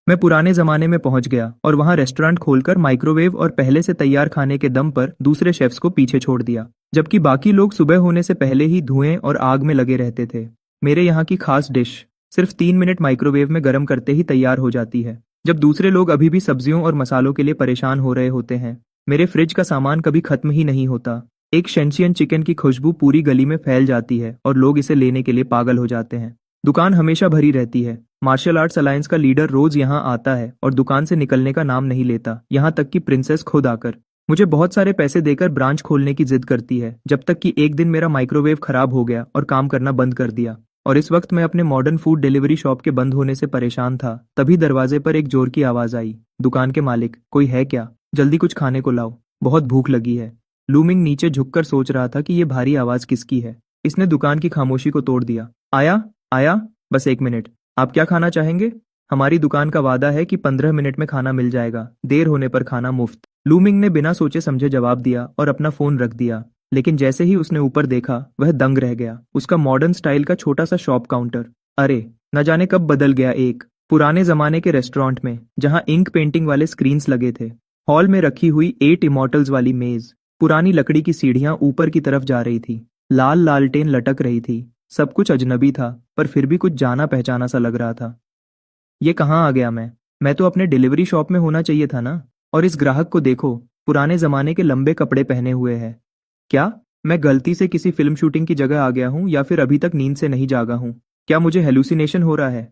मैं पुराने जमाने में पहुंच गया और वहां रेस्टोरेंट खोलकर माइक्रोवेव और पहले से तैयार खाने के दम पर दूसरे शेफ्स को पीछे छोड़ दिया, जबकि बाकी लोग सुबह होने से पहले ही धुएं और आग में लगे रहते थे। मेरे यहाँ की खास डिश सिर्फ 3 मिनट माइक्रोवेव में गर्म करते ही तैयार हो जाती है, जब दूसरे लोग अभी भी सब्जियों और मसालों के लिए परेशान हो रहे होते हैं। मेरे फ्रिज का सामान कभी खत्म ही नहीं होता। एक शेंशियन चिकन की खुशबू पूरी गली में फैल जाती है और लोग इसे लेने के लिए पागल हो जाते हैं। दुकान हमेशा भरी रहती है। मार्शल आर्ट्स अलायंस का लीडर रोज यहाँ आता है और दुकान से निकलने का नाम नहीं लेता, यहाँ तक कि प्रिंसेस खुद आकर मुझे बहुत सारे पैसे देकर ब्रांच खोलने की जिद करती है, जब तक कि एक दिन मेरा माइक्रोवेव खराब हो गया और काम करना बंद कर दिया। और इस वक्त मैं अपने मॉडर्न फूड डिलीवरी शॉप के बंद होने से परेशान था, तभी दरवाजे पर एक जोर की आवाज आई। दुकान के मालिक, कोई है क्या? जल्दी कुछ खाने को लाओ, बहुत भूख लगी है। लूमिंग नीचे झुककर सोच रहा था कि ये भारी आवाज किसकी है। इसने दुकान की खामोशी को तोड़ दिया। आया आया, बस 1 मिनट। आप क्या खाना चाहेंगे? हमारी दुकान का वादा है कि 15 मिनट में खाना मिल जाएगा, देर होने पर खाना मुफ्त। लूमिंग ने बिना सोचे समझे जवाब दिया और अपना फोन रख दिया। लेकिन जैसे ही उसने ऊपर देखा, वह दंग रह गया। उसका मॉडर्न स्टाइल का छोटा सा शॉप काउंटर, अरे न जाने कब बदल गया एक पुराने जमाने के रेस्टोरेंट में, जहां इंक पेंटिंग वाले स्क्रीन्स लगे थे। हॉल में रखी हुई 8 इमॉर्टल्स वाली मेज, पुरानी लकड़ी की सीढ़ियां ऊपर की तरफ जा रही थी, लाल लालटेन लटक रही थी। सब कुछ अजनबी था, पर फिर भी कुछ जाना पहचाना सा लग रहा था। ये कहाँ आ गया मैं तो अपने डिलीवरी शॉप में होना चाहिए था ना। और इस ग्राहक को देखो, पुराने जमाने के लंबे कपड़े पहने हुए है। क्या मैं गलती से किसी फिल्म शूटिंग की जगह आ गया हूँ, या फिर अभी तक नींद से नहीं जागा हूँ? क्या मुझे हेलुसिनेशन हो रहा है?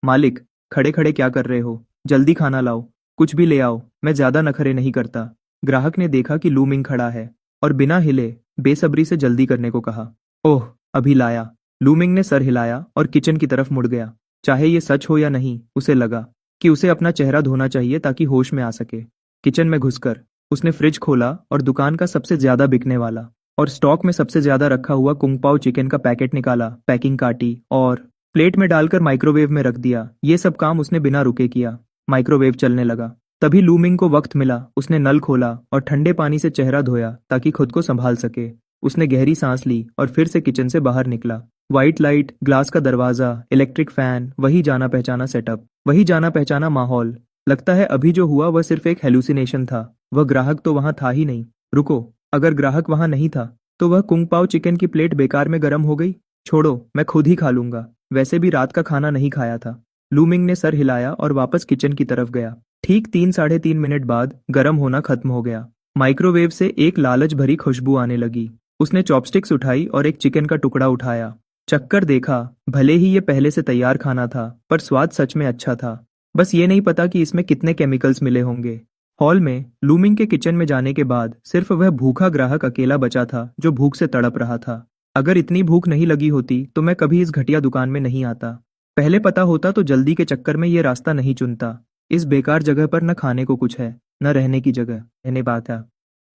मालिक, खड़े खड़े क्या कर रहे हो? जल्दी खाना लाओ, कुछ भी ले आओ, मैं ज्यादा नखरे नहीं करता। ग्राहक ने देखा कि लूमिंग खड़ा है और बिना हिले बेसब्री से जल्दी करने को कहा। ओह, अभी लाया। लूमिंग ने सर हिलाया और किचन की तरफ मुड़ गया। चाहे ये सच हो या नहीं, उसे लगा कि उसे अपना चेहरा धोना चाहिए ताकि होश में आ सके। किचन में घुसकर उसने फ्रिज खोला और दुकान का सबसे ज्यादा बिकने वाला और स्टॉक में सबसे ज्यादा रखा हुआ कुंग पाओ चिकन का पैकेट निकाला, पैकिंग काटी और प्लेट में डालकर माइक्रोवेव में रख दिया। ये सब काम उसने बिना रुके किया। माइक्रोवेव चलने लगा। तभी लूमिंग को वक्त मिला। उसने नल खोला और ठंडे पानी से चेहरा धोया ताकि खुद को संभाल सके। उसने गहरी सांस ली और फिर से किचन से बाहर निकला। व्हाइट लाइट, ग्लास का दरवाजा, इलेक्ट्रिक फैन, वही जाना पहचाना सेटअप, वही जाना पहचाना माहौल। लगता है अभी जो हुआ वह सिर्फ एक हेलुसिनेशन था। वह ग्राहक तो वहां था ही नहीं। रुको, अगर ग्राहक वहां नहीं था तो वह कुंग पाओ चिकन की प्लेट बेकार में गर्म हो गई। छोड़ो, मैं खुद ही खा लूंगा, वैसे भी रात का खाना नहीं खाया था। लूमिंग ने सर हिलाया और वापस किचन की तरफ गया। ठीक 3 साढ़े 3 मिनट बाद गर्म होना खत्म हो गया। माइक्रोवेव से एक लालच भरी खुशबू आने लगी। उसने चॉपस्टिक्स उठाई और एक चिकन का टुकड़ा उठाया। चक्कर देखा। भले ही ये पहले से तैयार खाना था, पर स्वाद सच में अच्छा था। बस ये नहीं पता कि इसमें कितने केमिकल्स मिले होंगे। हॉल में लूमिंग के किचन में जाने के बाद सिर्फ वह भूखा ग्राहक अकेला बचा था जो भूख से तड़प रहा था। अगर इतनी भूख नहीं लगी होती तो मैं कभी इस घटिया दुकान में नहीं आता। पहले पता होता तो जल्दी के चक्कर में ये रास्ता नहीं चुनता। इस बेकार जगह पर न खाने को कुछ है, न रहने की जगह। रहने बात है।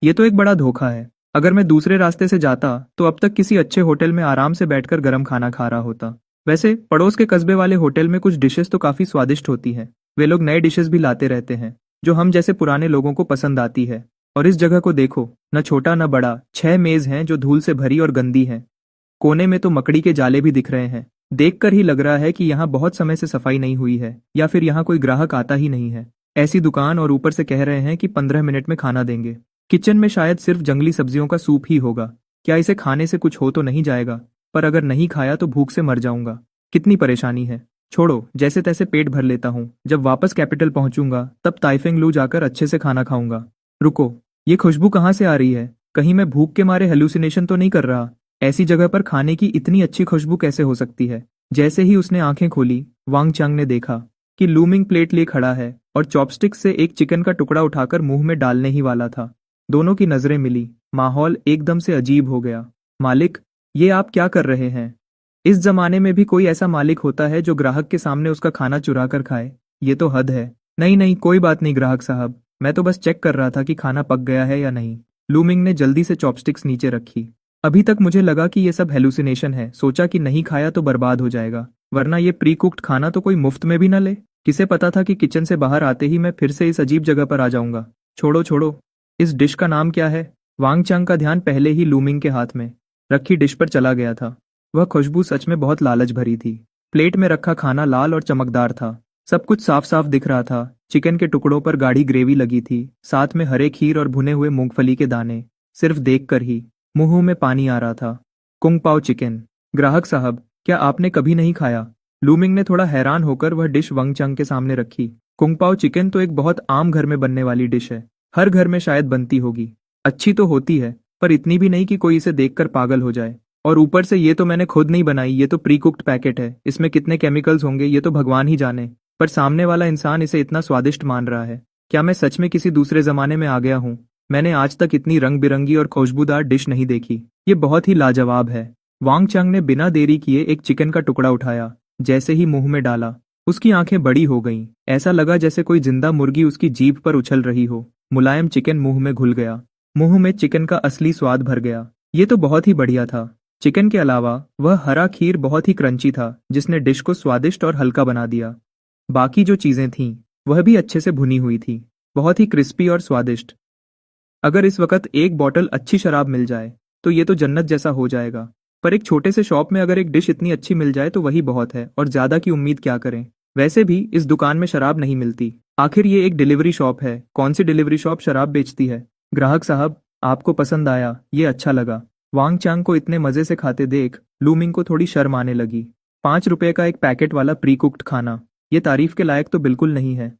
ये तो एक बड़ा धोखा है। अगर मैं दूसरे रास्ते से जाता तो अब तक किसी अच्छे होटल में आराम से बैठकर गर्म खाना खा रहा होता। वैसे पड़ोस के कस्बे वाले होटल में कुछ डिशेस तो काफी स्वादिष्ट होती हैं। वे लोग नए डिशेस भी लाते रहते हैं जो हम जैसे पुराने लोगों को पसंद आती है। और इस जगह को देखो, न छोटा न बड़ा, 6 मेज हैं जो धूल से भरी और गंदी हैं। कोने में तो मकड़ी के जाले भी दिख रहे हैं। देखकर ही लग रहा है कि यहाँ बहुत समय से सफाई नहीं हुई है, या फिर यहाँ कोई ग्राहक आता ही नहीं है। ऐसी दुकान, और ऊपर से कह रहे हैं कि 15 मिनट में खाना देंगे। किचन में शायद सिर्फ जंगली सब्जियों का सूप ही होगा। क्या इसे खाने से कुछ हो तो नहीं जाएगा? पर अगर नहीं खाया तो भूख से मर जाऊंगा। कितनी परेशानी है। छोड़ो, जैसे तैसे पेट भर लेता हूँ। जब वापस कैपिटल पहुंचूंगा तब ताइफेंग लू जाकर अच्छे से खाना खाऊंगा। रुको, ये खुशबू कहाँ से आ रही है? कहीं मैं भूख के मारे हेलुसिनेशन तो नहीं कर रहा? ऐसी जगह पर खाने की इतनी अच्छी खुशबू कैसे हो सकती है? जैसे ही उसने आंखें खोली, वांग चांग ने देखा कि लूमिंग प्लेट लिए खड़ा है और चॉपस्टिक से एक चिकन का टुकड़ा उठाकर मुंह में डालने ही वाला था। दोनों की नजरें मिली। माहौल एकदम से अजीब हो गया। मालिक, ये आप क्या कर रहे हैं? इस जमाने में भी कोई ऐसा मालिक होता है जो ग्राहक के सामने उसका खाना चुरा कर खाए? ये तो हद है। नहीं नहीं, कोई बात नहीं ग्राहक साहब, मैं तो बस चेक कर रहा था कि खाना पक गया है या नहीं। लूमिंग ने जल्दी से चॉपस्टिक्स नीचे रखी। अभी तक मुझे लगा कि ये सब हेलुसिनेशन है। सोचा कि नहीं खाया तो बर्बाद हो जाएगा, वरना ये प्री कुक्ड खाना तो कोई मुफ्त में भी ना ले। किसे पता था कि किचन से बाहर आते ही मैं फिर से इस अजीब जगह पर आ जाऊंगा। छोड़ो छोड़ो, इस डिश का नाम क्या है? वांग चांग का ध्यान पहले ही लूमिंग के हाथ में रखी डिश पर चला गया था। वह खुशबू सच में बहुत लालच भरी थी। प्लेट में रखा खाना लाल और चमकदार था। सब कुछ साफ साफ दिख रहा था। चिकन के टुकड़ों पर गाढ़ी ग्रेवी लगी थी, साथ में हरे खीर और भुने हुए मूंगफली के दाने। सिर्फ देखकर ही मुंह में पानी आ रहा था। कुंग पाओ चिकन। ग्राहक साहब, क्या आपने कभी नहीं खाया? लूमिंग ने थोड़ा हैरान होकर वह डिश वंग चंग के सामने रखी। कुंग पाओ चिकन तो एक बहुत आम घर में बनने वाली डिश है। हर घर में शायद बनती होगी। अच्छी तो होती है, पर इतनी भी नहीं कि कोई इसे देखकर पागल हो जाए। और ऊपर से ये तो मैंने खुद नहीं बनाई, ये तो प्री कुक्ड पैकेट है। इसमें कितने केमिकल्स होंगे ये तो भगवान ही जाने। पर सामने वाला इंसान इसे इतना स्वादिष्ट मान रहा है। क्या मैं सच में किसी दूसरे जमाने में आ गया हूँ? मैंने आज तक इतनी रंग बिरंगी और खुशबूदार डिश नहीं देखी। ये बहुत ही लाजवाब है। वांग चंग ने बिना देरी किए एक चिकन का टुकड़ा उठाया। जैसे ही मुंह में डाला, उसकी आंखें बड़ी हो गईं। ऐसा लगा जैसे कोई जिंदा मुर्गी उसकी जीभ पर उछल रही हो। मुलायम चिकन मुंह में घुल गया। मुंह में चिकन का असली स्वाद भर गया। ये तो बहुत ही बढ़िया था। चिकन के अलावा वह हरा खीर बहुत ही क्रंची था, जिसने डिश को स्वादिष्ट और हल्का बना दिया। बाकी जो चीजें थीं, वह भी अच्छे से भुनी हुई थी, बहुत ही क्रिस्पी और स्वादिष्ट। अगर इस वक्त एक बॉटल अच्छी शराब मिल जाए, तो ये तो जन्नत जैसा हो जाएगा। पर एक छोटे से शॉप में अगर एक डिश इतनी अच्छी मिल जाए तो वही बहुत है, और ज्यादा की उम्मीद क्या करें। वैसे भी इस दुकान में शराब नहीं मिलती। आखिर ये एक डिलीवरी शॉप है, कौन सी डिलीवरी शॉप शराब बेचती है? ग्राहक साहब, आपको पसंद आया, ये अच्छा लगा। वांग चांग को इतने मजे से खाते देख लूमिंग को थोड़ी शर्म आने लगी। 5 रुपए का एक पैकेट वाला प्री कुक्ड खाना, ये तारीफ के लायक तो बिल्कुल नहीं है।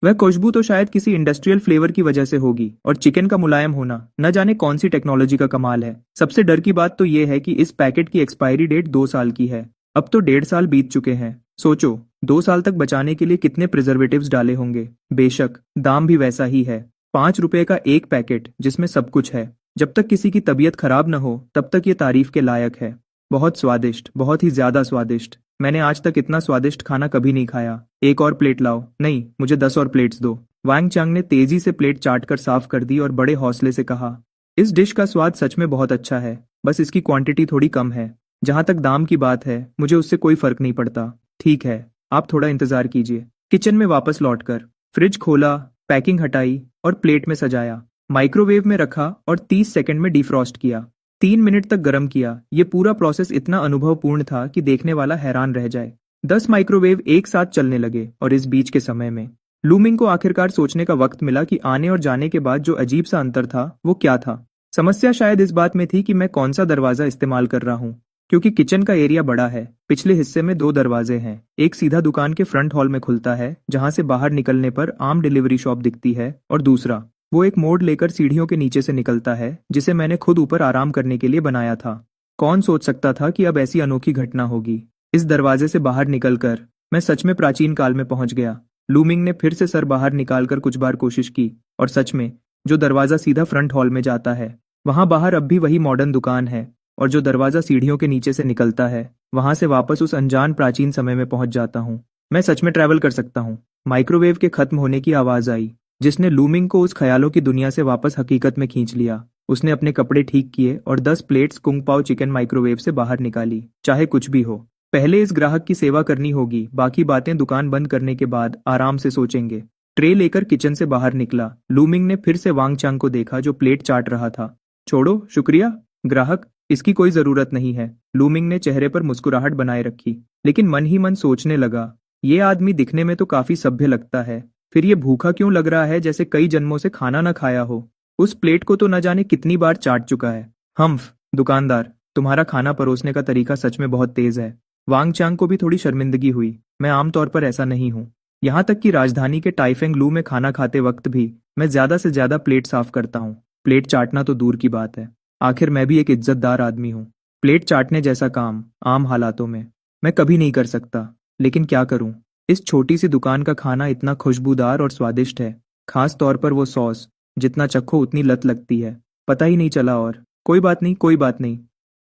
वह खुशबू तो शायद किसी इंडस्ट्रियल फ्लेवर की वजह से होगी, और चिकन का मुलायम होना न जाने कौन सी टेक्नोलॉजी का कमाल है। सबसे डर की बात तो यह है कि इस पैकेट की एक्सपायरी डेट 2 साल की है। अब तो 1.5 साल बीत चुके हैं। सोचो, 2 साल तक बचाने के लिए कितने प्रिजर्वेटिव्स डाले होंगे। बेशक दाम भी वैसा ही है, 5 रुपए का एक पैकेट जिसमें सब कुछ है। जब तक किसी की तबीयत खराब न हो तब तक ये तारीफ के लायक है। बहुत स्वादिष्ट, बहुत ही ज्यादा स्वादिष्ट। मैंने आज तक इतना स्वादिष्ट खाना कभी नहीं खाया। एक और प्लेट लाओ। नहीं, मुझे 10 और प्लेट्स दो। वांग चांग ने तेजी से प्लेट चाट कर साफ कर दी और बड़े हौसले से कहा, इस डिश का स्वाद सच में बहुत अच्छा है, बस इसकी क्वांटिटी थोड़ी कम है। जहां तक दाम की बात है, मुझे उससे कोई फर्क नहीं पड़ता। ठीक है, आप थोड़ा इंतजार कीजिए। किचन में वापस लौटकर फ्रिज खोला, पैकिंग हटाई और प्लेट में सजाया। माइक्रोवेव में रखा और 30 सेकंड में डिफ्रॉस्ट किया। 3 मिनट तक गर्म किया। ये पूरा प्रोसेस इतना अनुभवपूर्ण था कि देखने वाला हैरान रह जाए। 10 माइक्रोवेव एक साथ चलने लगे, और इस बीच के समय में लूमिंग को आखिरकार सोचने का वक्त मिला कि आने और जाने के बाद जो अजीब सा अंतर था वो क्या था। समस्या शायद इस बात में थी कि मैं कौन सा दरवाजा इस्तेमाल कर रहा हूँ। क्योंकि किचन का एरिया बड़ा है, पिछले हिस्से में 2 दरवाजे हैं। एक सीधा दुकान के फ्रंट हॉल में खुलता है, जहां से बाहर निकलने पर आम डिलीवरी शॉप दिखती है, और दूसरा वो एक मोड़ लेकर सीढ़ियों के नीचे से निकलता है, जिसे मैंने खुद ऊपर आराम करने के लिए बनाया था। कौन सोच सकता था कि अब ऐसी अनोखी घटना होगी। इस दरवाजे से बाहर निकलकर मैं सच में प्राचीन काल में पहुंच गया। लूमिंग ने फिर से सर बाहर निकालकर कुछ बार कोशिश की, और सच में जो दरवाजा सीधा फ्रंट हॉल में जाता है, वहां बाहर अब भी वही मॉडर्न दुकान है, और जो दरवाजा सीढ़ियों के नीचे से निकलता है, वहां से वापस उस अनजान प्राचीन समय में पहुंच जाता हूँ। मैं सच में ट्रैवल कर सकता हूँ। माइक्रोवेव के खत्म होने की आवाज आई, जिसने लूमिंग को उस ख्यालों की दुनिया से वापस हकीकत में खींच लिया। उसने अपने कपड़े ठीक किए और 10 प्लेट्स कुंग पाओ चिकन माइक्रोवेव से बाहर निकाली। चाहे कुछ भी हो, पहले इस ग्राहक की सेवा करनी होगी, बाकी बातें दुकान बंद करने के बाद आराम से सोचेंगे। ट्रे लेकर किचन से बाहर निकला। लूमिंग ने फिर से वांग चांग को देखा, जो प्लेट चाट रहा था। छोड़ो, शुक्रिया। ग्राहक, इसकी कोई जरूरत नहीं है। लूमिंग ने चेहरे पर मुस्कुराहट बनाए रखी, लेकिन मन ही मन सोचने लगा, ये आदमी दिखने में तो काफी सभ्य लगता है, फिर ये भूखा क्यों लग रहा है, जैसे कई जन्मों से खाना न खाया हो। उस प्लेट को तो न जाने कितनी बार चाट चुका है। हम्फ, दुकानदार, तुम्हारा खाना परोसने का तरीका सच में बहुत तेज है। वांग चांग को भी थोड़ी शर्मिंदगी हुई। मैं आमतौर पर ऐसा नहीं हूँ। यहाँ तक कि राजधानी के टाइफेंग लू में खाना खाते वक्त भी मैं ज्यादा से ज्यादा प्लेट साफ करता हूँ। प्लेट चाटना तो दूर की बात है, आखिर मैं भी एक इज्जतदार आदमी हूँ। प्लेट चाटने जैसा काम आम हालातों में मैं कभी नहीं कर सकता, लेकिन क्या करूँ। इस छोटी सी दुकान का खाना इतना खुशबूदार और स्वादिष्ट है, खास तौर पर वो सॉस, जितना चखो उतनी लत लगती है, पता ही नहीं चला। और कोई बात नहीं, कोई बात नहीं।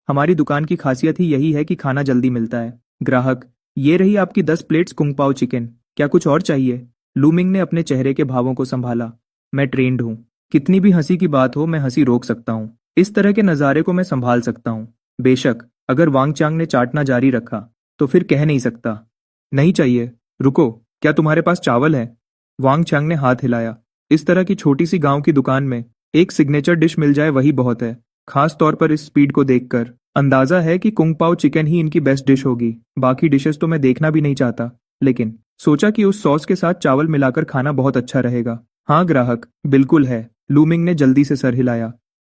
हमारी दुकान की खासियत ही यही है कि खाना जल्दी मिलता है। ग्राहक, ये रही आपकी 10 प्लेट्स कुंग पाओ चिकन। क्या कुछ और चाहिए? लूमिंग ने अपने चेहरे के भावों को संभाला। मैं ट्रेंड हूँ, कितनी भी हंसी की बात हो मैं हंसी रोक सकता हूँ। इस तरह के नज़ारे को मैं संभाल सकता हूँ। बेशक अगर वांग चांग ने चाटना जारी रखा तो फिर कह नहीं सकता, नहीं चाहिए। रुको, क्या तुम्हारे पास चावल है? वांग चांग ने हाथ हिलाया। इस तरह की छोटी सी गांव की दुकान में एक सिग्नेचर डिश मिल जाए वही बहुत है, खास तौर पर इस स्पीड को देखकर अंदाजा है कि कुंग पाओ चिकन ही इनकी बेस्ट डिश होगी। बाकी डिशेस तो मैं देखना भी नहीं चाहता, लेकिन सोचा कि उस सॉस के साथ चावल मिलाकर खाना बहुत अच्छा रहेगा। हाँ ग्राहक, बिल्कुल है। लूमिंग ने जल्दी से सर हिलाया।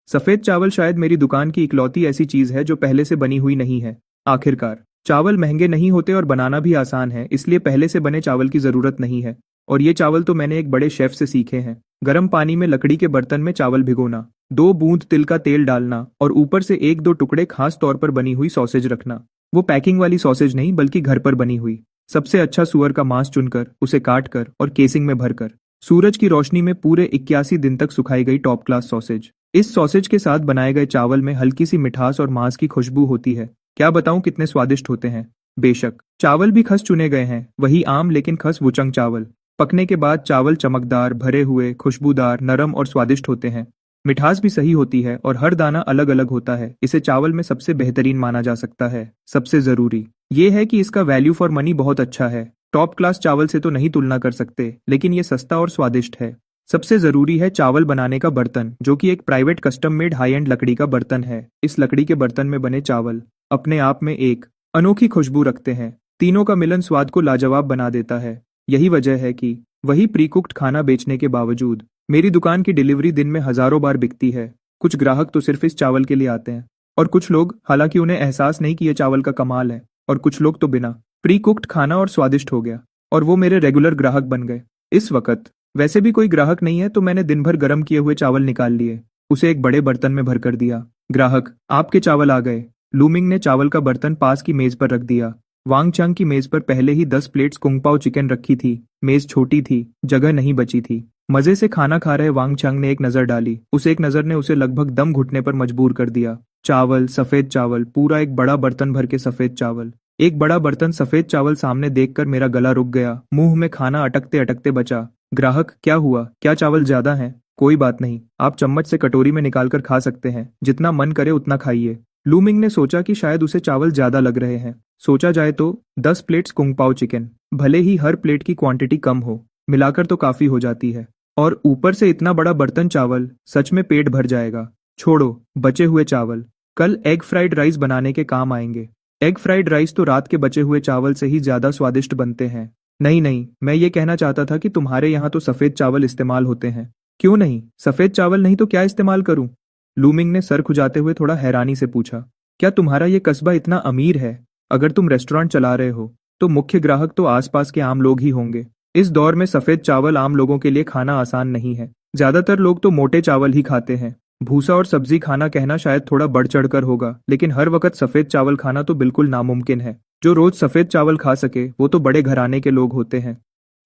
सफेद चावल शायद मेरी दुकान की इकलौती ऐसी चीज है जो पहले से बनी हुई नहीं है। आखिरकार चावल महंगे नहीं होते और बनाना भी आसान है, इसलिए पहले से बने चावल की जरूरत नहीं है। और ये चावल तो मैंने एक बड़े शेफ से सीखे हैं। गर्म पानी में लकड़ी के बर्तन में चावल भिगोना, 2 बूंद तिल का तेल डालना और ऊपर से 1-2 टुकड़े खास तौर पर बनी हुई सॉसेज रखना। वो पैकिंग वाली सॉसेज नहीं, बल्कि घर पर बनी हुई। सबसे अच्छा सुअर का मांस चुनकर उसे काट कर और केसिंग में भरकर सूरज की रोशनी में पूरे 81 दिन तक सुखाई गई टॉप क्लास सॉसेज। इस सॉसेज के साथ बनाए गए चावल में हल्की सी मिठास और मांस की खुशबू होती है। क्या बताऊं कितने स्वादिष्ट होते हैं। बेशक चावल भी खस चुने गए हैं, वही आम लेकिन खस वुचंग चावल। पकने के बाद चावल चमकदार, भरे हुए, खुशबूदार, नरम और स्वादिष्ट होते हैं। मिठास भी सही होती है और हर दाना अलग अलग होता है। इसे चावल में सबसे बेहतरीन माना जा सकता है। सबसे जरूरी ये है कि इसका वैल्यू फॉर मनी बहुत अच्छा है। टॉप क्लास चावल से तो नहीं तुलना कर सकते, लेकिन ये सस्ता और स्वादिष्ट है। सबसे जरूरी है चावल बनाने का बर्तन, जो कि एक private custom made high and लकड़ी का बर्तन है। इस लकड़ी के बर्तन में बने चावल अपने आप में एक अनोखी खुशबू रखते हैं। तीनों का मिलन स्वाद को लाजवाब बना देता है। यही वजह है कि वही प्री कुक्ड खाना बेचने के बावजूद मेरी दुकान की डिलीवरी दिन में हजारों बार बिकती है। कुछ ग्राहक तो सिर्फ इस चावल के लिए आते हैं, और कुछ लोग, हालांकि उन्हें एहसास नहीं कि यह चावल का कमाल है, और कुछ लोग तो बिना प्री कुक्ड खाना और स्वादिष्ट हो गया और वो मेरे रेगुलर ग्राहक बन गए। इस वक्त वैसे भी कोई ग्राहक नहीं है, तो मैंने दिन भर गर्म किए हुए चावल निकाल लिए, उसे एक बड़े बर्तन में भर कर दिया। ग्राहक, आपके चावल आ गए। लूमिंग ने चावल का बर्तन पास की मेज पर रख दिया। वांग चांग की मेज पर पहले ही 10 प्लेट्स कुंग पाओ चिकन रखी थी। मेज छोटी थी, जगह नहीं बची थी। मजे से खाना खा रहे वांग चांग ने एक नजर डाली। उस एक नजर ने उसे लगभग दम घुटने पर मजबूर कर दिया। चावल, सफेद चावल, पूरा एक बड़ा बर्तन भर के सफेद चावल। एक बड़ा बर्तन सफेद चावल सामने देखकर मेरा गला रुक गया। मुंह में खाना अटकते अटकते बचा। ग्राहक, क्या हुआ? क्या चावल ज्यादा है? कोई बात नहीं, आप चम्मच से कटोरी में निकालकर खा सकते हैं। जितना मन करे उतना खाइए। लूमिंग ने सोचा कि शायद उसे चावल ज्यादा लग रहे हैं। सोचा जाए तो 10 प्लेट्स कुंग पाओ चिकन, भले ही हर प्लेट की क्वांटिटी कम हो, मिलाकर तो काफी हो जाती है। और ऊपर से इतना बड़ा बर्तन चावल, सच में पेट भर जाएगा। छोड़ो, बचे हुए चावल कल एग फ्राइड राइस बनाने के काम आएंगे। एग फ्राइड राइस तो रात के बचे हुए चावल से ही ज्यादा स्वादिष्ट बनते हैं। नहीं नहीं, मैं ये कहना चाहता था कि तुम्हारे यहाँ तो सफेद चावल इस्तेमाल होते हैं। क्यों नहीं? सफेद चावल नहीं तो क्या इस्तेमाल करूं? लूमिंग ने सर खुजाते हुए थोड़ा हैरानी से पूछा। क्या तुम्हारा ये कस्बा इतना अमीर है? अगर तुम रेस्टोरेंट चला रहे हो तो मुख्य ग्राहक तो आसपास के आम लोग ही होंगे। इस दौर में सफेद चावल आम लोगों के लिए खाना आसान नहीं है। ज्यादातर लोग तो मोटे चावल ही खाते हैं। भूसा और सब्जी खाना कहना शायद थोड़ा बढ़ चढ़कर होगा, लेकिन हर वक्त सफेद चावल खाना तो बिल्कुल नामुमकिन है। जो रोज सफेद चावल खा सके वो तो बड़े घराने के लोग होते हैं।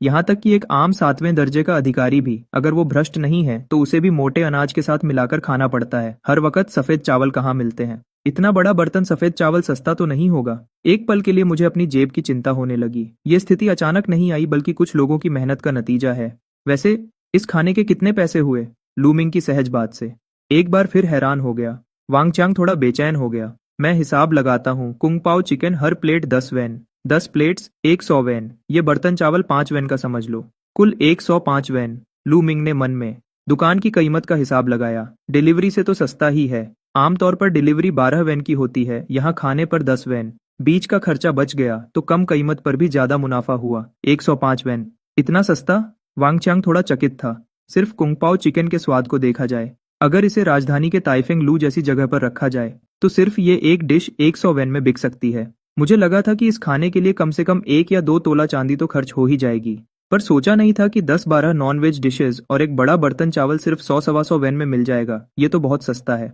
यहाँ तक कि एक आम 7वें दर्जे का अधिकारी भी, अगर वो भ्रष्ट नहीं है, तो उसे भी मोटे अनाज के साथ मिलाकर खाना पड़ता है। हर वक्त सफेद चावल कहाँ मिलते हैं? इतना बड़ा बर्तन सफेद चावल सस्ता तो नहीं होगा। एक पल के लिए मुझे अपनी जेब की चिंता होने लगी। ये स्थिति अचानक नहीं आई, बल्कि कुछ लोगों की मेहनत का नतीजा है। वैसे इस खाने के कितने पैसे हुए? लूमिंग की सहज बात से एक बार फिर हैरान हो गया। वांग चांग थोड़ा बेचैन हो गया। मैं हिसाब लगाता हूँ। कुंग पाओ चिकन हर प्लेट 10 वैन, 10 प्लेट्स 100 वैन, ये बर्तन चावल 5 वैन का समझ लो, कुल 105 वैन। लूमिंग ने मन में दुकान की कीमत का हिसाब लगाया। डिलीवरी से तो सस्ता ही है। आमतौर पर डिलीवरी 12 वैन की होती है, यहाँ खाने पर 10 वैन। बीच का खर्चा बच गया तो कम कीमत पर भी ज्यादा मुनाफा हुआ। 105 वैन, इतना सस्ता? वांग चांग थोड़ा चकित था। सिर्फ कुंग पाओ चिकन के स्वाद को देखा जाए, अगर इसे राजधानी के ताइफेंग लू जैसी जगह पर रखा जाए, तो सिर्फ ये एक डिश 100 वैन में बिक सकती है। मुझे लगा था कि इस खाने के लिए कम से कम 1 या 2 तोला चांदी तो खर्च हो ही जाएगी, पर सोचा नहीं था कि 10-12 नॉनवेज डिशेज और एक बड़ा बर्तन चावल सिर्फ 100-125 वैन में मिल जाएगा। ये तो बहुत सस्ता है।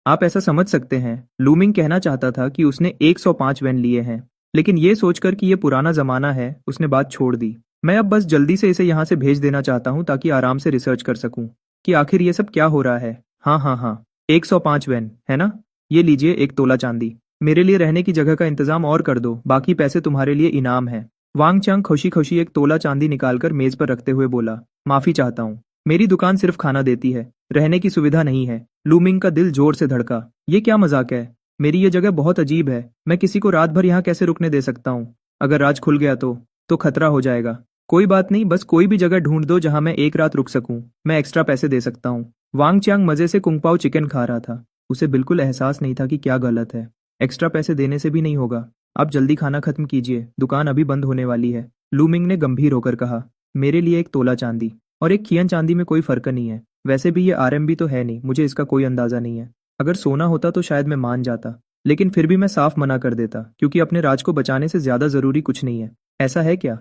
आप ऐसा समझ सकते हैं। लूमिंग कहना चाहता था कि उसने 105 वैन लिए हैं, लेकिन ये सोचकर कि ये पुराना जमाना है, उसने बात छोड़ दी। मैं अब बस जल्दी से इसे यहाँ से भेज देना चाहता हूँ, ताकि आराम से रिसर्च कर सकूँ कि आखिर ये सब क्या हो रहा है। हाँ, 105 वैन है ना? ये लीजिए 1 तोला चांदी। मेरे लिए रहने की जगह का इंतजाम और कर दो, बाकी पैसे तुम्हारे लिए इनाम है। वांग चांग खुशी खुशी 1 तोला चांदी निकालकर मेज पर रखते हुए बोला, माफी चाहता हूँ, मेरी दुकान सिर्फ खाना देती है, रहने की सुविधा नहीं है। लूमिंग का दिल जोर से धड़का। ये क्या मजाक है? मेरी ये जगह बहुत अजीब है। मैं किसी को रात भर यहाँ कैसे रुकने दे सकता हूँ? अगर राज खुल गया तो खतरा हो जाएगा। कोई बात नहीं, बस कोई भी जगह ढूंढ दो जहां मैं एक रात रुक सकूं। मैं एक्स्ट्रा पैसे दे सकता हूँ। वांग चांग मजे से कुंग पाओ चिकन खा रहा था। उसे बिल्कुल एहसास नहीं था कि क्या गलत है। एक्स्ट्रा पैसे देने से भी नहीं होगा। आप जल्दी खाना खत्म कीजिए, दुकान अभी बंद होने वाली है। लू मिंग ने गंभीर होकर कहा। मेरे लिए एक तोला चांदी और एक खियन चांदी में कोई फर्क नहीं है। वैसे भी ये आरएमबी तो है नहीं, मुझे इसका कोई अंदाजा नहीं है। अगर सोना होता तो शायद मैं मान जाता, लेकिन फिर भी मैं साफ मना कर देता, क्योंकि अपने राज को बचाने से ज्यादा जरूरी कुछ नहीं है। ऐसा है क्या?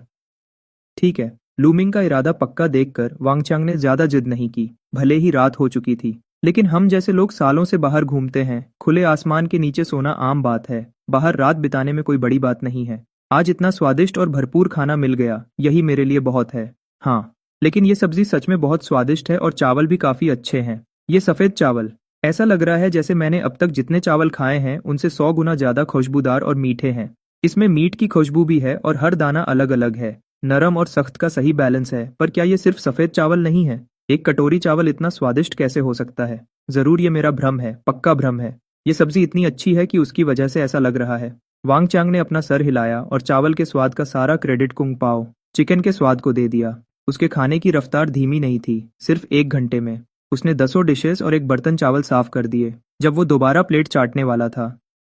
ठीक है। लूमिंग का इरादा पक्का देखकर वांगचांग ने ज्यादा जिद नहीं की। भले ही रात हो चुकी थी, लेकिन हम जैसे लोग सालों से बाहर घूमते हैं, खुले आसमान के नीचे सोना आम बात है। बाहर रात बिताने में कोई बड़ी बात नहीं है। आज इतना स्वादिष्ट और भरपूर खाना मिल गया, यही मेरे लिए बहुत है। हाँ, लेकिन ये सब्जी सच में बहुत स्वादिष्ट है और चावल भी काफी अच्छे हैं। ये सफेद चावल, ऐसा लग रहा है जैसे मैंने अब तक जितने चावल खाए हैं उनसे 100 गुना ज्यादा खुशबूदार और मीठे हैं। इसमें मीट की खुशबू भी है और हर दाना अलग अलग है। नरम और सख्त का सही बैलेंस है। पर क्या ये सिर्फ सफेद चावल नहीं है? एक कटोरी चावल इतना स्वादिष्ट कैसे हो सकता है? जरूर ये मेरा भ्रम है, पक्का भ्रम है। ये सब्जी इतनी अच्छी है कि उसकी वजह से ऐसा लग रहा है। वांग चांग ने अपना सर हिलाया और चावल के स्वाद का सारा क्रेडिट कुंग पाओ चिकन के स्वाद को दे दिया। उसके खाने की रफ्तार धीमी नहीं थी। सिर्फ 1 घंटे में उसने 10 डिशेस और एक बर्तन चावल साफ कर दिए। जब वो दोबारा प्लेट चाटने वाला था,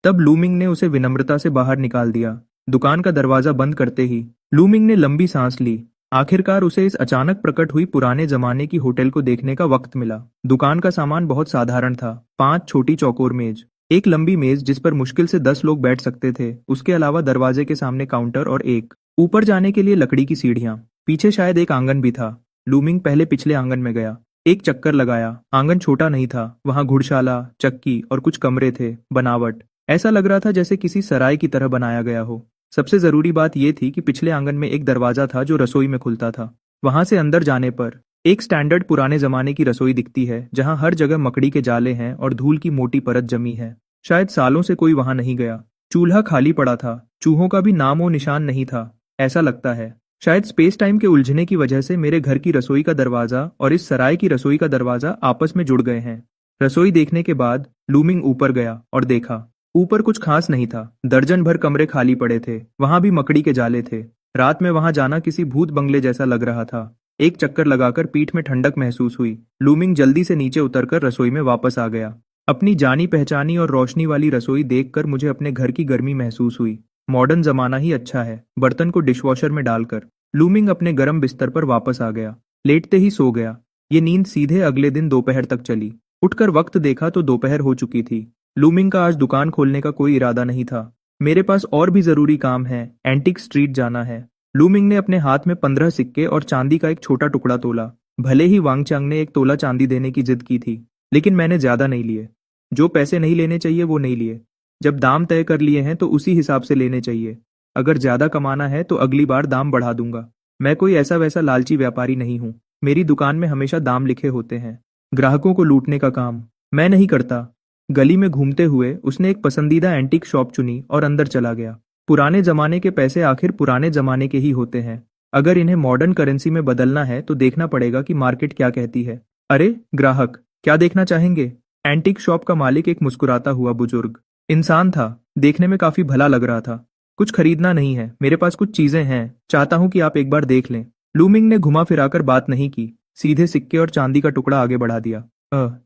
तब लूमिंग ने उसे विनम्रता से बाहर निकाल दिया। दुकान का दरवाजा बंद करते ही लूमिंग ने लंबी सांस ली। आखिरकार उसे इस अचानक प्रकट हुई पुराने जमाने की होटल को देखने का वक्त मिला। दुकान का सामान बहुत साधारण था। 5 छोटी चौकोर मेज, एक लंबी मेज जिस पर मुश्किल से 10 लोग बैठ सकते थे, उसके अलावा दरवाजे के सामने काउंटर और एक ऊपर जाने के लिए लकड़ी की सीढ़ियां। पीछे शायद एक आंगन भी था। लूमिंग पहले पिछले आंगन में गया, एक चक्कर लगाया। आंगन छोटा नहीं था, वहां घुड़शाला, चक्की और कुछ कमरे थे। बनावट ऐसा लग रहा था जैसे किसी सराय की तरह बनाया गया हो। सबसे जरूरी बात यह थी कि पिछले आंगन में एक दरवाजा था जो रसोई में खुलता था। वहां से अंदर जाने पर एक स्टैंडर्ड पुराने जमाने की रसोई दिखती है, जहां हर जगह मकड़ी के जाले हैं और धूल की मोटी परत जमी है। शायद सालों से कोई वहां नहीं गया। चूल्हा खाली पड़ा था, चूहों का भी नामो निशान नहीं था। ऐसा लगता है शायद स्पेस टाइम के उलझने की वजह से मेरे घर की रसोई का दरवाजा और इस सराय की रसोई का दरवाजा आपस में जुड़ गए हैं। रसोई देखने के बाद लूमिंग ऊपर गया और देखा। ऊपर कुछ खास नहीं था। दर्जन भर कमरे खाली पड़े थे, वहां भी मकड़ी के जाले थे। रात में वहां जाना किसी भूत बंगले जैसा लग रहा था। एक चक्कर लगाकर पीठ में ठंडक महसूस हुई। लूमिंग जल्दी से नीचे उतरकर रसोई में वापस आ गया। अपनी जानी पहचानी और रोशनी वाली रसोई देखकर मुझे अपने घर की गर्मी महसूस हुई। मॉडर्न जमाना ही अच्छा है। बर्तन को डिशवॉशर में डालकर लूमिंग अपने गर्म बिस्तर पर वापस आ गया। लेटते ही सो गया। ये नींद सीधे अगले दिन दोपहर तक चली। उठकर वक्त देखा तो दोपहर हो चुकी थी। लूमिंग का आज दुकान खोलने का कोई इरादा नहीं था। मेरे पास और भी जरूरी काम है। एंटिक स्ट्रीट जाना है। लूमिंग ने अपने हाथ में 15 सिक्के और चांदी का एक छोटा टुकड़ा तोला। भले ही वांगचांग ने एक तोला चांदी देने की जिद की थी, लेकिन मैंने ज्यादा नहीं लिए। जो पैसे नहीं लेने चाहिए वो नहीं लिए। जब दाम तय कर लिए हैं तो उसी हिसाब से लेने चाहिए। अगर ज्यादा कमाना है तो अगली बार दाम बढ़ा दूंगा। मैं कोई ऐसा वैसा लालची व्यापारी नहीं हूं। मेरी दुकान में हमेशा दाम लिखे होते हैं। ग्राहकों को लूटने का काम मैं नहीं करता। गली में घूमते हुए उसने एक पसंदीदा एंटीक शॉप चुनी और अंदर चला गया। पुराने जमाने के पैसे आखिर पुराने जमाने के ही होते हैं। अगर इन्हें मॉडर्न करेंसी में बदलना है तो देखना पड़ेगा कि मार्केट क्या कहती है। अरे ग्राहक, क्या देखना चाहेंगे? एंटीक शॉप का मालिक एक मुस्कुराता हुआ बुजुर्ग इंसान था। देखने में काफी भला लग रहा था। कुछ खरीदना नहीं है, मेरे पास कुछ चीजें हैं, चाहता हूं कि आप एक बार देख लें। लूमिंग ने घुमा फिराकर बात नहीं की, सीधे सिक्के और चांदी का टुकड़ा आगे बढ़ा दिया।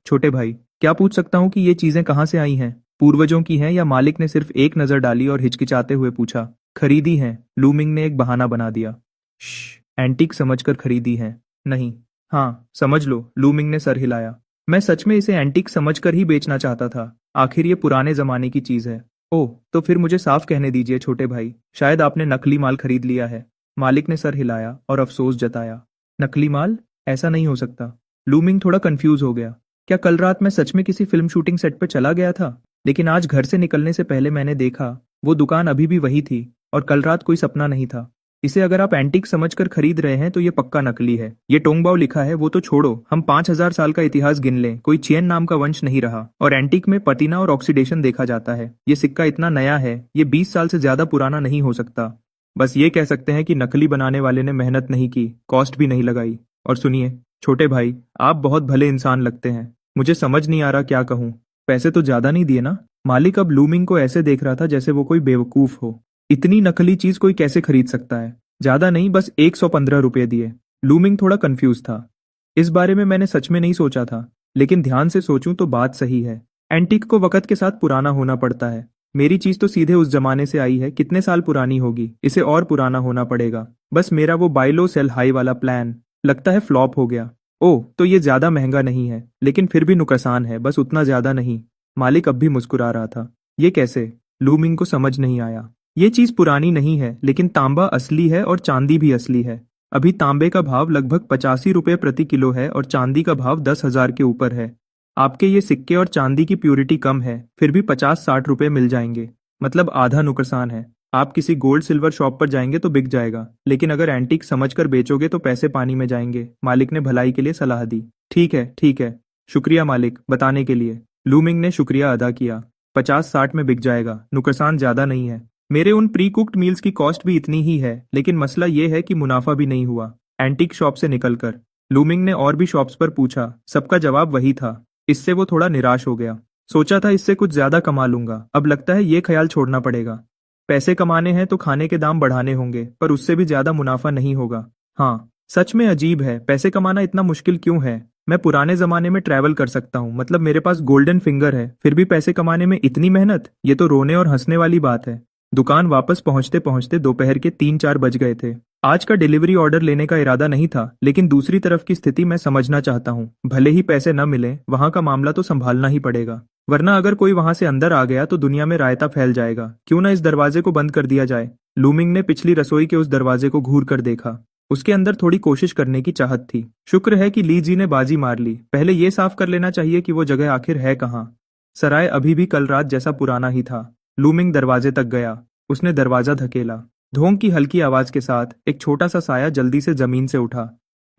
छोटे भाई, क्या पूछ सकता हूँ कि ये चीजें कहाँ से आई हैं? पूर्वजों की हैं या मालिक ने सिर्फ एक नजर डाली और हिचकिचाते हुए पूछा। खरीदी हैं, लूमिंग ने एक बहाना बना दिया। एंटीक समझकर खरीदी हैं? नहीं। हाँ, समझ लो, लूमिंग ने सर हिलाया। मैं सच में इसे एंटीक समझकर ही बेचना चाहता था। आखिर ये पुराने जमाने की चीज है। ओह, तो फिर मुझे साफ कहने दीजिए छोटे भाई, शायद आपने नकली माल खरीद लिया है। मालिक ने सर हिलाया और अफसोस जताया। नकली माल? ऐसा नहीं हो सकता। लूमिंग थोड़ा कंफ्यूज हो गया। क्या कल रात मैं सच में किसी फिल्म शूटिंग सेट पर चला गया था? लेकिन आज घर से निकलने से पहले मैंने देखा वो दुकान अभी भी वही थी और कल रात कोई सपना नहीं था। इसे अगर आप एंटीक समझकर खरीद रहे हैं तो ये पक्का नकली है। ये टोंगबाओ लिखा है वो तो छोड़ो, हम 5000 साल का इतिहास गिन लें, कोई चियन नाम का वंश नहीं रहा। और एंटीक में पतीना और ऑक्सीडेशन देखा जाता है। ये सिक्का इतना नया है, ये 20 साल से ज्यादा पुराना नहीं हो सकता। बस ये कह सकते हैं कि नकली बनाने वाले ने मेहनत नहीं की, कॉस्ट भी नहीं लगाई। और सुनिए छोटे भाई, आप बहुत भले इंसान लगते हैं। मुझे समझ नहीं आ रहा क्या कहूँ। पैसे तो ज्यादा नहीं दिए ना? मालिक अब लूमिंग को ऐसे देख रहा था जैसे वो कोई बेवकूफ हो। इतनी नकली चीज कोई कैसे खरीद सकता है? ज्यादा नहीं, बस 115 रुपये दिए। लूमिंग थोड़ा कंफ्यूज था। इस बारे में मैंने सच में नहीं सोचा था, लेकिन ध्यान से सोचूं तो बात सही है। एंटीक को वक्त के साथ पुराना होना पड़ता है। मेरी चीज तो सीधे उस जमाने से आई है, कितने साल पुरानी होगी, इसे और पुराना होना पड़ेगा। बस मेरा वो बाय लो सेल हाई वाला प्लान लगता है फ्लॉप हो गया। ओह, तो ये ज्यादा महंगा नहीं है, लेकिन फिर भी नुकसान है, बस उतना ज्यादा नहीं। मालिक अब भी मुस्कुरा रहा था। ये कैसे? लूमिंग को समझ नहीं आया। ये चीज पुरानी नहीं है, लेकिन तांबा असली है और चांदी भी असली है। अभी तांबे का भाव लगभग 85 रुपए प्रति किलो है और चांदी का भाव 10,000 के ऊपर है। आपके ये सिक्के और चांदी की प्योरिटी कम है, फिर भी 50-60 रुपए मिल जाएंगे। मतलब आधा नुकसान है। आप किसी गोल्ड सिल्वर शॉप पर जाएंगे तो बिक जाएगा, लेकिन अगर एंटीक समझकर बेचोगे तो पैसे पानी में जाएंगे। मालिक ने भलाई के लिए सलाह दी। ठीक है, ठीक है। शुक्रिया मालिक, बताने के लिए। लूमिंग ने शुक्रिया अदा किया। 50-60 में बिक जाएगा, नुकसान ज्यादा नहीं है। मेरे उन प्री कुक्ड मील्स की कॉस्ट भी इतनी ही है, लेकिन मसला ये है कि मुनाफा भी नहीं हुआ एंटीक शॉप से निकलकर। लूमिंग ने और भी शॉप्स पर पूछा, सबका जवाब वही था। इससे वो थोड़ा निराश हो गया। सोचा था इससे कुछ ज्यादा कमा लूंगा, अब लगता है ये ख्याल छोड़ना पड़ेगा। पैसे कमाने हैं तो खाने के दाम बढ़ाने होंगे, पर उससे भी ज्यादा मुनाफा नहीं होगा। हाँ, सच में अजीब है, पैसे कमाना इतना मुश्किल क्यों है? मैं पुराने जमाने में ट्रैवल कर सकता हूँ, मतलब मेरे पास गोल्डन फिंगर है, फिर भी पैसे कमाने में इतनी मेहनत, ये तो रोने और हंसने वाली बात है। दुकान वापस पहुंचते पहुंचते दोपहर के 3-4 बज गए थे। आज का डिलीवरी ऑर्डर लेने का इरादा नहीं था, लेकिन दूसरी तरफ की स्थिति मैं समझना चाहता हूँ। भले ही पैसे न मिले, वहां का मामला तो संभालना ही पड़ेगा, वरना अगर कोई वहां से अंदर आ गया तो दुनिया में रायता फैल जाएगा। क्यों ना इस दरवाजे को बंद कर दिया जाए? लूमिंग ने पिछली रसोई के उस दरवाजे को घूर कर देखा। उसके अंदर थोड़ी कोशिश करने की चाहत थी। शुक्र है कि ली जी ने बाजी मार ली। पहले ये साफ कर लेना चाहिए कि वो जगह आखिर है कहाँ। सराय अभी भी कल रात जैसा पुराना ही था। लूमिंग दरवाजे तक गया। उसने दरवाजा धकेला। धोंग की हल्की आवाज के साथ एक छोटा सा साया जल्दी से जमीन से उठा।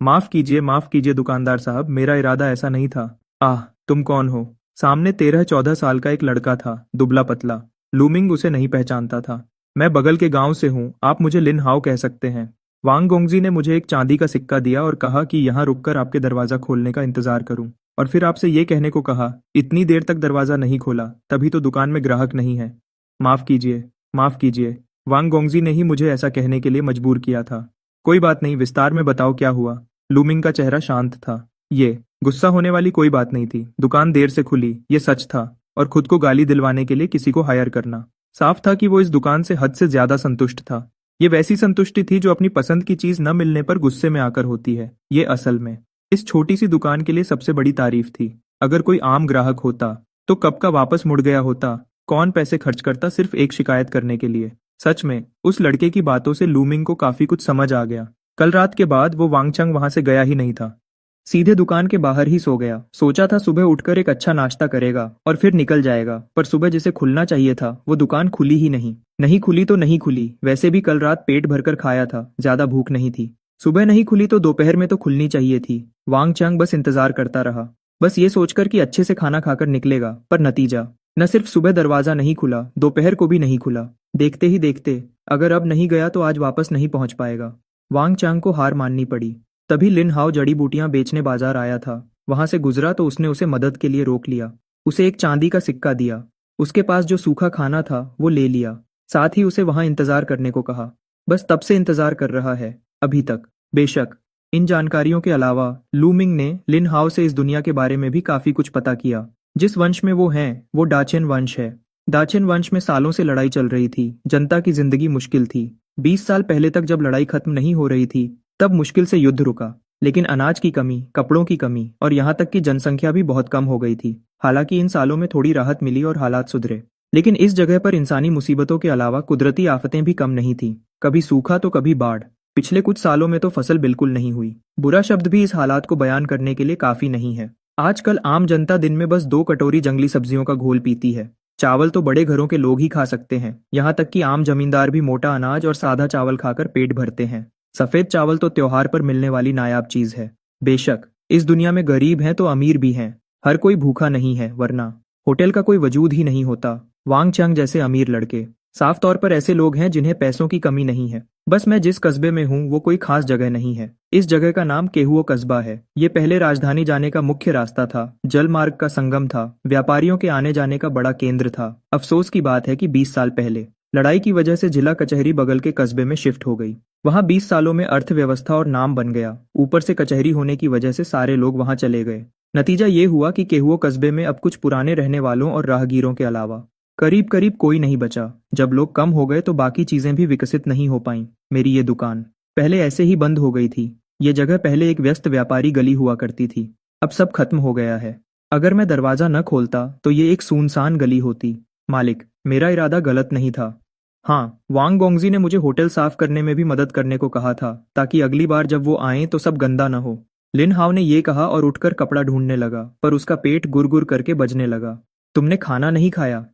माफ कीजिए दुकानदार साहब, मेरा इरादा ऐसा नहीं था। आह, तुम कौन हो? सामने 13-14 साल का एक लड़का था, दुबला पतला। लूमिंग उसे नहीं पहचानता था। मैं बगल के गांव से हूँ, आप मुझे लिन हाओ कह सकते हैं। वांग गोंगजी ने मुझे एक चांदी का सिक्का दिया और कहा कि यहाँ रुककर आपके दरवाजा खोलने का इंतजार करूं, और फिर आपसे ये कहने को कहा। इतनी देर तक दरवाजा नहीं खोला, तभी तो दुकान में ग्राहक नहीं है। माफ कीजिए, माफ कीजिए। वांग गोंगजी ने ही मुझे ऐसा कहने के लिए मजबूर किया था। कोई बात नहीं, विस्तार में बताओ क्या हुआ। लूमिंग का चेहरा शांत था। ये गुस्सा होने वाली कोई बात नहीं थी। दुकान देर से खुली, ये सच था, और खुद को गाली दिलवाने के लिए किसी को हायर करना। साफ था कि वो इस दुकान से हद से ज्यादा संतुष्ट था। ये वैसी संतुष्टि थी जो अपनी पसंद की चीज न मिलने पर गुस्से में आकर होती है। ये असल में इस छोटी सी दुकान के लिए सबसे बड़ी तारीफ थी। अगर कोई आम ग्राहक होता तो कब का वापस मुड़ गया होता। कौन पैसे खर्च करता सिर्फ एक शिकायत करने के लिए? सच में उस लड़के की बातों से लूमिंग को काफी कुछ समझ आ गया। कल रात के बाद वो वांगचंग वहां से गया ही नहीं था। सीधे दुकान के बाहर ही सो गया। सोचा था सुबह उठकर एक अच्छा नाश्ता करेगा और फिर निकल जाएगा, पर सुबह जिसे खुलना चाहिए था वो दुकान खुली ही नहीं। नहीं खुली तो नहीं खुली, वैसे भी कल रात पेट भरकर खाया था, ज्यादा भूख नहीं थी। सुबह नहीं खुली तो दोपहर में तो खुलनी चाहिए थी। वांगचंग बस इंतजार करता रहा, बस ये सोचकर कि अच्छे से खाना खाकर निकलेगा, पर नतीजा न सिर्फ सुबह दरवाजा नहीं खुला, दोपहर को भी नहीं खुला। देखते ही देखते अगर अब नहीं गया तो आज वापस नहीं पहुंच पाएगा। वांगचांग को हार माननी पड़ी। तभी लिन हाओ जड़ी बूटियां बेचने बाजार आया था। वहां से गुजरा तो उसने उसे मदद के लिए रोक लिया। उसे एक चांदी का सिक्का दिया। उसके पास जो सूखा खाना था वो ले लिया। साथ ही उसे वहां इंतजार करने को कहा। बस तब से इंतजार कर रहा है, अभी तक। बेशक इन जानकारियों के अलावा लूमिंग ने लिन हाओ से इस दुनिया के बारे में भी काफी कुछ पता किया। जिस वंश में वो हैं वो डाचेन वंश है। डाचेन वंश में सालों से लड़ाई चल रही थी। जनता की जिंदगी मुश्किल थी। 20 साल पहले तक जब लड़ाई खत्म नहीं हो रही थी तब मुश्किल से युद्ध रुका, लेकिन अनाज की कमी, कपड़ों की कमी और यहाँ तक कि जनसंख्या भी बहुत कम हो गई थी। हालांकि इन सालों में थोड़ी राहत मिली और हालात सुधरे, लेकिन इस जगह पर इंसानी मुसीबतों के अलावा कुदरती आफतें भी कम नहीं थी। कभी सूखा तो कभी बाढ़। पिछले कुछ सालों में तो फसल बिल्कुल नहीं हुई। बुरा शब्द भी इस हालात को बयान करने के लिए काफी नहीं है। आजकल आम जनता दिन में बस 2 कटोरी जंगली सब्जियों का घोल पीती है। चावल तो बड़े घरों के लोग ही खा सकते हैं, यहाँ तक कि आम जमींदार भी मोटा अनाज और सादा चावल खाकर पेट भरते हैं। सफेद चावल तो त्योहार पर मिलने वाली नायाब चीज है। बेशक इस दुनिया में गरीब हैं तो अमीर भी हैं। हर कोई भूखा नहीं है, वरना होटल का कोई वजूद ही नहीं होता। वांगचंग जैसे अमीर लड़के साफ तौर पर ऐसे लोग हैं जिन्हें पैसों की कमी नहीं है। बस मैं जिस कस्बे में हूँ वो कोई खास जगह नहीं है। इस जगह का नाम केहुओ कस्बा है। ये पहले राजधानी जाने का मुख्य रास्ता था, जल मार्ग का संगम था, व्यापारियों के आने जाने का बड़ा केंद्र था। अफसोस की बात है कि 20 साल पहले लड़ाई की वजह से जिला कचहरी बगल के कस्बे में शिफ्ट हो गई। वहां 20 सालों में अर्थव्यवस्था और नाम बन गया। ऊपर से कचहरी होने की वजह से सारे लोग वहां चले गए। नतीजा ये हुआ कि केहुओ कस्बे में अब कुछ पुराने रहने वालों और राहगीरों के अलावा करीब करीब कोई नहीं बचा। जब लोग कम हो गए तो बाकी चीजें भी विकसित नहीं हो पाईं। मेरी ये दुकान पहले ऐसे ही बंद हो गई थी। ये जगह पहले एक व्यस्त व्यापारी गली हुआ करती थी। अब सब खत्म हो गया है। अगर मैं दरवाजा न खोलता तो ये एक सुनसान गली होती। मालिक, मेरा इरादा गलत नहीं था। हाँ, वांग गोंगजी ने मुझे होटल साफ करने में भी मदद करने को कहा था, ताकि अगली बार जब वो आए तो सब गंदा न हो। लिन हाव ने ये कहा और उठकर कपड़ा ढूंढने लगा, पर उसका पेट गुरगुर करके बजने लगा। तुमने खाना नहीं खाया?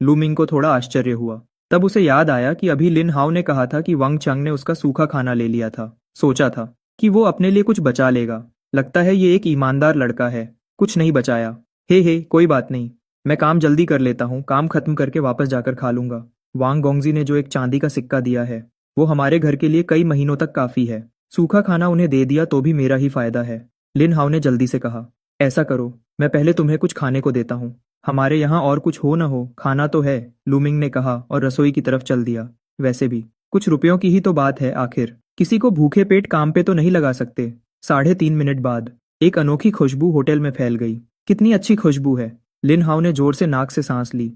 लूमिंग को थोड़ा आश्चर्य हुआ। तब उसे याद आया कि अभी लिन हाव ने कहा था कि वांग चांग ने उसका सूखा खाना ले लिया था। सोचा था कि वो अपने लिए कुछ बचा लेगा। लगता है ये एक ईमानदार लड़का है। कुछ नहीं बचाया। हे कोई बात नहीं। मैं काम जल्दी कर लेता हूँ, काम खत्म करके वापस जाकर खा लूंगा। वांग गोंगजी ने जो एक चांदी का सिक्का दिया है वो हमारे घर के लिए कई महीनों तक काफी है। सूखा खाना उन्हें दे दिया तो भी मेरा ही फायदा है। लिन हाव ने जल्दी से कहा, ऐसा करो, मैं पहले तुम्हें कुछ खाने को देता हूँ। हमारे यहाँ और कुछ हो न हो, खाना तो है, लूमिंग ने कहा और रसोई की तरफ चल दिया। वैसे भी कुछ रुपयों की ही तो बात है आखिर। किसी को भूखे पेट काम पे तो नहीं लगा सकते। 3.5 मिनट बाद एक अनोखी खुशबू होटल में फैल गई। कितनी अच्छी खुशबू है। लिन हाव ने जोर से नाक से सांस ली,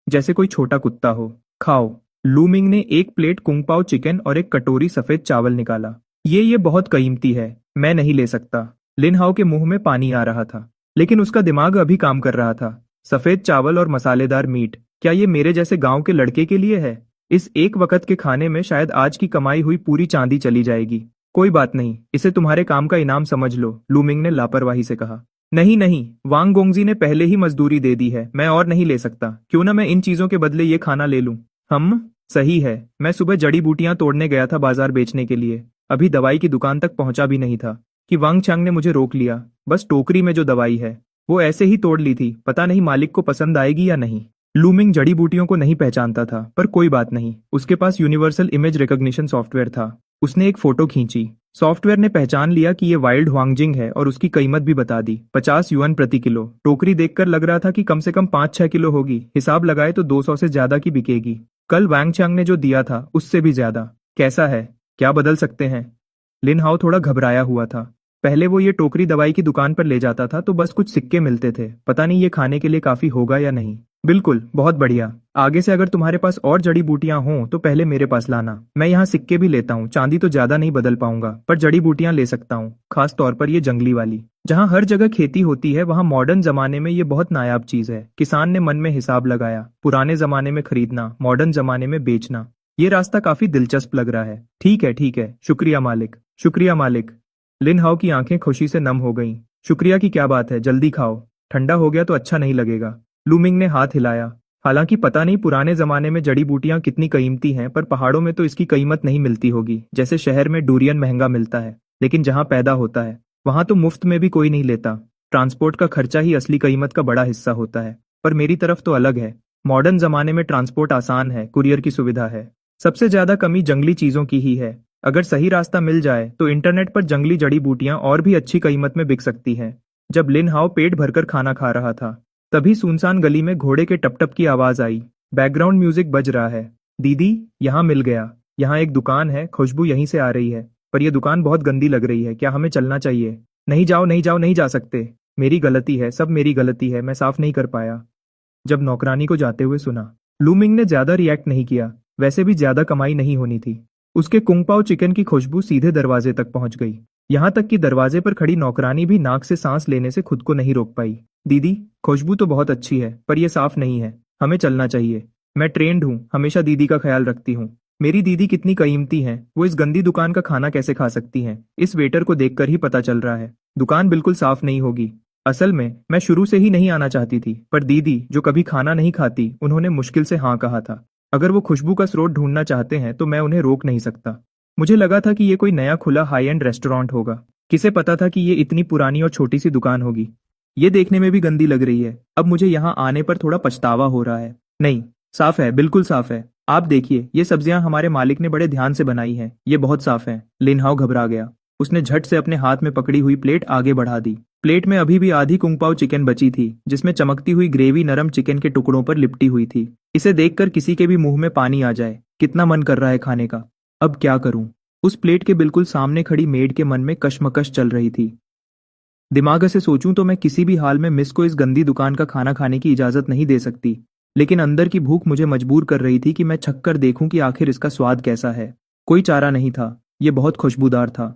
जैसे कोई छोटा कुत्ता हो। खाओ। लूमिंग ने एक प्लेट कुंग पाओ चिकन और एक कटोरी सफेद चावल निकाला। ये बहुत कीमती है, मैं नहीं ले सकता। लिन हाव के मुंह में पानी आ रहा था, लेकिन उसका दिमाग अभी काम कर रहा था। सफेद चावल और मसालेदार मीट, क्या ये मेरे जैसे गांव के लड़के के लिए है? इस एक वक्त के खाने में शायद आज की कमाई हुई पूरी चांदी चली जाएगी। कोई बात नहीं, इसे तुम्हारे काम का इनाम समझ लो, लूमिंग ने लापरवाही से कहा। नहीं नहीं, वांग गोंगजी ने पहले ही मजदूरी दे दी है, मैं और नहीं ले सकता। क्यों ना मैं इन चीजों के बदले ये खाना ले लूं? सही है, मैं सुबह जड़ी बूटियां तोड़ने गया था बाजार बेचने के लिए। अभी दवाई की दुकान तक पहुंचा भी नहीं था कि वांग चांग ने मुझे रोक लिया। बस टोकरी में जो दवाई है वो ऐसे ही तोड़ ली थी, पता नहीं मालिक को पसंद आएगी या नहीं। लूमिंग जड़ी बूटियों को नहीं पहचानता था, पर कोई बात नहीं, उसके पास यूनिवर्सल इमेज रिकॉग्निशन सॉफ्टवेयर था। उसने एक फोटो खींची। सॉफ्टवेयर ने पहचान लिया कि ये वाइल्ड हुआंगजिंग है और उसकी कीमत भी बता दी, 50 युआन प्रति किलो। टोकरी देखकर लग रहा था कि कम से कम 5-6 किलो होगी। हिसाब लगाए तो 200 से ज्यादा की बिकेगी। कल वांग चांग ने जो दिया था उससे भी ज्यादा। कैसा है, क्या बदल सकते हैं? लिन हाओ थोड़ा घबराया हुआ था। पहले वो ये टोकरी दवाई की दुकान पर ले जाता था तो बस कुछ सिक्के मिलते थे, पता नहीं ये खाने के लिए काफी होगा या नहीं। बिल्कुल, बहुत बढ़िया। आगे से अगर तुम्हारे पास और जड़ी बूटियां हों तो पहले मेरे पास लाना। मैं यहाँ सिक्के भी लेता हूँ, चांदी तो ज्यादा नहीं बदल पाऊंगा, पर जड़ी बूटियां ले सकता हूँ, खास तौर पर ये जंगली वाली। जहाँ हर जगह खेती होती है वहाँ मॉडर्न जमाने में ये बहुत नायाब चीज है। किसान ने मन में हिसाब लगाया, पुराने जमाने में खरीदना, मॉडर्न जमाने में बेचना। ये रास्ता काफी दिलचस्प लग रहा है। ठीक है, शुक्रिया मालिक, शुक्रिया मालिक। लिन हाओ की आंखें खुशी से नम हो गईं। शुक्रिया की क्या बात है, जल्दी खाओ, ठंडा हो गया तो अच्छा नहीं लगेगा। लूमिंग ने हाथ हिलाया। हालांकि पता नहीं पुराने जमाने में जड़ी बूटियां कितनी कीमती हैं, पर पहाड़ों में तो इसकी कीमत नहीं मिलती होगी। जैसे शहर में डूरियन महंगा मिलता है, लेकिन जहां पैदा होता है वहां तो मुफ्त में भी कोई नहीं लेता। ट्रांसपोर्ट का खर्चा ही असली कीमत का बड़ा हिस्सा होता है। पर मेरी तरफ तो अलग है। मॉडर्न जमाने में ट्रांसपोर्ट आसान है, कुरियर की सुविधा है। सबसे ज्यादा कमी जंगली चीजों की ही है। अगर सही रास्ता मिल जाए तो इंटरनेट पर जंगली जड़ी बूटियां और भी अच्छी कीमत में बिक सकती हैं। जब लिन हाओ पेट भरकर खाना खा रहा था तभी सुनसान गली में घोड़े के टपटप की आवाज आई। बैकग्राउंड म्यूजिक बज रहा है। दीदी, यहाँ मिल गया। यहाँ एक दुकान है, खुशबू यहीं से आ रही है, पर यह दुकान बहुत गंदी लग रही है। क्या हमें चलना चाहिए? नहीं जाओ, नहीं जा सकते। मेरी गलती है, सब मेरी गलती है, मैं साफ नहीं कर पाया। जब नौकरानी को जाते हुए सुना, लूमिंग ने ज्यादा रिएक्ट नहीं किया। वैसे भी ज्यादा कमाई नहीं होनी थी। उसके कुंगपाओ चिकन की खुशबू सीधे दरवाजे तक पहुंच गई। यहाँ तक कि दरवाजे पर खड़ी नौकरानी भी नाक से सांस लेने से खुद को नहीं रोक पाई। दीदी, खुशबू तो बहुत अच्छी है, पर यह साफ नहीं है, हमें चलना चाहिए। मैं ट्रेंड हूँ, हमेशा दीदी का ख्याल रखती हूँ। मेरी दीदी कितनी कीमती हैं, वो इस गंदी दुकान का खाना कैसे खा सकती हैं? इस वेटर को देखकर ही पता चल रहा है, दुकान बिल्कुल साफ नहीं होगी। असल में मैं शुरू से ही नहीं आना चाहती थी, पर दीदी जो कभी खाना नहीं खाती, उन्होंने मुश्किल से हाँ कहा था। अगर वो खुशबू का स्रोत ढूंढना चाहते हैं तो मैं उन्हें रोक नहीं सकता। मुझे लगा था कि ये कोई नया खुला हाई एंड रेस्टोरेंट होगा। किसे पता था कि ये इतनी पुरानी और छोटी सी दुकान होगी। ये देखने में भी गंदी लग रही है। अब मुझे यहाँ आने पर थोड़ा पछतावा हो रहा है। नहीं, साफ है, बिल्कुल साफ है। आप देखिए, ये सब्जियां हमारे मालिक ने बड़े ध्यान से बनाई हैं, ये बहुत साफ है। लिन हाओ घबरा गया। उसने झट से अपने हाथ में पकड़ी हुई प्लेट आगे बढ़ा दी। प्लेट में अभी भी आधी कुंगपाओ चिकन बची थी, जिसमें चमकती हुई ग्रेवी नरम चिकन के टुकड़ों पर लिपटी हुई थी। इसे देखकर किसी के भी मुंह में पानी आ जाए। कितना मन कर रहा है खाने का। अब क्या करूं? उस प्लेट के बिल्कुल सामने खड़ी मेड के मन में कशमकश चल रही थी। दिमाग से सोचूं तो मैं किसी भी हाल में मिस को इस गंदी दुकान का खाना खाने की इजाजत नहीं दे सकती। लेकिन अंदर की भूख मुझे मजबूर कर रही थी कि मैं छक कर देखूं कि आखिर इसका स्वाद कैसा है। कोई चारा नहीं था, ये बहुत खुशबूदार था।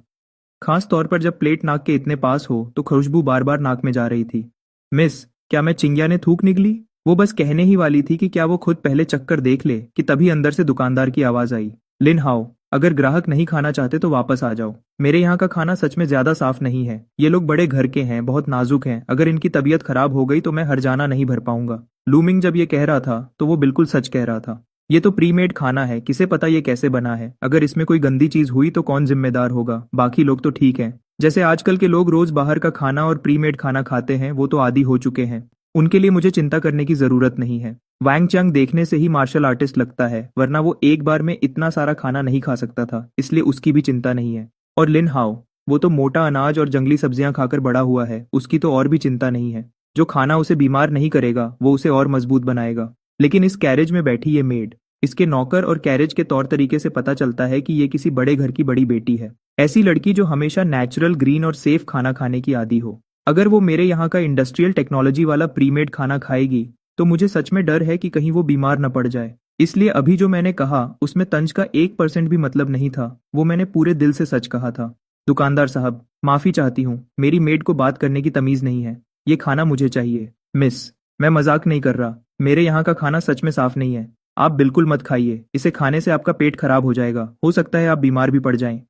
खास तौर पर जब प्लेट नाक के इतने पास हो तो खुशबू बार बार नाक में जा रही थी। मिस, क्या मैं चिंग्या ने थूक निकली? वो बस कहने ही वाली थी कि क्या वो खुद पहले चक्कर देख ले कि तभी अंदर से दुकानदार की आवाज आई। लिन हाओ, अगर ग्राहक नहीं खाना चाहते तो वापस आ जाओ। मेरे यहाँ का खाना सच में ज्यादा साफ नहीं है। ये लोग बड़े घर के हैं, बहुत नाजुक हैं। अगर इनकी तबीयत खराब हो गई तो मैं हर्जाना नहीं भर पाऊंगा। लूमिंग जब ये कह रहा था तो वो बिल्कुल सच कह रहा था। ये तो प्री मेड खाना है, किसे पता ये कैसे बना है। अगर इसमें कोई गंदी चीज हुई तो कौन जिम्मेदार होगा? बाकी लोग तो ठीक हैं। जैसे आजकल के लोग रोज बाहर का खाना और प्री मेड खाना खाते हैं, वो तो आदी हो चुके हैं। उनके लिए मुझे चिंता करने की जरूरत नहीं है। वैंग चंग देखने से ही मार्शल आर्टिस्ट लगता है, वरना वो एक बार में इतना सारा खाना नहीं खा सकता था, इसलिए उसकी भी चिंता नहीं है। और लिन हाओ, वो तो मोटा अनाज और जंगली सब्जियां खाकर बड़ा हुआ है, उसकी तो और भी चिंता नहीं है। जो खाना उसे बीमार नहीं करेगा वो उसे और मजबूत बनाएगा। लेकिन इस कैरेज में बैठी ये मेड, इसके नौकर और कैरेज के तौर तरीके से पता चलता है कि ये किसी बड़े घर की बड़ी बेटी है। ऐसी लड़की जो हमेशा नेचुरल, ग्रीन और सेफ खाना खाने की आदी हो। अगर वो मेरे यहाँ का इंडस्ट्रियल टेक्नोलॉजी वाला प्रीमेड खाना खाएगी तो मुझे सच में डर है कि कहीं वो बीमार न पड़ जाए। इसलिए अभी जो मैंने कहा उसमें तंज का 1% भी मतलब नहीं था, वो मैंने पूरे दिल से सच कहा था। दुकानदार साहब, माफी चाहती हूँ, मेरी मेड को बात करने की तमीज नहीं है। ये खाना मुझे चाहिए। मिस, मैं मजाक नहीं कर रहा, मेरे यहाँ का खाना सच में साफ नहीं है। आप बिल्कुल मत खाइए, इसे खाने से आपका पेट खराब हो जाएगा, हो सकता है आप बीमार भी पड़ जाएं।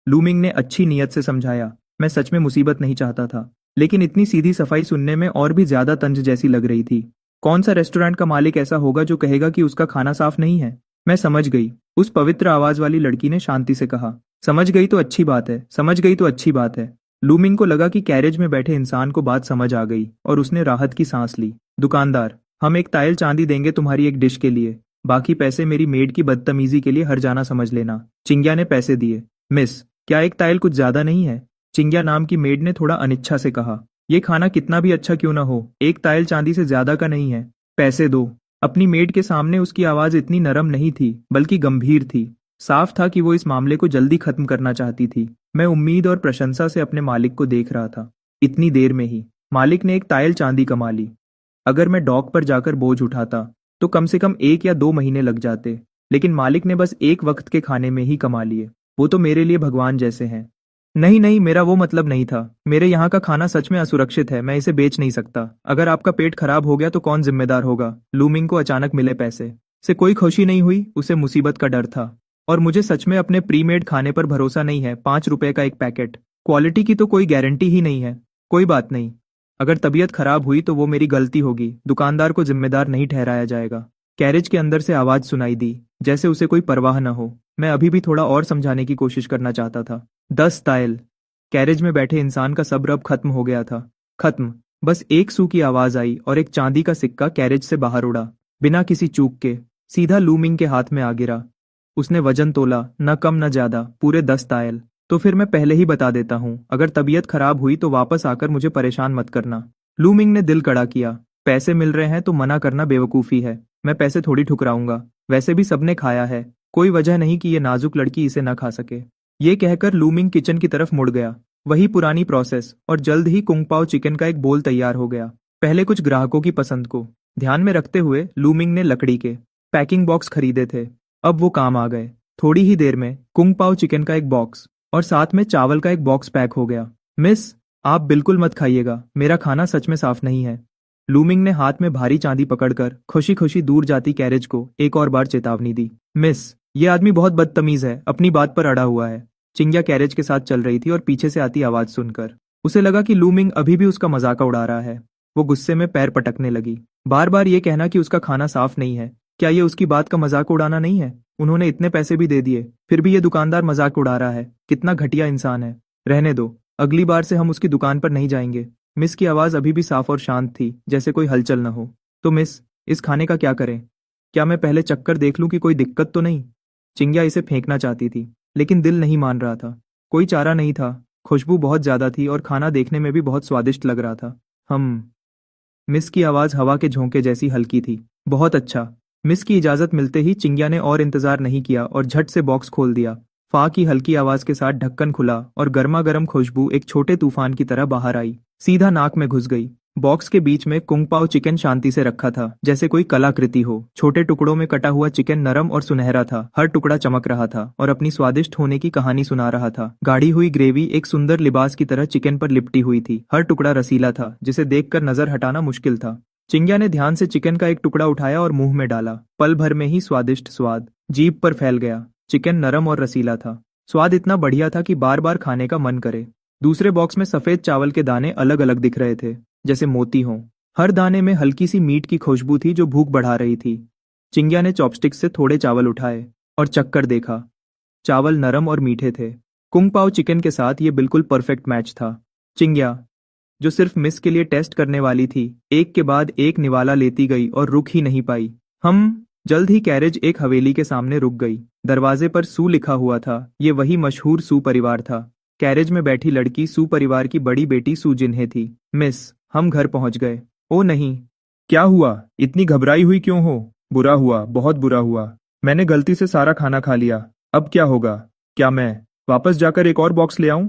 लूमिंग ने अच्छी नीयत से समझाया। मैं सच में मुसीबत नहीं चाहता था, लेकिन इतनी सीधी सफाई सुनने में और भी ज्यादा तंज जैसी लग रही थी। कौन सा रेस्टोरेंट का मालिक ऐसा होगा जो कहेगा कि उसका खाना साफ नहीं है? मैं समझ गई, उस पवित्र आवाज वाली लड़की ने शांति से कहा। समझ गई तो अच्छी बात है, समझ गई तो अच्छी बात है। लूमिंग को लगा कि कैरेज में बैठे इंसान को बात समझ आ गई और उसने राहत की सांस ली। दुकानदार, हम एक ताइल चांदी देंगे तुम्हारी एक डिश के लिए, बाकी पैसे मेरी मेड की बदतमीजी के लिए हर्जाना समझ लेना। चिंग्या ने पैसे दिए। मिस, क्या एक ताइल कुछ ज्यादा नहीं है? चिंग्या नाम की मेड ने थोड़ा अनिच्छा से कहा। ये खाना कितना भी अच्छा क्यों ना हो, एक ताइल चांदी से ज्यादा का नहीं है। पैसे दो। अपनी मेड के सामने उसकी आवाज इतनी नरम नहीं थी, बल्कि गंभीर थी। साफ था कि वो इस मामले को जल्दी खत्म करना चाहती थी। मैं उम्मीद और प्रशंसा से अपने मालिक को देख रहा था। इतनी देर में ही मालिक ने एक ताइल चांदी कमा ली। अगर मैं डॉक पर जाकर बोझ उठाता तो कम से कम 1 या 2 महीने लग जाते, लेकिन मालिक ने बस एक वक्त के खाने में ही कमा लिए। वो तो मेरे लिए भगवान जैसे हैं। नहीं नहीं, मेरा वो मतलब नहीं था। मेरे यहाँ का खाना सच में असुरक्षित है, मैं इसे बेच नहीं सकता। अगर आपका पेट खराब हो गया तो कौन जिम्मेदार होगा? लूमिंग को अचानक मिले पैसे से कोई खुशी नहीं हुई, उसे मुसीबत का डर था। और मुझे सच में अपने प्रीमेड खाने पर भरोसा नहीं है। 5 रुपए का एक पैकेट, क्वालिटी की तो कोई गारंटी ही नहीं है। कोई बात नहीं, अगर तबीयत खराब हुई तो वो मेरी गलती होगी, दुकानदार को जिम्मेदार नहीं ठहराया जाएगा। कैरेज के अंदर से आवाज सुनाई दी, जैसे उसे कोई परवाह न हो। मैं अभी भी थोड़ा और समझाने की कोशिश करना चाहता था। 10 तायल। कैरेज में बैठे इंसान का सब्र अब खत्म हो गया था। खत्म। बस एक सू की आवाज आई और एक चांदी का सिक्का कैरेज से बाहर उड़ा, बिना किसी चूक के सीधा लूमिंग के हाथ में आ गिरा। उसने वजन तोला, न कम न ज्यादा, पूरे 10 तायल। तो फिर मैं पहले ही बता देता हूँ, अगर तबीयत खराब हुई तो वापस आकर मुझे परेशान मत करना। लूमिंग ने दिल कड़ा किया। पैसे मिल रहे हैं तो मना करना बेवकूफी है। मैं पैसे थोड़ी ठुकराऊंगा, वैसे भी सबने खाया है, कोई वजह नहीं कि ये नाजुक लड़की इसे न खा सके। ये कहकर लूमिंग किचन की तरफ मुड़ गया। वही पुरानी प्रोसेस, और जल्द ही कुंग पाओ चिकन का एक बोल तैयार हो गया। पहले कुछ ग्राहकों की पसंद को ध्यान में रखते हुए लूमिंग ने लकड़ी के पैकिंग बॉक्स खरीदे थे। अब वो काम आ गए। थोड़ी ही देर में कुंग पाओ चिकन का एक बॉक्स और साथ में चावल का एक बॉक्स पैक हो गया। मिस, आप बिल्कुल मत खाइएगा, मेरा खाना सच में साफ नहीं है। लूमिंग ने हाथ में भारी चांदी पकड़कर खुशी खुशी दूर जाती कैरेज को एक और बार चेतावनी दी। मिस, ये आदमी बहुत बदतमीज है, अपनी बात पर अड़ा हुआ है। चिंग्या कैरेज के साथ चल रही थी और पीछे से आती आवाज सुनकर उसे लगा कि लूमिंग अभी भी उसका मजाक उड़ा रहा है। वो गुस्से में पैर पटकने लगी। बार बार ये कहना कि उसका खाना साफ नहीं है, क्या ये उसकी बात का मजाक उड़ाना नहीं है? उन्होंने इतने पैसे भी दे दिए, फिर भी ये दुकानदार मजाक उड़ा रहा है। कितना घटिया इंसान है। रहने दो, अगली बार से हम उसकी दुकान पर नहीं जाएंगे। मिस की आवाज अभी भी साफ और शांत थी, जैसे कोई हलचल न हो। तो मिस, इस खाने का क्या करें? क्या मैं पहले चक्कर देख लूं कि कोई दिक्कत तो नहीं? चिंग्या इसे फेंकना चाहती थी, लेकिन दिल नहीं मान रहा था। कोई चारा नहीं था। खुशबू बहुत ज्यादा थी और खाना देखने में भी बहुत स्वादिष्ट लग रहा था। मिस की आवाज हवा के झोंके जैसी हल्की थी। बहुत अच्छा। मिस की इजाजत मिलते ही चिंग्या ने और इंतजार नहीं किया और झट से बॉक्स खोल दिया। फा की हल्की आवाज के साथ ढक्कन खुला और गर्मा गर्म खुशबू एक छोटे तूफान की तरह बाहर आई, सीधा नाक में घुस गई। बॉक्स के बीच में कुंग पाओ चिकन शांति से रखा था, जैसे कोई कलाकृति हो। छोटे टुकड़ों में कटा हुआ चिकन नरम और सुनहरा था, हर टुकड़ा चमक रहा था और अपनी स्वादिष्ट होने की कहानी सुना रहा था। गाढ़ी हुई ग्रेवी एक सुंदर लिबास की तरह चिकन पर लिपटी हुई थी। हर टुकड़ा रसीला था, जिसे देखकर नजर हटाना मुश्किल था। चिंग्या ने ध्यान से चिकन का एक टुकड़ा उठाया और मुंह में डाला। पल भर में ही स्वादिष्ट स्वाद जीभ पर फैल गया। चिकन नरम और रसीला था। स्वाद इतना बढ़िया था कि बार बार खाने का मन करे। दूसरे बॉक्स में सफेद चावल के दाने अलग अलग दिख रहे थे, जैसे मोती हों। हर दाने में हल्की सी मीट की खुशबू थी जो भूख बढ़ा रही थी। चिंग्या ने चॉपस्टिक से थोड़े चावल उठाए और चखकर देखा। चावल नरम और मीठे थे। कुंग पाओ चिकन के साथ ये बिल्कुल परफेक्ट मैच था। चिंग्या, जो सिर्फ मिस के लिए टेस्ट करने वाली थी, एक के बाद एक निवाला लेती गई और रुक ही नहीं पाई। जल्द ही कैरेज एक हवेली के सामने रुक गई। दरवाजे पर सू लिखा हुआ था। ये वही मशहूर सू परिवार था। कैरेज में बैठी लड़की सू परिवार की बड़ी बेटी सू जिन्हे थी। मिस, हम घर पहुंच गए। ओ नहीं। क्या हुआ? इतनी घबराई हुई क्यों हो? बुरा हुआ, बहुत बुरा हुआ। मैंने गलती से सारा खाना खा लिया। अब क्या होगा? क्या मैं वापस जाकर एक और बॉक्स ले आऊं?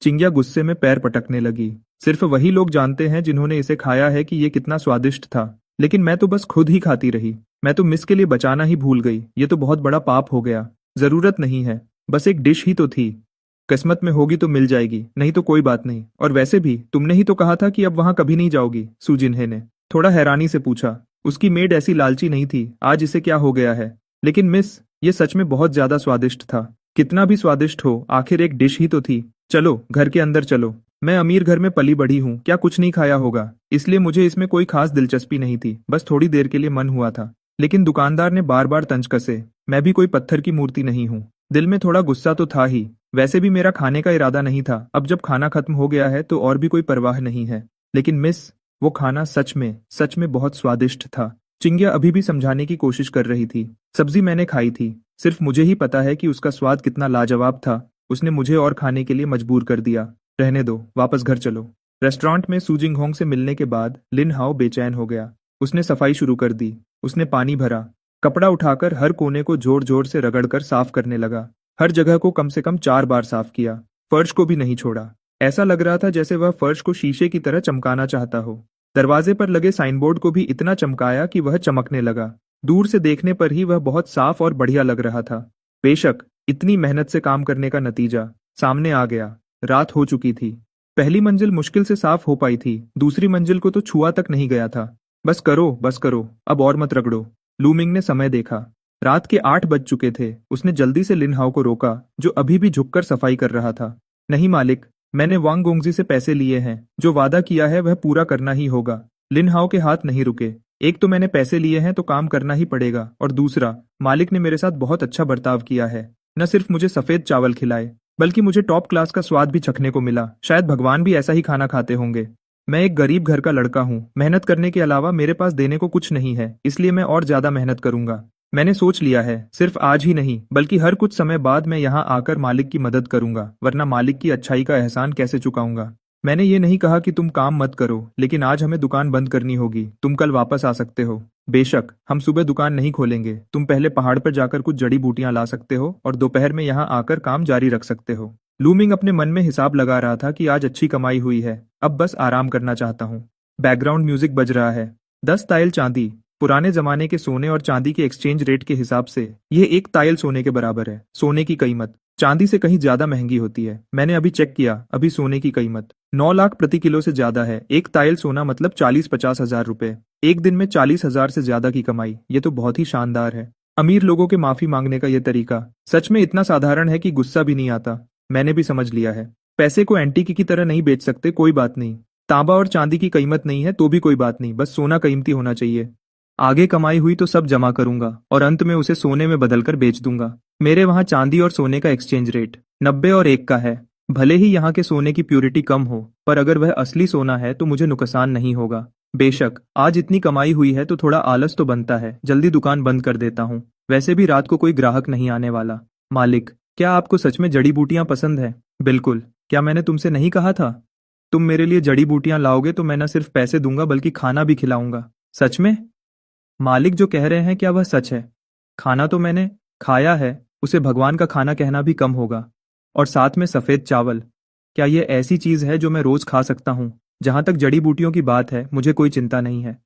चिंग्या गुस्से में पैर पटकने लगी। सिर्फ वही लोग जानते हैं जिन्होंने इसे खाया है कि ये कितना स्वादिष्ट था। लेकिन मैं तो बस खुद ही खाती रही। मैं तो मिस के लिए बचाना ही भूल गई। ये तो बहुत बड़ा पाप हो गया। जरूरत नहीं है, बस एक डिश ही तो थी। किस्मत में होगी तो मिल जाएगी, नहीं तो कोई बात नहीं। और वैसे भी तुमने ही तो कहा था कि अब वहां कभी नहीं जाओगी, सुजिन्हे ने थोड़ा हैरानी से पूछा। उसकी मेड ऐसी लालची नहीं थी। आज इसे क्या हो गया है? लेकिन मिस, ये सच में बहुत ज्यादा स्वादिष्ट था। कितना भी स्वादिष्ट हो, आखिर एक डिश ही तो थी। चलो घर के अंदर चलो। मैं अमीर घर में पली बढ़ी हूँ, क्या कुछ नहीं खाया होगा? इसलिए मुझे इसमें कोई खास दिलचस्पी नहीं थी, बस थोड़ी देर के लिए मन हुआ था। लेकिन दुकानदार ने बार बार तंज कसे। मैं भी कोई पत्थर की मूर्ति नहीं हूँ। दिल में थोड़ा गुस्सा तो था ही। वैसे भी मेरा खाने का इरादा नहीं था। अब जब खाना खत्म हो गया है तो और भी कोई परवाह नहीं है। लेकिन मिस, वो खाना सच में बहुत स्वादिष्ट था। चिंग्या अभी भी समझाने की कोशिश कर रही थी। सब्जी मैंने खाई थी, सिर्फ मुझे ही पता है कि उसका स्वाद कितना लाजवाब था। उसने मुझे और खाने के लिए मजबूर कर दिया। रहने दो, वापस घर चलो। रेस्टोरेंट में सू जिंगहोंग से मिलने के बाद लिन हाओ बेचैन हो गया। उसने सफाई शुरू कर दी। उसने पानी भरा, कपड़ा उठाकर हर कोने को जोर जोर से रगड़कर साफ करने लगा। हर जगह को कम से कम 4 बार साफ किया। फर्श को भी नहीं छोड़ा। ऐसा लग रहा था जैसे वह फर्श को शीशे की तरह चमकाना चाहता हो। दरवाजे पर लगे साइनबोर्ड को भी इतना चमकाया कि वह चमकने लगा। दूर से देखने पर ही वह बहुत साफ और बढ़िया लग रहा था। बेशक इतनी मेहनत से काम करने का नतीजा सामने आ गया। रात हो चुकी थी। पहली मंजिल मुश्किल से साफ हो पाई थी, दूसरी मंजिल को तो छुआ तक नहीं गया था। बस करो, अब और मत रगड़ो। लूमिंग ने समय देखा। रात के 8 बज चुके थे। उसने जल्दी से लिन हाओ को रोका, जो अभी भी झुककर सफाई कर रहा था। नहीं मालिक, मैंने वांग गोंगजी से पैसे लिए हैं। जो वादा किया है वह पूरा करना ही होगा। लिन हाओ के हाथ नहीं रुके। एक तो मैंने पैसे लिए हैं तो काम करना ही पड़ेगा, और दूसरा, मालिक ने मेरे साथ बहुत अच्छा बर्ताव किया है। न सिर्फ मुझे सफेद चावल खिलाए, बल्कि मुझे टॉप क्लास का स्वाद भी चखने को मिला। शायद भगवान भी ऐसा ही खाना खाते होंगे। मैं एक गरीब घर का लड़का हूँ। मेहनत करने के अलावा मेरे पास देने को कुछ नहीं है, इसलिए मैं और ज्यादा मेहनत करूंगा। मैंने सोच लिया है, सिर्फ आज ही नहीं बल्कि हर कुछ समय बाद मैं यहाँ आकर मालिक की मदद करूंगा, वरना मालिक की अच्छाई का एहसान कैसे चुकाऊंगा। मैंने ये नहीं कहा कि तुम काम मत करो, लेकिन आज हमें दुकान बंद करनी होगी। तुम कल वापस आ सकते हो। बेशक हम सुबह दुकान नहीं खोलेंगे। तुम पहले पहाड़ पर जाकर कुछ जड़ी बूटियां ला सकते हो और दोपहर में यहाँ आकर काम जारी रख सकते हो। लूमिंग अपने मन में हिसाब लगा रहा था कि आज अच्छी कमाई हुई है, अब बस आराम करना चाहता हूँ। बैकग्राउंड म्यूजिक बज रहा है। 10 ताइल चांदी। पुराने जमाने के सोने और चांदी के एक्सचेंज रेट के हिसाब से यह 1 ताइल सोने के बराबर है। सोने की कीमत चांदी से कहीं ज्यादा महंगी होती है। मैंने अभी चेक किया, अभी सोने की कीमत 9 लाख प्रति किलो से ज्यादा है। 1 ताइल सोना मतलब 40-50 हजार रुपए। एक दिन में 40 हजार से ज्यादा की कमाई, ये तो बहुत ही शानदार है। अमीर लोगों के माफी मांगने का यह तरीका सच में इतना साधारण है कि गुस्सा भी नहीं आता। मैंने भी समझ लिया है। पैसे को एंटीक की तरह नहीं बेच सकते, कोई बात नहीं। तांबा और चांदी की कीमत नहीं है तो भी कोई बात नहीं, बस सोना कीमती होना चाहिए। आगे कमाई हुई तो सब जमा करूंगा और अंत में उसे सोने में बदलकर बेच दूंगा। मेरे वहां चांदी और सोने का एक्सचेंज रेट 90 और 1 का है। भले ही यहाँ के सोने की प्योरिटी कम हो, पर अगर वह असली सोना है तो मुझे नुकसान नहीं होगा। बेशक आज इतनी कमाई हुई है तो थोड़ा आलस तो बनता है। जल्दी दुकान बंद कर देता हूँ, वैसे भी रात को कोई ग्राहक नहीं आने वाला। मालिक, क्या आपको सच में जड़ी बूटियां पसंद है? बिल्कुल। क्या मैंने तुमसे नहीं कहा था? तुम मेरे लिए जड़ी बूटियां लाओगे तो मैं न सिर्फ पैसे दूंगा बल्कि खाना भी खिलाऊंगा। सच में? मालिक जो कह रहे हैं क्या वह सच है? खाना तो मैंने खाया है, उसे भगवान का खाना कहना भी कम होगा। और साथ में सफेद चावल, क्या यह ऐसी चीज है जो मैं रोज खा सकता हूँ? जहाँ तक जड़ी बूटियों की बात है, मुझे कोई चिंता नहीं है।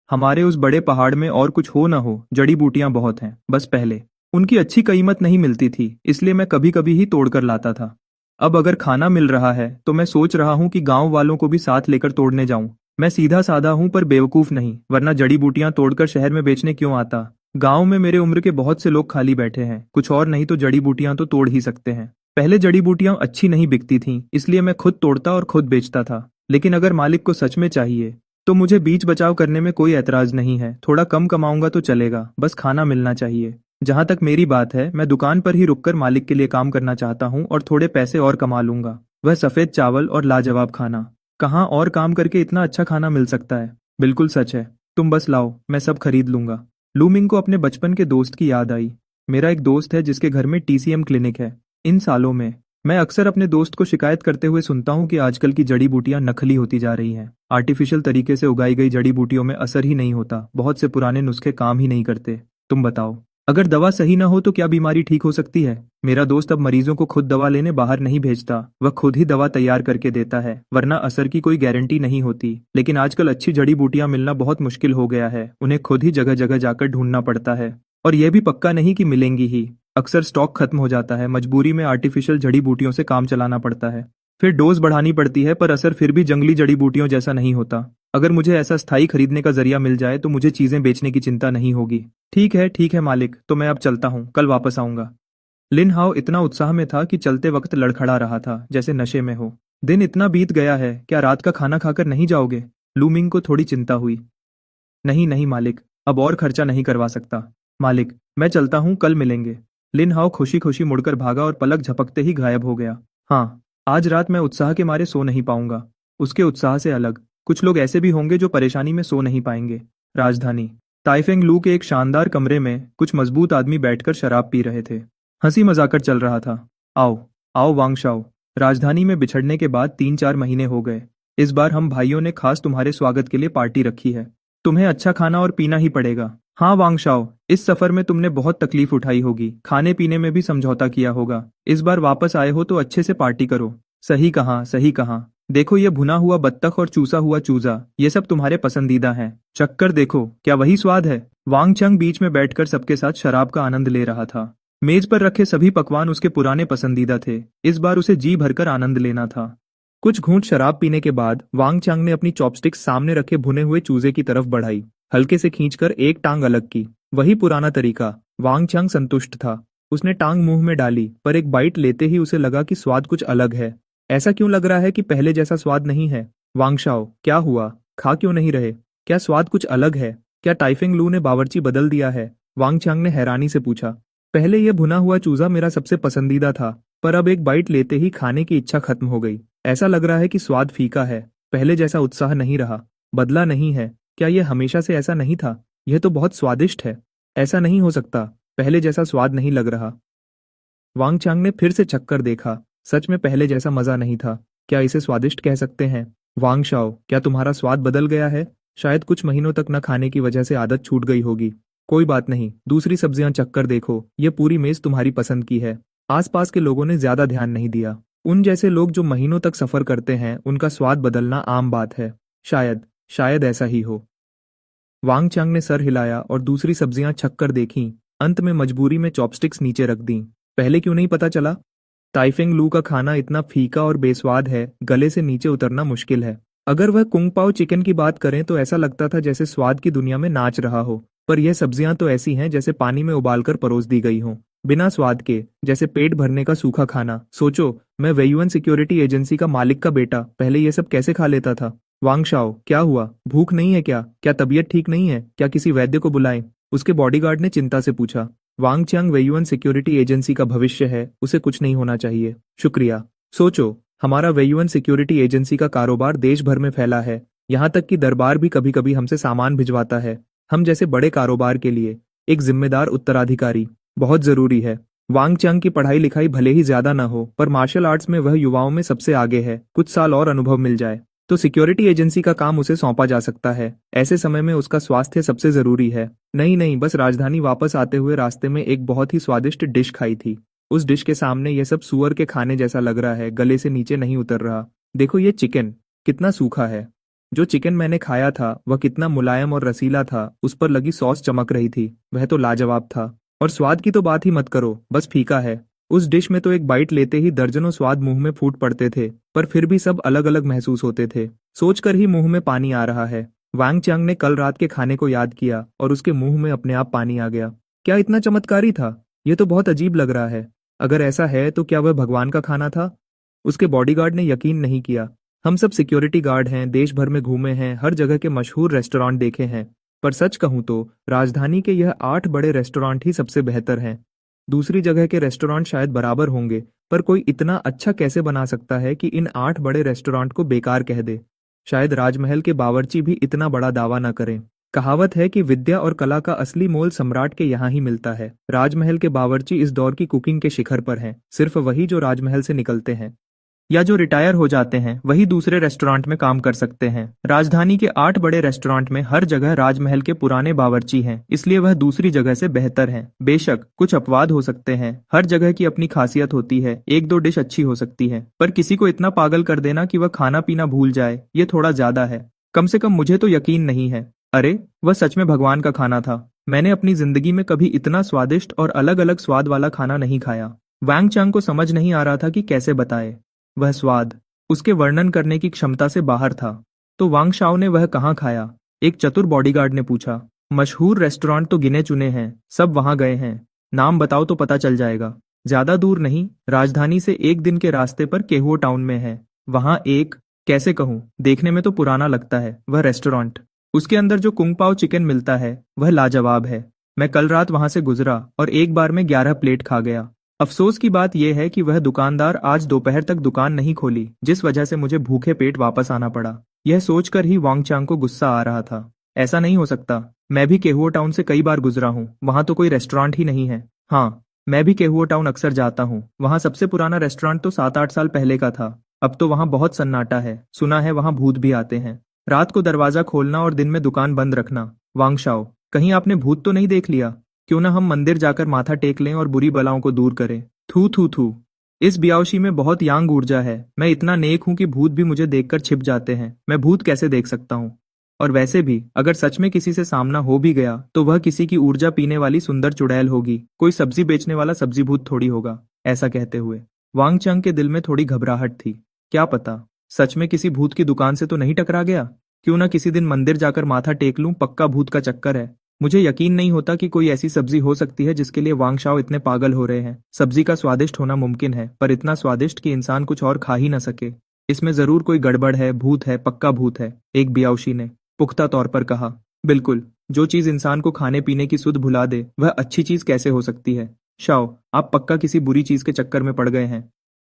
हमारे उस बड़े पहाड़ में और कुछ हो न हो, जड़ी बूटियां बहुत हैं। बस पहले उनकी अच्छी कीमत नहीं मिलती थी, इसलिए मैं कभी कभी ही तोड़कर लाता था। अब अगर खाना मिल रहा है तो मैं सोच रहा हूँ कि गांव वालों को भी साथ लेकर तोड़ने जाऊं। मैं सीधा साधा हूं पर बेवकूफ नहीं, वरना जड़ी बूटियां तोड़कर शहर में बेचने क्यों आता। गांव में मेरे उम्र के बहुत से लोग खाली बैठे हैं, कुछ और नहीं तो जड़ी बूटियां तो तोड़ ही सकते हैं। पहले जड़ी बूटियां अच्छी नहीं बिकती थीं, इसलिए मैं खुद तोड़ता और खुद बेचता था। लेकिन अगर मालिक को सच में चाहिए तो मुझे बीच बचाव करने में कोई ऐतराज नहीं है। थोड़ा कम कमाऊंगा तो चलेगा, बस खाना मिलना चाहिए। जहां तक मेरी बात है, मैं दुकान पर ही रुककर मालिक के लिए काम करना चाहता हूँ और थोड़े पैसे और कमा लूंगा। वह सफेद चावल और लाजवाब खाना, कहाँ और काम करके इतना अच्छा खाना मिल सकता है। बिल्कुल सच है, तुम बस लाओ, मैं सब खरीद लूंगा। लूमिंग को अपने बचपन के दोस्त की याद आई। मेरा एक दोस्त है जिसके घर में टीसीएम क्लिनिक है। इन सालों में मैं अक्सर अपने दोस्त को शिकायत करते हुए सुनता हूँ कि आजकल की जड़ी बूटियां नकली होती जा रही हैं। आर्टिफिशियल तरीके से उगाई गई जड़ी बूटियों में असर ही नहीं होता, बहुत से पुराने नुस्खे काम ही नहीं करते। तुम बताओ, अगर दवा सही ना हो तो क्या बीमारी ठीक हो सकती है? मेरा दोस्त अब मरीजों को खुद दवा लेने बाहर नहीं भेजता, वह खुद ही दवा तैयार करके देता है, वरना असर की कोई गारंटी नहीं होती। लेकिन आजकल अच्छी जड़ी बूटियां मिलना बहुत मुश्किल हो गया है, उन्हें खुद ही जगह जगह जाकर ढूंढना पड़ता है। और यह भी पक्का नहीं कि मिलेंगी ही। अक्सर स्टॉक खत्म हो जाता है, मजबूरी में आर्टिफिशियल जड़ी बूटियों से काम चलाना पड़ता है। फिर डोज बढ़ानी पड़ती है, पर असर फिर भी जंगली जड़ी बूटियों जैसा नहीं होता। अगर मुझे ऐसा स्थायी खरीदने का जरिया मिल जाए तो मुझे चीजें बेचने की चिंता नहीं होगी। ठीक है मालिक, तो मैं अब चलता हूँ, कल वापस आऊंगा। लिन हाओ इतना उत्साह में था कि चलते वक्त लड़खड़ा रहा था, जैसे नशे में हो। दिन इतना बीत गया है, क्या रात का खाना खाकर नहीं जाओगे? लूमिंग को थोड़ी चिंता हुई। नहीं नहीं मालिक, अब और खर्चा नहीं करवा सकता। मालिक, मैं चलता हूँ, कल मिलेंगे। लिन हाओ खुशी खुशी मुड़कर भागा और पलक झपकते ही गायब हो गया। हाँ, आज रात मैं उत्साह के मारे सो नहीं पाऊंगा। उसके उत्साह से अलग कुछ लोग ऐसे भी होंगे जो परेशानी में सो नहीं पाएंगे। राजधानी ताइफेंग लू के एक शानदार कमरे में कुछ मजबूत आदमी बैठकर शराब पी रहे थे। हंसी मजाकर चल रहा था। आओ आओ वांगशाओ, राजधानी में बिछड़ने के बाद 3-4 महीने हो गए। इस बार हम भाइयों ने खास तुम्हारे स्वागत के लिए पार्टी रखी है। तुम्हें अच्छा खाना और पीना ही पड़ेगा। हाँ वांगशाओ, इस सफर में तुमने बहुत तकलीफ उठाई होगी, खाने पीने में भी समझौता किया होगा। इस बार वापस आए हो तो अच्छे से पार्टी करो। सही कहा, सही कहा। देखो ये भुना हुआ बत्तख और चूसा हुआ चूजा, ये सब तुम्हारे पसंदीदा हैं। चक्कर देखो, क्या वही स्वाद है? वांग चंग बीच में बैठकर सबके साथ शराब का आनंद ले रहा था। मेज पर रखे सभी पकवान उसके पुराने पसंदीदा थे, इस बार उसे जी भरकर आनंद लेना था। कुछ घूंट शराब पीने के बाद वांग चांग ने अपनी चॉपस्टिक्स सामने रखे भुने हुए चूजे की तरफ बढ़ाई, हल्के से खींचकर एक टांग अलग की। वही पुराना तरीका। वांग चांग संतुष्ट था। उसने टांग मुंह में डाली, पर एक बाइट लेते ही उसे लगा कि स्वाद कुछ अलग है। ऐसा क्यों लग रहा है कि पहले जैसा स्वाद नहीं है? वांगशाओ, क्या हुआ? खा क्यों नहीं रहे? क्या स्वाद कुछ अलग है? क्या टाइफिंग लू ने बावर्ची बदल दिया है? वांग चांग ने हैरानी से पूछा। पहले यह भुना हुआ चूजा मेरा सबसे पसंदीदा था, पर अब एक बाइट लेते ही खाने की इच्छा खत्म हो गई। ऐसा लग रहा है कि स्वाद फीका है, पहले जैसा उत्साह नहीं रहा। बदला नहीं है? क्या यह हमेशा से ऐसा नहीं था? यह तो बहुत स्वादिष्ट है। ऐसा नहीं हो सकता, पहले जैसा स्वाद नहीं लग रहा। वांग चांग ने फिर से चक्कर देखा। सच में पहले जैसा मजा नहीं था। क्या इसे स्वादिष्ट कह सकते हैं? वांग शाओ, क्या तुम्हारा स्वाद बदल गया है? शायद कुछ महीनों तक न खाने की वजह से आदत छूट गई होगी। कोई बात नहीं, दूसरी सब्जियां चक्कर देखो, ये पूरी मेज तुम्हारी पसंद की है। आसपास के लोगों ने ज्यादा ध्यान नहीं दिया। उन जैसे लोग जो महीनों तक सफर करते हैं, उनका स्वाद बदलना आम बात है। शायद शायद ऐसा ही हो। वांग चांग ने सर हिलाया और दूसरी सब्जियां छक्कर देखीं। अंत में मजबूरी में चॉपस्टिक्स नीचे रख दी। पहले क्यों नहीं पता चला? ताइफेंग लू का खाना इतना फीका और बेस्वाद है, गले से नीचे उतरना मुश्किल है। अगर वह कुंग पाओ चिकन की बात करें तो ऐसा लगता था जैसे स्वाद की दुनिया में नाच रहा हो, पर यह सब्जियां तो ऐसी हैं जैसे पानी में उबालकर परोस दी गई हों, बिना स्वाद के, जैसे पेट भरने का सूखा खाना। सोचो, मैं वेयुअन सिक्योरिटी एजेंसी का मालिक का बेटा पहले ये सब कैसे खा लेता था? वांगशाओ, क्या हुआ? भूख नहीं है क्या? क्या तबीयत ठीक नहीं है? क्या किसी वैद्य को बुलाएं? उसके बॉडीगार्ड ने चिंता से पूछा। वांग चियांग वेयुअन सिक्योरिटी एजेंसी का भविष्य है, उसे कुछ नहीं होना चाहिए। शुक्रिया। सोचो, हमारा वेयुअन सिक्योरिटी एजेंसी का कारोबार देश भर में फैला है, यहाँ तक कि दरबार भी कभी कभी हमसे सामान भिजवाता है। हम जैसे बड़े कारोबार के लिए एक जिम्मेदार उत्तराधिकारी बहुत जरूरी है। वांग चियांग की पढ़ाई लिखाई भले ही ज्यादा न हो, पर मार्शल आर्ट्स में वह युवाओं में सबसे आगे है। कुछ साल और अनुभव मिल जाए तो सिक्योरिटी एजेंसी का काम उसे सौंपा जा सकता है। ऐसे समय में उसका स्वास्थ्य सबसे जरूरी है। नहीं, बस राजधानी वापस आते हुए रास्ते में एक बहुत ही स्वादिष्ट डिश खाई थी। उस डिश के सामने यह सब सुअर के खाने जैसा लग रहा है, गले से नीचे नहीं उतर रहा। देखो ये चिकन, कितना सूखा है। जो चिकन मैंने खाया था वह कितना मुलायम और रसीला था, उस पर लगी सॉस चमक रही थी, वह तो लाजवाब था। और स्वाद की तो बात ही मत करो, बस फीका है। उस डिश में तो एक बाइट लेते ही दर्जनों स्वाद मुंह में फूट पड़ते थे, पर फिर भी सब अलग अलग महसूस होते थे। सोचकर ही मुंह में पानी आ रहा है। वांग चांग ने कल रात के खाने को याद किया और उसके मुंह में अपने आप पानी आ गया। क्या इतना चमत्कारी था? यह तो बहुत अजीब लग रहा है। अगर ऐसा है तो क्या वह भगवान का खाना था? उसके बॉडीगार्ड ने यकीन नहीं किया। हम सब सिक्योरिटी गार्ड हैं, देश भर में घूमे हैं, हर जगह के मशहूर रेस्टोरेंट देखे हैं, पर सच कहूं तो राजधानी के यह 8 बड़े रेस्टोरेंट ही सबसे बेहतर हैं। दूसरी जगह के रेस्टोरेंट शायद बराबर होंगे, पर कोई इतना अच्छा कैसे बना सकता है कि इन 8 बड़े रेस्टोरेंट को बेकार कह दे? शायद राजमहल के बावर्ची भी इतना बड़ा दावा न करें। कहावत है कि विद्या और कला का असली मोल सम्राट के यहाँ ही मिलता है। राजमहल के बावर्ची इस दौर की कुकिंग के शिखर पर हैं। सिर्फ वही जो राजमहल से निकलते हैं या जो रिटायर हो जाते हैं वही दूसरे रेस्टोरेंट में काम कर सकते हैं। राजधानी के 8 बड़े रेस्टोरेंट में हर जगह राजमहल के पुराने बावर्ची हैं, इसलिए वह दूसरी जगह से बेहतर हैं। बेशक कुछ अपवाद हो सकते हैं, हर जगह की अपनी खासियत होती है, एक दो डिश अच्छी हो सकती है, पर किसी को इतना पागल कर देना कि वह खाना पीना भूल जाए, ये थोड़ा ज्यादा है। कम से कम मुझे तो यकीन नहीं है। अरे, वह सच में भगवान का खाना था। मैंने अपनी जिंदगी में कभी इतना स्वादिष्ट और अलग अलग स्वाद वाला खाना नहीं खाया। वांग चांग को समझ नहीं आ रहा था कि कैसे बताए। वह स्वाद उसके वर्णन करने की क्षमता से बाहर था। तो वांग शाओ ने वह कहाँ खाया? एक चतुर बॉडीगार्ड ने पूछा। मशहूर रेस्टोरेंट तो गिने चुने हैं, सब वहां गए हैं। नाम बताओ तो पता चल जाएगा। ज्यादा दूर नहीं, राजधानी से 1 दिन के रास्ते पर केहुओ टाउन में है। वहां एक, कैसे कहूँ, देखने में तो पुराना लगता है वह रेस्टोरेंट। उसके अंदर जो कुंग पाओ चिकन मिलता है वह लाजवाब है। मैं कल रात वहां से गुजरा और एक बार में 11 प्लेट खा गया। अफसोस की बात यह है कि वह दुकानदार आज दोपहर तक दुकान नहीं खोली, जिस वजह से मुझे भूखे पेट वापस आना पड़ा। यह सोचकर ही वांग चांग को गुस्सा आ रहा था। ऐसा नहीं हो सकता, मैं भी केहुओ टाउन से कई बार गुजरा हूँ, वहां तो कोई रेस्टोरेंट ही नहीं है। हाँ, मैं भी केहुओ टाउन अक्सर जाता हूँ, वहां सबसे पुराना रेस्टोरेंट तो 7-8 साल पहले का था। अब तो वहां बहुत सन्नाटा है, सुना है वहां भूत भी आते हैं। रात को दरवाजा खोलना और दिन में दुकान बंद रखना। वांग शाओ, कहीं आपने भूत तो नहीं देख लिया? क्यों ना हम मंदिर जाकर माथा टेक लें और बुरी बलाओं को दूर करें। थू थू थू। इस बियाओशी में बहुत यांग ऊर्जा है। मैं इतना नेक हूं कि भूत भी मुझे देखकर छिप जाते हैं। मैं भूत कैसे देख सकता हूँ? और वैसे भी अगर सच में किसी से सामना हो भी गया तो वह किसी की ऊर्जा पीने वाली सुंदर चुड़ैल होगी, कोई सब्जी बेचने वाला सब्जी भूत थोड़ी होगा। ऐसा कहते हुए वांग चंग के दिल में थोड़ी घबराहट थी। क्या पता सच में किसी भूत की दुकान से तो नहीं टकरा गया? क्यों ना किसी दिन मंदिर जाकर माथा टेक लूं, पक्का भूत का चक्कर है। मुझे यकीन नहीं होता कि कोई ऐसी सब्जी हो सकती है जिसके लिए वांग शाओ इतने पागल हो रहे हैं। सब्जी का स्वादिष्ट होना मुमकिन है, पर इतना स्वादिष्ट कि इंसान कुछ और खा ही न सके। इसमें जरूर कोई गड़बड़ है, भूत है, पक्का भूत है, एक बियाओशी ने पुख्ता तौर पर कहा। बिल्कुल, जो चीज इंसान को खाने पीने की सुध भुला दे वह अच्छी चीज कैसे हो सकती है? शाओ, आप पक्का किसी बुरी चीज के चक्कर में पड़ गए हैं,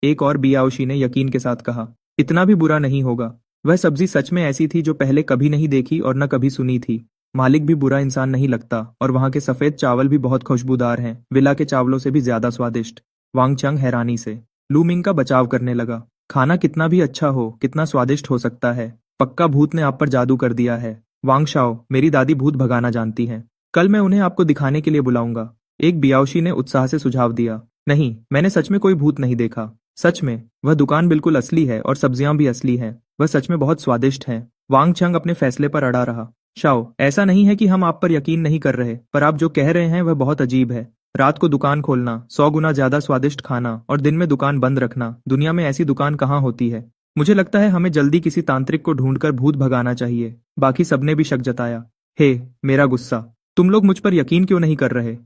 एक और बियाओशी ने यकीन के साथ कहा। इतना भी बुरा नहीं होगा। वह सब्जी सच में ऐसी थी जो पहले कभी नहीं देखी और न कभी सुनी थी। मालिक भी बुरा इंसान नहीं लगता, और वहां के सफेद चावल भी बहुत खुशबूदार हैं, विला के चावलों से भी ज्यादा स्वादिष्ट। वांग चंग हैरानी से लू मिंग का बचाव करने लगा। खाना कितना भी अच्छा हो, कितना स्वादिष्ट हो सकता है, पक्का भूत ने आप पर जादू कर दिया है। वांग शाओ, मेरी दादी भूत भगाना जानती हैं। कल मैं उन्हें आपको दिखाने के लिए बुलाऊंगा, एक बियाओशी ने उत्साह से सुझाव दिया। नहीं, मैंने सच में कोई भूत नहीं देखा। सच में वह दुकान बिल्कुल असली है और सब्जियां भी असली हैं। वह सच में बहुत स्वादिष्ट हैं। वांग चंग अपने फैसले पर अड़ा रहा। शाओ, ऐसा नहीं है कि हम आप पर यकीन नहीं कर रहे, पर आप जो कह रहे हैं वह बहुत अजीब है। रात को दुकान खोलना, 100 गुना ज्यादा स्वादिष्ट खाना और दिन में दुकान बंद रखना, दुनिया में ऐसी दुकान कहाँ होती है? मुझे लगता है हमें जल्दी किसी तांत्रिक को ढूंढकर भूत भगाना चाहिए। बाकी सबने भी शक जताया। हे, मेरा गुस्सा, तुम लोग मुझ पर यकीन क्यों नहीं कर रहे?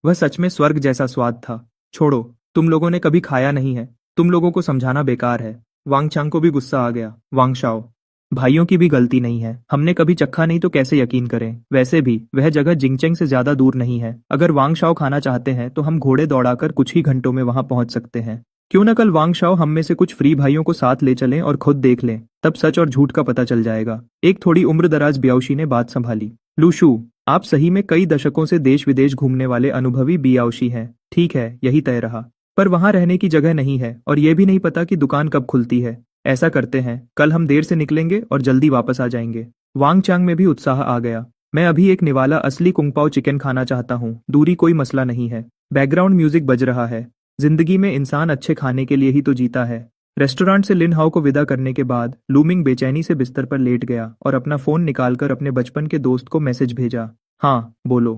वह सच में स्वर्ग जैसा स्वाद था। छोड़ो, तुम लोगों ने कभी खाया नहीं है, तुम लोगों को समझाना बेकार है। वांग चांग को भी गुस्सा आ गया। वांग शाओ, भाइयों की भी गलती नहीं है, हमने कभी चखा नहीं तो कैसे यकीन करें? वैसे भी वह जगह जिंगचेंग से ज्यादा दूर नहीं है। अगर वांग शाओ खाना चाहते हैं तो हम घोड़े दौड़ाकर कुछ ही घंटों में वहां पहुंच सकते हैं। क्यों न कल वांग शाओ हम में से कुछ फ्री भाइयों को साथ ले चलें और खुद देख लें, तब सच और झूठ का पता चल जाएगा। एक थोड़ी उम्र दराज बियाओशी ने बात संभाली। लूशू, आप सही में कई दशकों से देश विदेश घूमने वाले अनुभवी बियाओशी हैं। ठीक है, यही तय रहा, पर वहां रहने की जगह नहीं है और यह भी नहीं पता कि दुकान कब खुलती है। ऐसा करते हैं, कल हम देर से निकलेंगे और जल्दी वापस आ जाएंगे। वांग चांग में भी उत्साह आ गया। मैं अभी एक निवाला असली कुंगपाओ चिकन खाना चाहता हूँ, दूरी कोई मसला नहीं है। बैकग्राउंड म्यूजिक बज रहा है। जिंदगी में इंसान अच्छे खाने के लिए ही तो जीता है। रेस्टोरेंट से लिन हाओ को विदा करने के बाद लूमिंग बेचैनी से बिस्तर पर लेट गया और अपना फोन निकालकर अपने बचपन के दोस्त को मैसेज भेजा। हाँ, बोलो।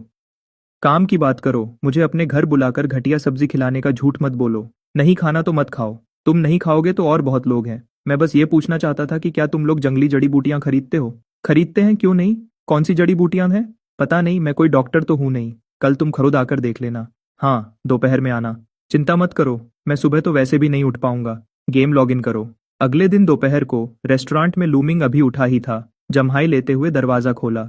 काम की बात करो, मुझे अपने घर बुलाकर घटिया सब्जी खिलाने का झूठ मत बोलो। नहीं खाना तो मत खाओ। तुम नहीं खाओगे तो और बहुत लोग हैं। मैं बस ये पूछना चाहता था कि क्या तुम लोग जंगली जड़ी बूटियां खरीदते हो? खरीदते हैं, क्यों नहीं? कौन सी जड़ी बूटियां हैं? पता नहीं, मैं कोई डॉक्टर तो हूं नहीं। कल तुम खुद आकर देख लेना। हाँ, दोपहर में आना। चिंता मत करो, मैं सुबह तो वैसे भी नहीं उठ पाऊंगा। गेम लॉगिन करो। अगले दिन दोपहर को रेस्टोरेंट में लूमिंग अभी उठा ही था, जम्हाई लेते हुए दरवाजा खोला।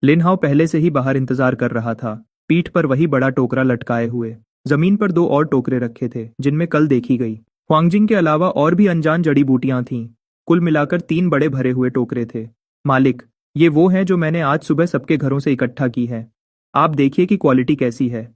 लिनहाओ पहले से ही बाहर इंतजार कर रहा था, पीठ पर वही बड़ा टोकरा लटकाए हुए। जमीन पर दो और टोकरे रखे थे जिनमें कल देखी गई हुआंगजिंग के अलावा और भी अनजान जड़ी बूटियां थीं। कुल मिलाकर 3 बड़े भरे हुए टोकरे थे। मालिक, ये वो हैं जो मैंने आज सुबह सबके घरों से इकट्ठा की है। आप देखिए कि क्वालिटी कैसी है।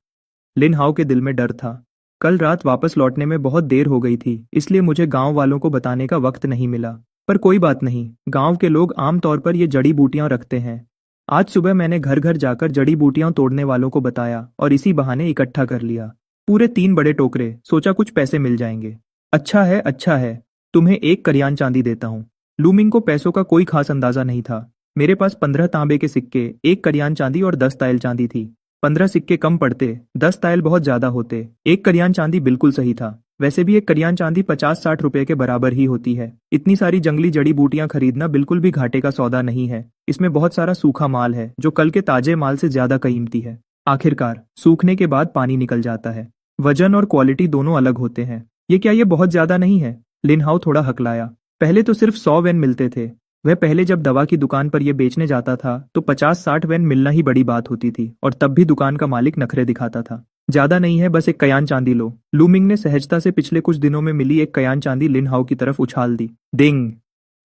लिन हाओ के दिल में डर था। कल रात वापस लौटने में बहुत देर हो गई थी, इसलिए मुझे गांव वालों को बताने का वक्त नहीं मिला। पर कोई बात नहीं, गांव के लोग आमतौर पर ये जड़ी बूटियां रखते हैं। आज सुबह मैंने घर घर जाकर जड़ी बूटियां तोड़ने वालों को बताया और इसी बहाने इकट्ठा कर लिया। पूरे 3 बड़े टोकरे, सोचा कुछ पैसे मिल जाएंगे। अच्छा है, अच्छा है। तुम्हें 1 करियान चांदी देता हूँ। लूमिंग को पैसों का कोई खास अंदाजा नहीं था। मेरे पास 15 तांबे के सिक्के, 1 करियान चांदी और 10 तायल चांदी थी। 15 सिक्के कम पड़ते, 10 तायल बहुत ज्यादा होते। 1 करियान चांदी बिल्कुल सही था। वैसे भी 1 करियान चांदी 50-60 रुपए के बराबर ही होती है। इतनी सारी जंगली जड़ी बूटियां खरीदना बिल्कुल भी घाटे का सौदा नहीं है। इसमें बहुत सारा सूखा माल है जो कल के ताजे माल से ज्यादा कीमती है। आखिरकार सूखने के बाद पानी निकल जाता है। वजन और क्वालिटी दोनों अलग होते हैं। ये बहुत ज्यादा नहीं है? लिनहाओ थोड़ा हकलाया। पहले तो सिर्फ 100 वेन मिलते थे। वह पहले जब दवा की दुकान पर यह बेचने जाता था तो 50-60 वेन मिलना ही बड़ी बात होती थी, और तब भी दुकान का मालिक नखरे दिखाता था। ज्यादा नहीं है, बस 1 कयान चांदी लो। लूमिंग ने सहजता से पिछले कुछ दिनों में मिली 1 कयान चांदी लिनहाओ की तरफ उछाल दी। डिंग!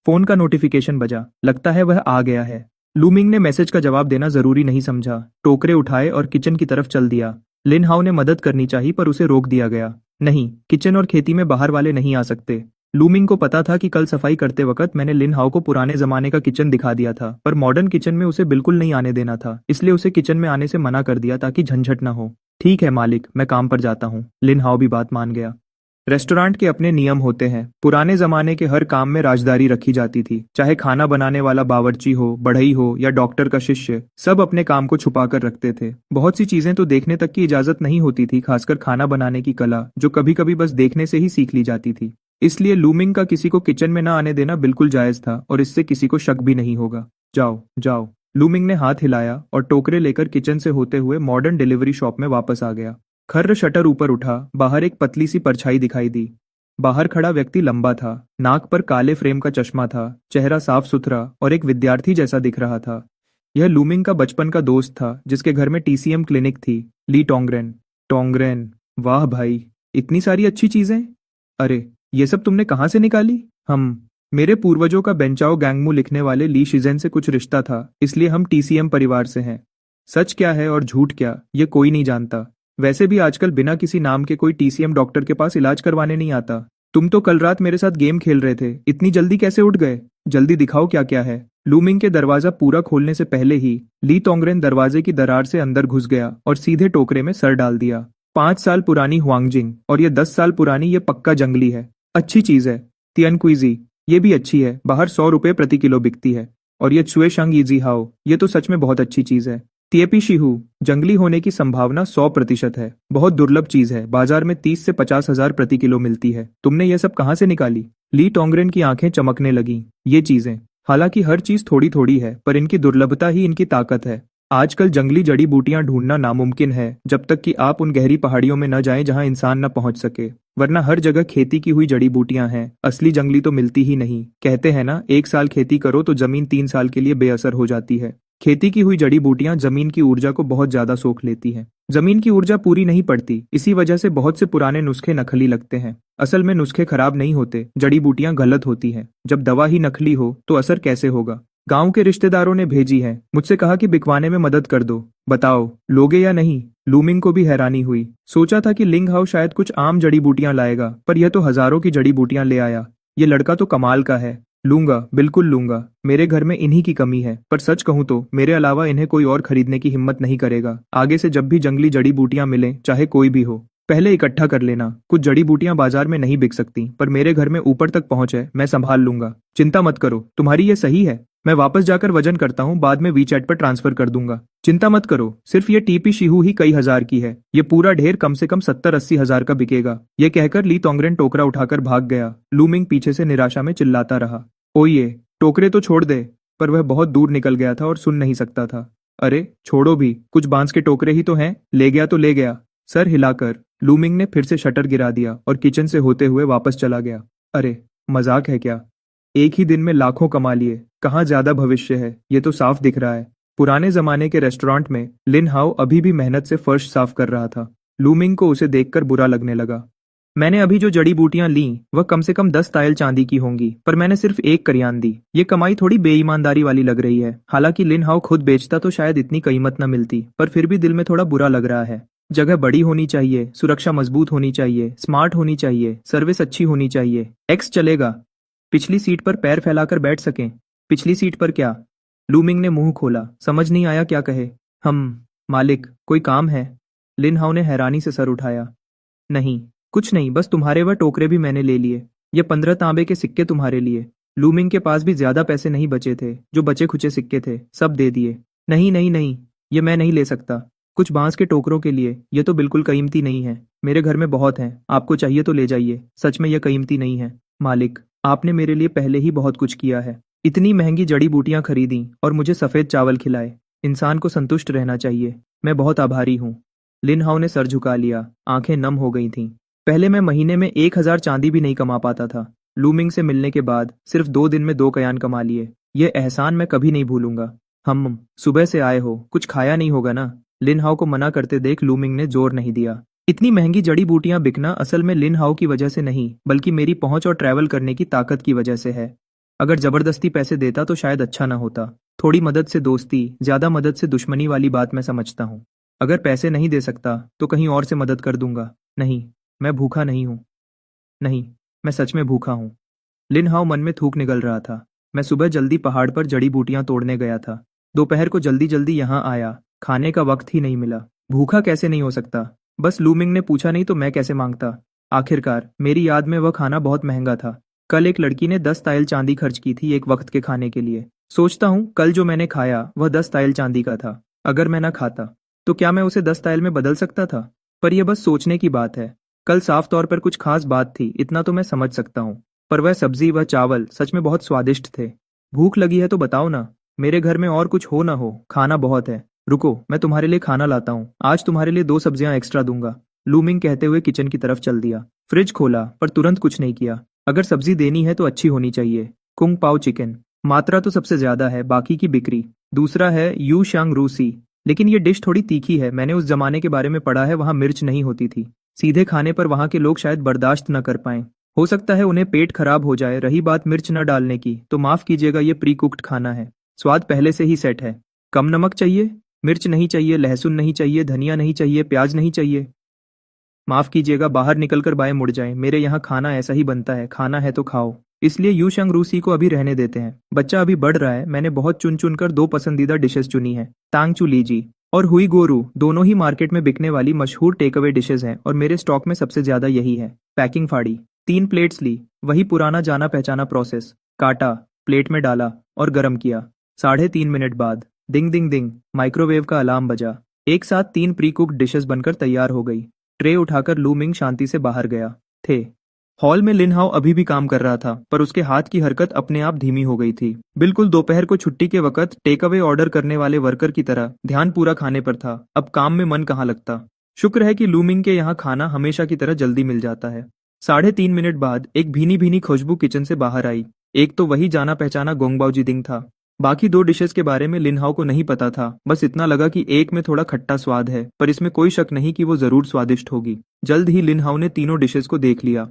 फोन का नोटिफिकेशन बजा। लगता है वह आ गया है। लूमिंग ने मैसेज का जवाब देना जरूरी नहीं समझा, टोकरे उठाए और किचन की तरफ चल दिया। लिनहाओ ने मदद करनी चाहिए पर उसे रोक दिया गया। नहीं, किचन और खेती में बाहर वाले नहीं आ सकते। लूमिंग को पता था कि कल सफाई करते वक्त मैंने लिनहाओ को पुराने जमाने का किचन दिखा दिया था, पर मॉडर्न किचन में उसे बिल्कुल नहीं आने देना था, इसलिए उसे किचन में आने से मना कर दिया ताकि झंझट ना हो। ठीक है मालिक, मैं काम पर जाता हूँ। लिनहाओ भी बात मान गया। रेस्टोरेंट के अपने नियम होते हैं। पुराने जमाने के हर काम में राजदारी रखी जाती थी, चाहे खाना बनाने वाला बावर्ची हो, बढ़ई हो या डॉक्टर का शिष्य, सब अपने काम को छुपा कर रखते थे। बहुत सी चीजें तो देखने तक की इजाजत नहीं होती थी, खासकर खाना बनाने की कला, जो कभी कभी बस देखने से ही सीख ली जाती थी। इसलिए लूमिंग का किसी को किचन में न आने देना बिल्कुल जायज था, और इससे किसी को शक भी नहीं होगा। जाओ जाओ। लूमिंग ने हाथ हिलाया और टोकरे लेकर किचन से होते हुए मॉडर्न डिलीवरी शॉप में वापस आ गया। खर्र शटर ऊपर उठा, बाहर एक पतली सी परछाई दिखाई दी। बाहर खड़ा व्यक्ति लंबा था, नाक पर काले फ्रेम का चश्मा था, चेहरा साफ सुथरा और एक विद्यार्थी जैसा दिख रहा था। यह लूमिंग का बचपन का दोस्त था, जिसके घर में टीसीएम क्लिनिक थी। ली टोंगरेन। टोंगरेन, वाह भाई, इतनी सारी अच्छी चीजें। अरे, ये सब तुमने कहाँ से निकाली? मेरे पूर्वजों का बेंचाओ गैंगमू लिखने वाले ली शिजेन से कुछ रिश्ता था, इसलिए हम टीसीएम परिवार से हैं। सच क्या है और झूठ क्या, ये कोई नहीं जानता। वैसे भी आजकल बिना किसी नाम के कोई टीसीएम डॉक्टर के पास इलाज करवाने नहीं आता। तुम तो कल रात मेरे साथ गेम खेल रहे थे, इतनी जल्दी कैसे उठ गए? जल्दी दिखाओ क्या क्या है। लूमिंग के दरवाजा पूरा खोलने से पहले ही ली टोंगरेन दरवाजे की दरार से अंदर घुस गया और सीधे टोकरे में सर डाल दिया। 5 साल पुरानी हुआंगजिंग और ये 10 साल पुरानी, ये पक्का जंगली है। अच्छी चीज है। तियनक्विजी, ये भी अच्छी है, बाहर 100 रुपए प्रति किलो बिकती है। और ये चुए शंग इजी हाओ, ये तो सच में बहुत अच्छी चीज है। तिएपी शिहू, जंगली होने की संभावना 100% है, बहुत दुर्लभ चीज है, बाजार में 30 से 50 हजार प्रति किलो मिलती है। तुमने ये सब कहाँ से निकाली? ली टोंगरेन की आंखें चमकने लगीं। ये चीजें, हालांकि हर चीज थोड़ी थोड़ी है, पर इनकी दुर्लभता ही इनकी ताकत है। आजकल जंगली जड़ी बूटियां ढूंढना नामुमकिन है, जब तक कि आप उन गहरी पहाड़ियों में न जाएं जहां इंसान न पहुंच सके, वरना हर जगह खेती की हुई जड़ी बूटियां हैं, असली जंगली तो मिलती ही नहीं। कहते हैं ना, 1 साल खेती करो तो जमीन 3 साल के लिए बेअसर हो जाती है। खेती की हुई जड़ी बूटियां जमीन की ऊर्जा को बहुत ज्यादा सोख लेती हैं। जमीन की ऊर्जा पूरी नहीं पड़ती, इसी वजह से बहुत से पुराने नुस्खे नकली लगते हैं। असल में नुस्खे खराब नहीं होते, जड़ी बूटियां गलत होती हैं। जब दवा ही नकली हो तो असर कैसे होगा? गांव के रिश्तेदारों ने भेजी है, मुझसे कहा कि बिकवाने में मदद कर दो। बताओ, लोगे या नहीं? लूमिंग को भी हैरानी हुई। सोचा था कि लिंग हाउ शायद कुछ आम जड़ी बूटियां लाएगा, पर यह तो हजारों की जड़ी बूटियां ले आया। ये लड़का तो कमाल का है। लूंगा, बिल्कुल लूंगा। मेरे घर में इन्हीं की कमी है, पर सच कहूं तो मेरे अलावा इन्हें कोई और खरीदने की हिम्मत नहीं करेगा। आगे से जब भी जंगली जड़ी बूटियां मिलें, चाहे कोई भी हो, पहले इकट्ठा कर लेना। कुछ जड़ी बूटियां बाजार में नहीं बिक सकती, पर मेरे घर में ऊपर तक पहुंच है, मैं संभाल लूंगा। चिंता मत करो, तुम्हारी ये सही है। मैं वापस जाकर वजन करता हूँ, बाद में वीचैट पर ट्रांसफर कर दूंगा। चिंता मत करो, सिर्फ ये टीपी शिहू ही कई हजार की है। ये पूरा ढेर कम से कम 70-80 हजार का बिकेगा। ये कहकर ली तोंगरेन टोकरा उठाकर भाग गया। लूमिंग पीछे से निराशा में चिल्लाता रहा, ओ ये टोकरे तो छोड़ दे। पर वह बहुत दूर निकल गया था और सुन नहीं सकता था। अरे छोड़ो भी, कुछ बांस के टोकरे ही तो हैं, ले गया तो ले गया। सर हिलाकर लूमिंग ने फिर से शटर गिरा दिया और किचन से होते हुए वापस चला गया। अरे मजाक है क्या? एक ही दिन में लाखों कमा लिए, कहाँ ज्यादा भविष्य है, ये तो साफ दिख रहा है। पुराने जमाने के रेस्टोरेंट में लिन हाउ अभी भी मेहनत से फर्श साफ कर रहा था। लूमिंग को उसे देखकर बुरा लगने लगा। मैंने अभी जो जड़ी बूटियां ली वह कम से कम 10 तायल चांदी की होंगी, पर मैंने सिर्फ एक करियान दी। ये कमाई थोड़ी बेईमानदारी वाली लग रही है। हालांकि लिन हाउ खुद बेचता तो शायद इतनी कीमत न मिलती, पर फिर भी दिल में थोड़ा बुरा लग रहा है। जगह बड़ी होनी चाहिए, सुरक्षा मजबूत होनी चाहिए, स्मार्ट होनी चाहिए, सर्विस अच्छी होनी चाहिए। एक्स चलेगा, पिछली सीट पर पैर फैलाकर बैठ सकें। पिछली सीट पर क्या? लूमिंग ने मुंह खोला, समझ नहीं आया क्या कहे। हम मालिक, कोई काम है? लिन हाउ ने हैरानी से सर उठाया। नहीं, कुछ नहीं, बस तुम्हारे वह टोकरे भी मैंने ले लिए। ये 15 तांबे के सिक्के तुम्हारे लिए। लूमिंग के पास भी ज्यादा पैसे नहीं बचे थे, जो बचे खुचे सिक्के थे सब दे दिए। नहीं नहीं नहीं, ये मैं नहीं ले सकता। कुछ बांस के टोकरों के लिए, ये तो बिल्कुल कीमती नहीं है। मेरे घर में बहुत हैं, आपको चाहिए तो ले जाइए। सच में यह कीमती नहीं है। मालिक, आपने मेरे लिए पहले ही बहुत कुछ किया है। इतनी महंगी जड़ी बूटियां खरीदी और मुझे सफेद चावल खिलाए। इंसान को संतुष्ट रहना चाहिए। मैं बहुत आभारी हूँ। लिन हाउ ने सर झुका लिया, आंखें नम हो गई थीं। पहले मैं महीने में 1000 चांदी भी नहीं कमा पाता था। लूमिंग से मिलने के बाद सिर्फ 2 दिन में 2 कयान कमा लिए। ये एहसान मैं कभी नहीं भूलूंगा। हम सुबह से आए हो, कुछ खाया नहीं होगा ना? लिन हाउ को मना करते देख लूमिंग ने जोर नहीं दिया। इतनी महंगी जड़ी बूटियां बिकना असल में लिन हाउ की वजह से नहीं, बल्कि मेरी पहुंच और ट्रैवल करने की ताकत की वजह से है। अगर जबरदस्ती पैसे देता तो शायद अच्छा ना होता। थोड़ी मदद से दोस्ती, ज्यादा मदद से दुश्मनी वाली बात मैं समझता हूँ। अगर पैसे नहीं दे सकता तो कहीं और से मदद कर दूंगा। नहीं, मैं भूखा नहीं हूं। नहीं, मैं सच में भूखा हूं। लिन हाउ मन में थूक निकल रहा था। मैं सुबह जल्दी पहाड़ पर जड़ी बूटियां तोड़ने गया था। दोपहर को जल्दी जल्दी यहाँ आया, खाने का वक्त ही नहीं मिला। भूखा कैसे नहीं हो सकता? बस लूमिंग ने पूछा नहीं तो मैं कैसे मांगता। आखिरकार मेरी याद में वह खाना बहुत महंगा था। कल एक लड़की ने 10 तायल चांदी खर्च की थी एक वक्त के खाने के लिए। सोचता हूँ कल जो मैंने खाया वह 10 तायल चांदी का था। अगर मैं ना खाता तो क्या मैं उसे 10 तायल में बदल सकता था? पर यह बस सोचने की बात है। कल साफ तौर पर कुछ खास बात थी, इतना तो मैं समझ सकता हूँ। पर वह सब्जी व चावल सच में बहुत स्वादिष्ट थे। भूख लगी है तो बताओ ना, मेरे घर में और कुछ हो ना हो, खाना बहुत है। रुको, मैं तुम्हारे लिए खाना लाता हूँ। आज तुम्हारे लिए 2 सब्जियां एक्स्ट्रा दूंगा। लूमिंग कहते हुए किचन की तरफ चल दिया। फ्रिज खोला पर तुरंत कुछ नहीं किया। अगर सब्जी देनी है तो अच्छी होनी चाहिए। कुंग पाओ चिकन, मात्रा तो सबसे ज्यादा है, बाकी की बिक्री। दूसरा है यू शांग रूसी, लेकिन ये डिश थोड़ी तीखी है। मैंने उस जमाने के बारे में पढ़ा है, वहां मिर्च नहीं होती थी। सीधे खाने पर वहां के लोग शायद बर्दाश्त न कर पाएं। हो सकता है उन्हें पेट खराब हो जाए। रही बात मिर्च न डालने की, तो माफ कीजिएगा, ये प्री कुक्ड खाना है। स्वाद पहले से ही सेट है। कम नमक चाहिए? मिर्च नहीं चाहिए, लहसुन नहीं चाहिए, धनिया नहीं चाहिए, प्याज नहीं चाहिए? माफ कीजिएगा, बाहर निकलकर बाएं मुड़ जाएं। मेरे यहाँ खाना ऐसा ही बनता है, खाना है तो खाओ। इसलिए यू शंग रूसी को अभी रहने देते हैं। बच्चा अभी बढ़ रहा है। मैंने बहुत चुन चुन कर 2 पसंदीदा डिशेस चुनी है, तांग चू लीजी और हुई गोरू। दोनों ही मार्केट में बिकने वाली मशहूर टेक अवे डिशेज हैं और मेरे स्टॉक में सबसे ज्यादा यही है। पैकिंग फाड़ी, 3 प्लेट्स ली। वही पुराना जाना पहचाना प्रोसेस। काटा, प्लेट में डाला और गर्म किया। 3.5 मिनट बाद दिंग दिंग दिंग माइक्रोवेव का अलार्म बजा। एक साथ 3 प्री कुक्ड डिशेस बनकर तैयार हो गई। ट्रे उठाकर लूमिंग शांति से बाहर गया। थे हॉल में लिन हाउ अभी भी काम कर रहा था, पर उसके हाथ की हरकत अपने आप धीमी हो गई थी। बिल्कुल दोपहर को छुट्टी के वक्त टेक अवे ऑर्डर करने वाले वर्कर की तरह ध्यान पूरा खाने पर था। अब काम में मन कहाँ लगता। शुक्र है कि लूमिंग के यहाँ खाना हमेशा की तरह जल्दी मिल जाता है। 3.5 मिनट बाद एक भीनी भीनी खुशबू किचन से बाहर आई। एक तो वही जाना पहचाना गोंगबाओ जिदिंग था। बाकी 2 डिशेस के बारे में लिन हाउ को नहीं पता था। बस इतना लगा कि एक में थोड़ा खट्टा स्वाद है, पर इसमें कोई शक नहीं कि वो जरूर स्वादिष्ट होगी। जल्द ही लिन हाउ ने तीनों डिशेस को देख लिया।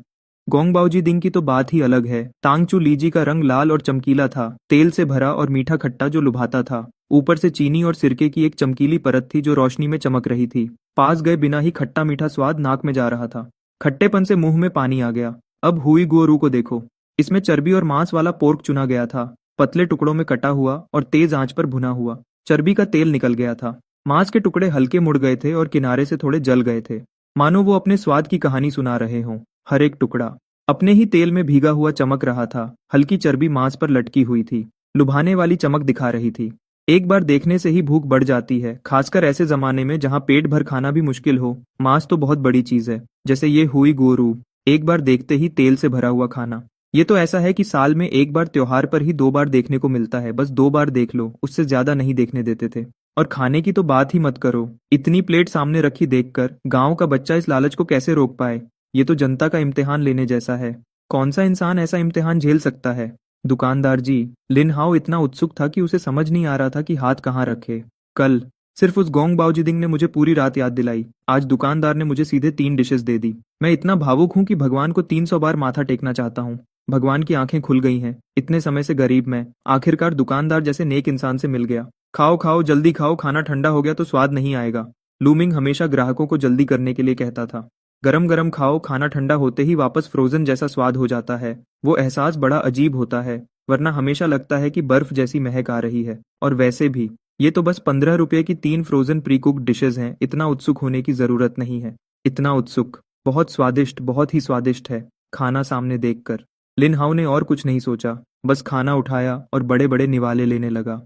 गोंगबाओ जिदिंग की तो बात ही अलग है। तांगचू लीजी का रंग लाल और चमकीला था, तेल से भरा और मीठा खट्टा जो लुभाता था। ऊपर से चीनी और सिरके की एक चमकीली परत थी जो रोशनी में चमक रही थी। पास गए बिना ही खट्टा मीठा स्वाद नाक में जा रहा था। खट्टेपन से मुंह में पानी आ गया। अब हुई गुओरू को देखो। इसमें चर्बी और मांस वाला पोर्क चुना गया था, पतले टुकड़ों में कटा हुआ और तेज आंच पर भुना हुआ। चर्बी का तेल निकल गया था। मांस के टुकड़े हल्के मुड़ गए थे और किनारे से थोड़े जल गए थे। मानो वो अपने स्वाद की कहानी सुना रहे हों। हर एक टुकड़ा अपने ही तेल में भीगा हुआ चमक रहा था। हल्की चर्बी मांस पर लटकी हुई थी, लुभाने वाली चमक दिखा रही थी। एक बार देखने से ही भूख बढ़ जाती है, खासकर ऐसे जमाने में जहाँ पेट भर खाना भी मुश्किल हो। मांस तो बहुत बड़ी चीज है, जैसे ये हुई गोरू। एक बार देखते ही तेल से भरा हुआ खाना। ये तो ऐसा है कि साल में एक बार त्योहार पर ही 2 बार देखने को मिलता है। बस 2 बार देख लो, उससे ज्यादा नहीं देखने देते थे। और खाने की तो बात ही मत करो। इतनी प्लेट सामने रखी देखकर गांव का बच्चा इस लालच को कैसे रोक पाए। ये तो जनता का इम्तिहान लेने जैसा है। कौन सा इंसान ऐसा इम्तिहान झेल सकता है। दुकानदार जी, लिन हाओ इतना उत्सुक था कि उसे समझ नहीं आ रहा था कि हाथ कहाँ रखे। कल सिर्फ उस गोंग बाओजीदिंग ने मुझे पूरी रात याद दिलाई। आज दुकानदार ने मुझे सीधे 3 डिशेस दे दी। मैं इतना भावुक हूं कि भगवान को 300 बार माथा टेकना चाहता हूँ। भगवान की आंखें खुल गई हैं। इतने समय से गरीब मैं आखिरकार दुकानदार जैसे नेक इंसान से मिल गया। खाओ खाओ जल्दी खाओ, खाना ठंडा हो गया तो स्वाद नहीं आएगा। लूमिंग हमेशा ग्राहकों को जल्दी करने के लिए कहता था। गरम गरम खाओ, खाना ठंडा होते ही वापस फ्रोजन जैसा स्वाद हो जाता है। वो एहसास बड़ा अजीब होता है, वरना हमेशा लगता है कि बर्फ जैसी महक आ रही है। और वैसे भी ये तो बस 15 रुपए की 3 फ्रोजन प्री कुक्ड डिशेज हैं। इतना उत्सुक होने की जरूरत नहीं है। इतना उत्सुक, बहुत स्वादिष्ट, बहुत ही स्वादिष्ट है। खाना सामने देखकर लिन हाउ ने और कुछ नहीं सोचा, बस खाना उठाया और बड़े बड़े निवाले लेने लगा।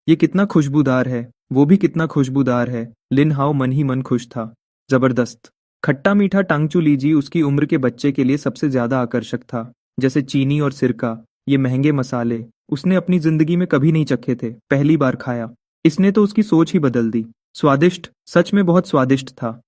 ये कितना खुशबूदार है, वो भी कितना खुशबूदार है। लिन हाउ मन ही मन खुश था। जबरदस्त। खट्टा मीठा टांगचू लीजी उसकी उम्र के बच्चे के लिए सबसे ज्यादा आकर्षक था। जैसे चीनी और सिरका, ये महंगे मसाले उसने अपनी जिंदगी में कभी नहीं चखे थे, पहली बार खाया। इसने तो उसकी सोच ही बदल दी। स्वादिष्ट, सच में बहुत स्वादिष्ट था।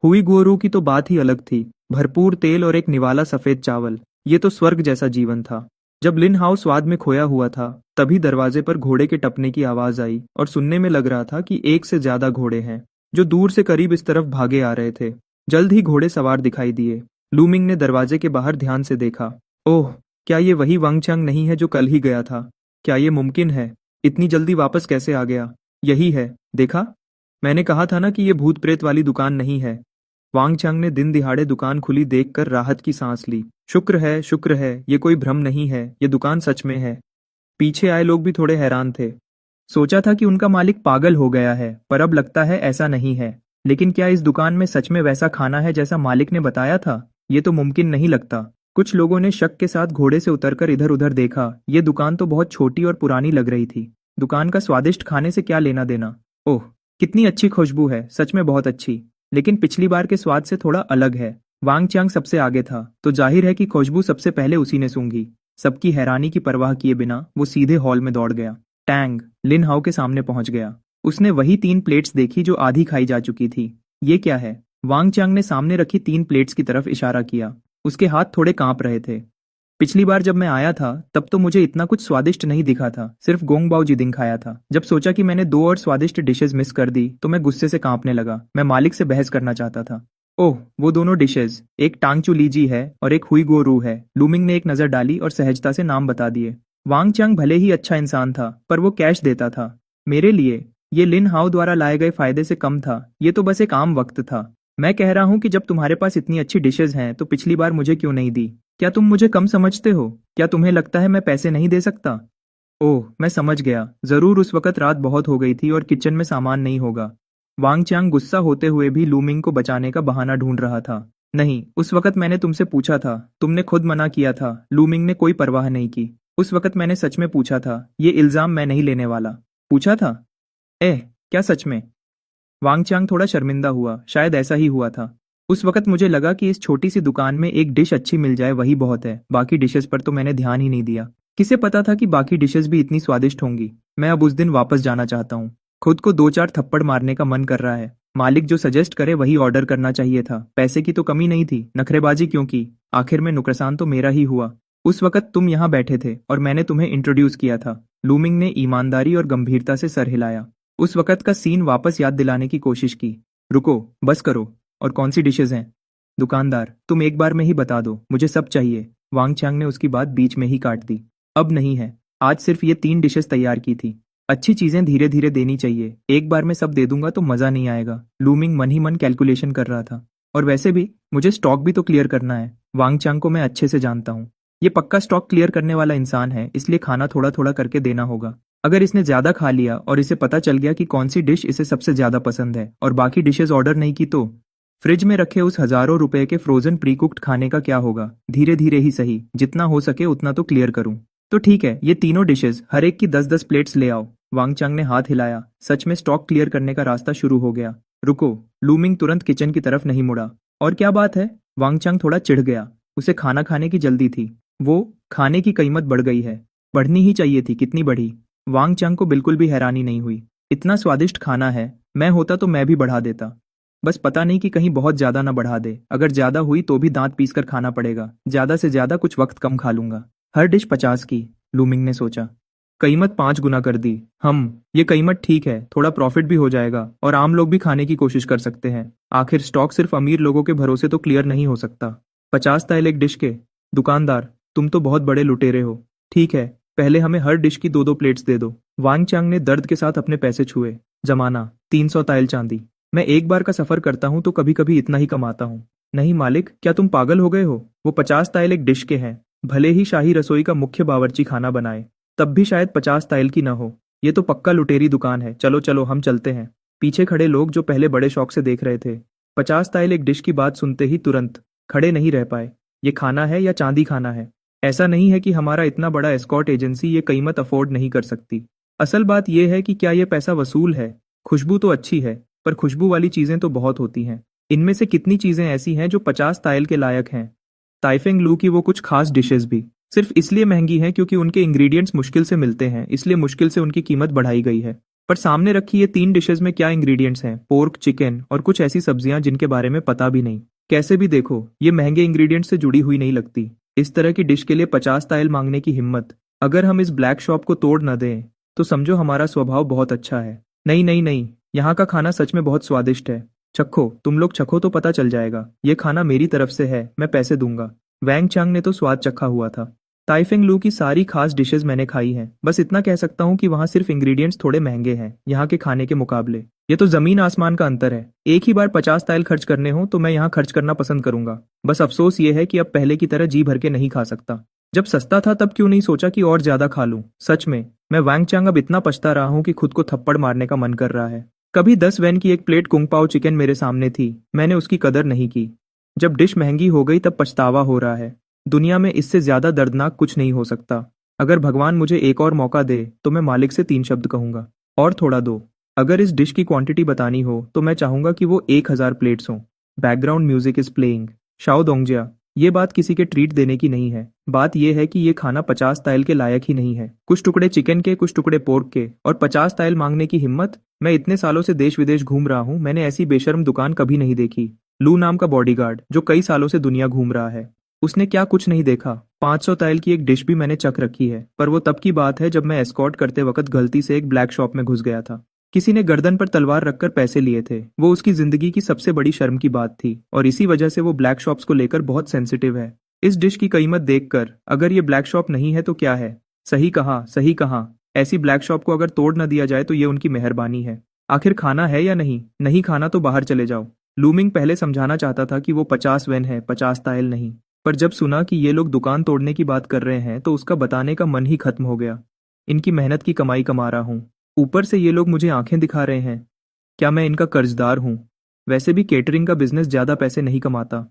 हुई गुओरू की तो बात ही अलग थी। भरपूर तेल और एक निवाला सफेद चावल, ये तो स्वर्ग जैसा जीवन था। जब लिन हाउ स्वाद में खोया हुआ था, तभी दरवाजे पर घोड़े के टपने की आवाज आई और सुनने में लग रहा था कि एक से ज्यादा घोड़े हैं, जो दूर से करीब इस तरफ भागे आ रहे थे। जल्द ही घोड़े सवार दिखाई दिए। लूमिंग ने दरवाजे के बाहर ध्यान से देखा। ओह, क्या ये वही वांग चंग नहीं है जो कल ही गया था? क्या ये मुमकिन है? इतनी जल्दी वापस कैसे आ गया? यही है, देखा? मैंने कहा था ना कि ये भूत प्रेत वाली दुकान नहीं है। वांग चांग ने दिन दिहाड़े दुकान खुली देखकर राहत की सांस ली। शुक्र है, ये कोई भ्रम नहीं है, ये दुकान सच में है। पीछे आए लोग भी थोड़े हैरान थे। सोचा था कि उनका मालिक पागल हो गया है, पर अब लगता है ऐसा नहीं है। लेकिन क्या इस दुकान में सच में वैसा खाना है जैसा मालिक ने बताया था? ये तो मुमकिन नहीं लगता। कुछ लोगों ने शक के साथ घोड़े से उतरकर इधर उधर देखा। ये दुकान तो बहुत छोटी और पुरानी लग रही थी। दुकान का स्वादिष्ट खाने से क्या लेना देना? ओह, कितनी अच्छी खुशबू है, सच में बहुत अच्छी। लेकिन पिछली बार के स्वाद से थोड़ा अलग है। वांग चांग सबसे आगे था, तो जाहिर है कि खुशबू सबसे पहले उसी ने सूंघी। सबकी हैरानी की परवाह किए बिना वो सीधे हॉल में दौड़ गया। टैंग लिन हाउ के सामने पहुंच गया। उसने वही 3 प्लेट्स देखी जो आधी खाई जा चुकी थी। ये क्या है? वांग चांग ने सामने रखी 3 प्लेट्स की तरफ इशारा किया। उसके हाथ थोड़े कांप रहे थे। पिछली बार जब मैं आया था तब तो मुझे इतना कुछ स्वादिष्ट नहीं दिखा था, सिर्फ गोंग बाओ जिदिंग खाया था। जब सोचा कि मैंने 2 और स्वादिष्ट डिशेस मिस कर दी तो मैं गुस्से से कांपने लगा। मैं मालिक से बहस करना चाहता था। ओह, वो दोनों डिशेस, एक टांगचू लीजी है और एक हुई गो रू है। लूमिंग ने एक नजर डाली और सहजता से नाम बता दिए। वांग चांग भले ही अच्छा इंसान था, पर वो कैश देता था। मेरे लिए ये लिन हाउ द्वारा लाए गए फायदे से कम था। ये तो बस एक आम वक्त था। मैं कह रहा हूँ कि जब तुम्हारे पास इतनी अच्छी डिशेज हैं तो पिछली बार मुझे क्यों नहीं दी? क्या तुम मुझे कम समझते हो? क्या तुम्हें लगता है मैं पैसे नहीं दे सकता? ओह, मैं समझ गया। जरूर उस वक्त रात बहुत हो गई थी और किचन में सामान नहीं होगा। वांग चांग गुस्सा होते हुए भी लूमिंग को बचाने का बहाना ढूंढ रहा था। नहीं, उस वक्त मैंने तुमसे पूछा था, तुमने खुद मना किया था। लूमिंग ने कोई परवाह नहीं की। उस वक्त मैंने सच में पूछा था, ये इल्जाम मैं नहीं लेने वाला। पूछा था? क्या सच में? वांग चांग थोड़ा शर्मिंदा हुआ। शायद ऐसा ही हुआ था। उस वक्त मुझे लगा कि इस छोटी सी दुकान में एक डिश अच्छी मिल जाए वही बहुत है। बाकी डिशेस पर तो मैंने ध्यान ही नहीं दिया। किसे पता था कि बाकी डिशेस भी इतनी स्वादिष्ट होंगी। मैं अब उस दिन वापस जाना चाहता हूँ। खुद को 2-4 थप्पड़ मारने का मन कर रहा है। मालिक जो सजेस्ट करे वही ऑर्डर करना चाहिए था। पैसे की तो कमी नहीं थी, नखरेबाजी क्यों की? आखिर में नुकसान तो मेरा ही हुआ। उस वक्त तुम यहाँ बैठे थे और मैंने तुम्हें इंट्रोड्यूस किया था। लूमिंग ने ईमानदारी और गंभीरता से सर हिलाया। उस वक्त का सीन वापस याद दिलाने की कोशिश की। रुको, बस करो। और कौन सी डिशेज हैं? दुकानदार, तुम एक बार में ही बता दो, मुझे सब चाहिए। वांग चांग ने उसकी बात बीच में ही काट दी। अब नहीं है, आज सिर्फ ये 3 डिशेस तैयार की थी। अच्छी चीजें धीरे धीरे देनी चाहिए, एक बार में सब दे दूंगा तो मजा नहीं आएगा। लूमिंग मन ही मन कैलकुलेशन कर रहा था। और वैसे भी मुझे स्टॉक भी तो क्लियर करना है। वांग चांग को मैं अच्छे से जानता हूँ। ये पक्का स्टॉक क्लियर करने वाला इंसान है, इसलिए खाना थोड़ा थोड़ा करके देना होगा। अगर इसने ज्यादा खा लिया और इसे पता चल गया कि कौन सी डिश इसे सबसे ज्यादा पसंद है और बाकी डिशेस ऑर्डर नहीं की तो फ्रिज में रखे उस हजारों रुपए के फ्रोजन प्री कुक्ड खाने का क्या होगा? धीरे धीरे ही सही, जितना हो सके उतना तो क्लियर करूं। तो ठीक है, ये तीनों डिशेस हर एक की 10-10 प्लेट्स ले आओ। वांग चांग ने हाथ हिलाया। सच में स्टॉक क्लियर करने का रास्ता शुरू हो गया। रुको। लूमिंग तुरंत किचन की तरफ नहीं मुड़ा। और क्या बात है? वांग चांग थोड़ा चिढ़ गया। उसे खाना खाने की जल्दी थी। वो खाने की कीमत बढ़ गई है। बढ़नी ही चाहिए थी, कितनी बढ़ी? वांग चांग को बिल्कुल भी हैरानी नहीं हुई। इतना स्वादिष्ट खाना है, मैं होता तो मैं भी बढ़ा देता। बस पता नहीं कि कहीं बहुत ज्यादा ना बढ़ा दे। अगर ज्यादा हुई तो भी दांत पीस कर खाना पड़ेगा। ज्यादा से ज्यादा कुछ वक्त कम खा लूंगा। हर डिश 50 की, लूमिंग ने सोचा। कीमत 5 गुना कर दी। ये कीमत ठीक है, थोड़ा प्रॉफिट भी हो जाएगा और आम लोग भी खाने की कोशिश कर सकते हैं। आखिर स्टॉक सिर्फ अमीर लोगों के भरोसे तो क्लियर नहीं हो सकता। 50 ताइल एक डिश के? दुकानदार, तुम तो बहुत बड़े लुटेरे हो। ठीक है, पहले हमें हर डिश की 2-2 प्लेट्स दे दो। वांग चांग ने दर्द के साथ अपने पैसे छुए। जमाना 300 ताइल चांदी। मैं एक बार का सफर करता हूँ तो कभी कभी इतना ही कमाता हूँ। नहीं मालिक, क्या तुम पागल हो गए हो? वो 50 ताइल एक डिश के हैं। भले ही शाही रसोई का मुख्य बावर्ची खाना बनाए, तब भी शायद 50 ताइल की ना हो। ये तो पक्का लुटेरी दुकान है। चलो चलो, हम चलते हैं। पीछे खड़े लोग जो पहले बड़े शौक से देख रहे थे, 50 ताइल एक डिश की बात सुनते ही तुरंत खड़े नहीं रह पाए। ये खाना है या चांदी खाना है? ऐसा नहीं है कि हमारा इतना बड़ा एस्कॉर्ट एजेंसी ये कीमत अफोर्ड नहीं कर सकती। असल बात यह है कि क्या ये पैसा वसूल है? खुशबू तो अच्छी है, पर खुशबू वाली चीजें तो बहुत होती हैं। इनमें से कितनी चीजें ऐसी हैं जो 50 ताइल के लायक हैं? ताइफेंग लू की वो कुछ खास डिशेस भी सिर्फ इसलिए महंगी हैं क्योंकि उनके इंग्रेडिएंट्स मुश्किल से मिलते हैं, इसलिए मुश्किल से उनकी कीमत बढ़ाई गई है। पर सामने रखी ये 3 डिशेस में क्या इंग्रेडिएंट्स हैं? पोर्क, चिकन और कुछ ऐसी सब्जियां जिनके बारे में पता भी नहीं। कैसे भी देखो, ये महंगे इंग्रेडिएंट्स से जुड़ी हुई नहीं लगती। इस तरह की डिश के लिए 50 ताइल मांगने की हिम्मत। अगर हम इस ब्लैक शॉप को तोड़ न दें तो समझो हमारा स्वभाव बहुत अच्छा है। नहीं नहीं नहीं, यहाँ का खाना सच में बहुत स्वादिष्ट है। चखो, तुम लोग चखो तो पता चल जाएगा। ये खाना मेरी तरफ से है, मैं पैसे दूंगा। वैंग चांग ने तो स्वाद चखा हुआ था। ताइफेंग लू की सारी खास डिशेस मैंने खाई हैं। बस इतना कह सकता हूँ कि वहाँ सिर्फ इंग्रेडिएंट्स थोड़े महंगे हैं यहाँ के खाने के मुकाबले। ये तो जमीन आसमान का अंतर है। एक ही बार 50 ताइल खर्च करने हो तो मैं यहाँ खर्च करना पसंद करूंगा। बस अफसोस ये है कि अब पहले की तरह जी भर के नहीं खा सकता। जब सस्ता था तब क्यों नहीं सोचा कि और ज्यादा खा लूं? सच में, मैं वैंग चांग अब इतना पछता रहा हूँ कि खुद को थप्पड़ मारने का मन कर रहा है। कभी 10 वैन की एक प्लेट कुंग पाओ चिकन मेरे सामने थी, मैंने उसकी कदर नहीं की। जब डिश महंगी हो गई तब पछतावा हो रहा है। दुनिया में इससे ज्यादा दर्दनाक कुछ नहीं हो सकता। अगर भगवान मुझे एक और मौका दे तो मैं मालिक से 3 शब्द कहूंगा, और थोड़ा दो। अगर इस डिश की क्वांटिटी बतानी हो तो मैं चाहूंगा कि वो 1000 प्लेट्स हों। Background music is playing. Xiao Dongjia, ये बात किसी के ट्रीट देने की नहीं है। बात यह है कि ये खाना 50 ताइल के लायक ही नहीं है। कुछ टुकड़े चिकन के, कुछ टुकड़े पोर्क के, और 50 ताइल मांगने की हिम्मत। मैं इतने सालों से देश विदेश घूम रहा हूँ, मैंने ऐसी बेशर्म दुकान कभी नहीं देखी। लू नाम का बॉडीगार्ड जो कई सालों से दुनिया घूम रहा है, उसने क्या कुछ नहीं देखा? 500 ताइल की एक डिश भी मैंने चख रखी है, पर वो तब की बात है जब मैं एस्कॉर्ट करते वक्त गलती से एक ब्लैक शॉप में घुस गया था। किसी ने गर्दन पर तलवार रखकर पैसे लिए थे। वो उसकी जिंदगी की सबसे बड़ी शर्म की बात थी, और इसी वजह से वो ब्लैक शॉप्स को लेकर बहुत सेंसिटिव है। इस डिश की कीमत देखकर अगर ये ब्लैक शॉप नहीं है तो क्या है? सही कहा, सही कहा। ऐसी ब्लैक शॉप को अगर तोड़ न दिया जाए तो ये उनकी मेहरबानी है। आखिर खाना है या नहीं? नहीं खाना तो बाहर चले जाओ। लूमिंग पहले समझाना चाहता था कि वो 50 वेन है, 50 ताइल नहीं। पर जब सुना कि ये लोग दुकान तोड़ने की बात कर रहे हैं तो उसका बताने का मन ही खत्म हो गया। इनकी मेहनत की कमाई कमा रहा हूँ, ऊपर से ये लोग मुझे आंखें दिखा रहे हैं। क्या मैं इनका कर्जदार हूँ? वैसे भी केटरिंग का बिजनेस ज्यादा पैसे नहीं कमाता।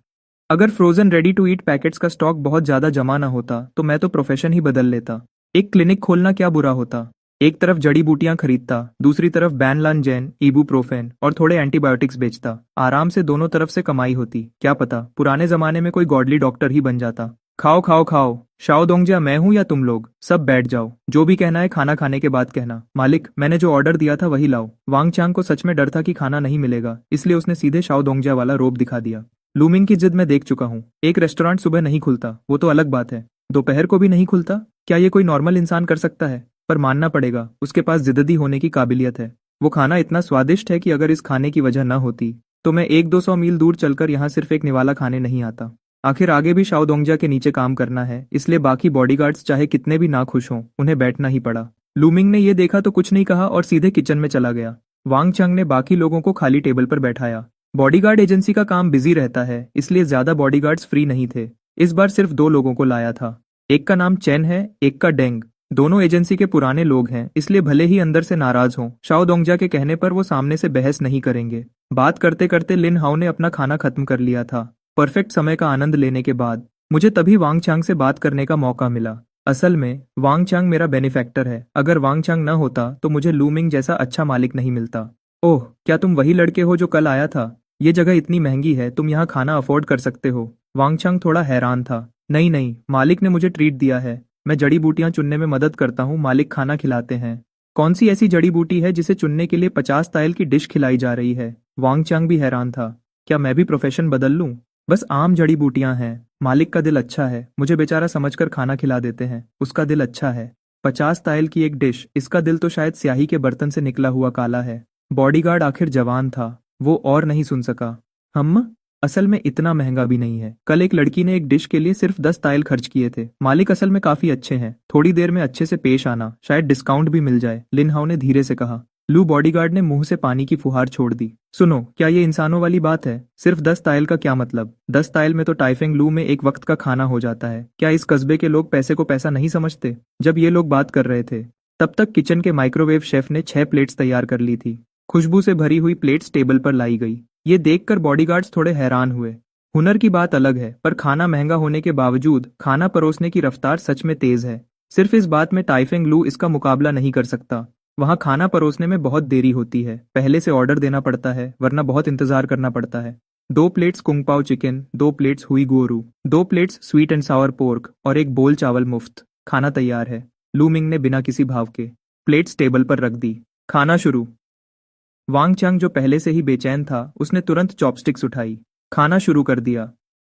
अगर frozen ready to eat packets का स्टॉक बहुत ज्यादा जमा ना होता तो मैं तो प्रोफेशन ही बदल लेता। एक क्लिनिक खोलना क्या बुरा होता? एक तरफ जड़ी बूटियां खरीदता, दूसरी तरफ बैनलान इबुप्रोफेन और थोड़े एंटीबायोटिक्स बेचता। आराम से दोनों तरफ से कमाई होती। क्या पता पुराने जमाने में कोई गॉडली डॉक्टर ही बन जाता। खाओ खाओ खाओ। शाओ दोंगजिया, मैं हूं या तुम लोग? सब बैठ जाओ। जो भी कहना है खाना खाने के बाद कहना। मालिक, मैंने जो ऑर्डर दिया था वही लाओ। वांग चांग को सच में डर था कि खाना नहीं मिलेगा, इसलिए उसने सीधे शाओ दोंगजिया वाला रोब दिखा दिया। लूमिंग की जिद मैं देख चुका हूँ। एक रेस्टोरेंट सुबह नहीं खुलता, वो तो अलग बात है। दोपहर को भी नहीं खुलता? क्या ये कोई नॉर्मल इंसान कर सकता है? पर मानना पड़ेगा, उसके पास जिद्दी होने की काबिलियत है। वो खाना इतना स्वादिष्ट है कि अगर इस खाने की वजह न होती तो मैं 100-200 मील दूर चलकर यहाँ सिर्फ एक निवाला खाने नहीं आता। आखिर आगे भी शाओ दोंगजिया के नीचे काम करना है, इसलिए बाकी बॉडीगार्ड्स चाहे कितने भी ना खुश हों, उन्हें बैठना ही पड़ा। लूमिंग ने ये देखा तो कुछ नहीं कहा और सीधे किचन में चला गया। वांग चांग ने बाकी लोगों को खाली टेबल पर बैठाया। बॉडीगार्ड एजेंसी का काम बिजी रहता है, इसलिए ज्यादा बॉडीगार्ड्स फ्री नहीं थे। इस बार सिर्फ 2 लोगों को लाया था। एक का नाम चेन है, एक का डेंग। दोनों एजेंसी के पुराने लोग हैं, इसलिए भले ही अंदर से नाराज हों, शाओ दोंगजा के कहने पर वो सामने से बहस नहीं करेंगे। बात करते करते लिन हाओ ने अपना खाना खत्म कर लिया था। परफेक्ट समय का आनंद लेने के बाद मुझे तभी वांग चांग से बात करने का मौका मिला। असल में वांग चांग मेरा बेनिफैक्टर है। अगर वांग चांग न होता तो मुझे लू मिंग जैसा अच्छा मालिक नहीं मिलता। ओह, क्या तुम वही लड़के हो जो कल आया था? ये जगह इतनी महंगी है, तुम यहाँ खाना अफोर्ड कर सकते हो? वांग चांग थोड़ा हैरान था। नहीं नहीं, मालिक ने मुझे ट्रीट दिया है। मैं जड़ी बूटियां चुनने में मदद करता हूँ, मालिक खाना खिलाते हैं। कौन सी ऐसी जड़ी बूटी है जिसे चुनने के लिए 50 ताइल की डिश खिलाई जा रही है? वांग चांग भी हैरान था। क्या मैं भी प्रोफेशन बदल लूं? बस आम जड़ी बूटियां हैं। मालिक का दिल अच्छा है, मुझे बेचारा समझकर खाना खिला देते हैं। उसका दिल अच्छा है। 50 ताइल की एक डिश, इसका दिल तो शायद स्याही के बर्तन से निकला हुआ काला है। बॉडीगार्ड आखिर जवान था, वो और नहीं सुन सका। हम असल में इतना महंगा भी नहीं है। कल एक लड़की ने एक डिश के लिए सिर्फ 10 ताइल खर्च किए थे। मालिक असल में काफी अच्छे हैं। थोड़ी देर में अच्छे से पेश आना, शायद डिस्काउंट भी मिल जाए, लिन हाओ ने धीरे से कहा। लू बॉडीगार्ड ने मुंह से पानी की फुहार छोड़ दी। सुनो, क्या ये इंसानों वाली बात है? सिर्फ 10 ताइल का क्या मतलब? 10 ताइल में तो टाइफेंग लू में एक वक्त का खाना हो जाता है। क्या इस कस्बे के लोग पैसे को पैसा नहीं समझते? जब ये लोग बात कर रहे थे तब तक किचन के माइक्रोवेव शेफ ने 6 प्लेट्स तैयार कर ली थी। खुशबू से भरी हुई प्लेट्स टेबल पर लाई गई। ये देखकर बॉडीगार्ड्स थोड़े हैरान हुए। हुनर की बात अलग है, पर खाना महंगा होने के बावजूद खाना परोसने की रफ्तार सच में तेज है। सिर्फ इस बात में टाइफेंग लू इसका मुकाबला नहीं कर सकता। वहाँ खाना परोसने में बहुत देरी होती है। पहले से ऑर्डर देना पड़ता है, वरना बहुत इंतजार करना पड़ता है। 2 प्लेट्स कुंग पाओ चिकन, 2 प्लेट्स हुई गोरू, 2 plates sweet and Sawar pork और एक बोल चावल मुफ्त। खाना तैयार है। लू मिंग ने बिना किसी भाव के प्लेट्स टेबल पर रख दी। खाना शुरू। वांग चांग जो पहले से ही बेचैन था, उसने तुरंत चॉपस्टिक्स उठाई। खाना शुरू कर दिया।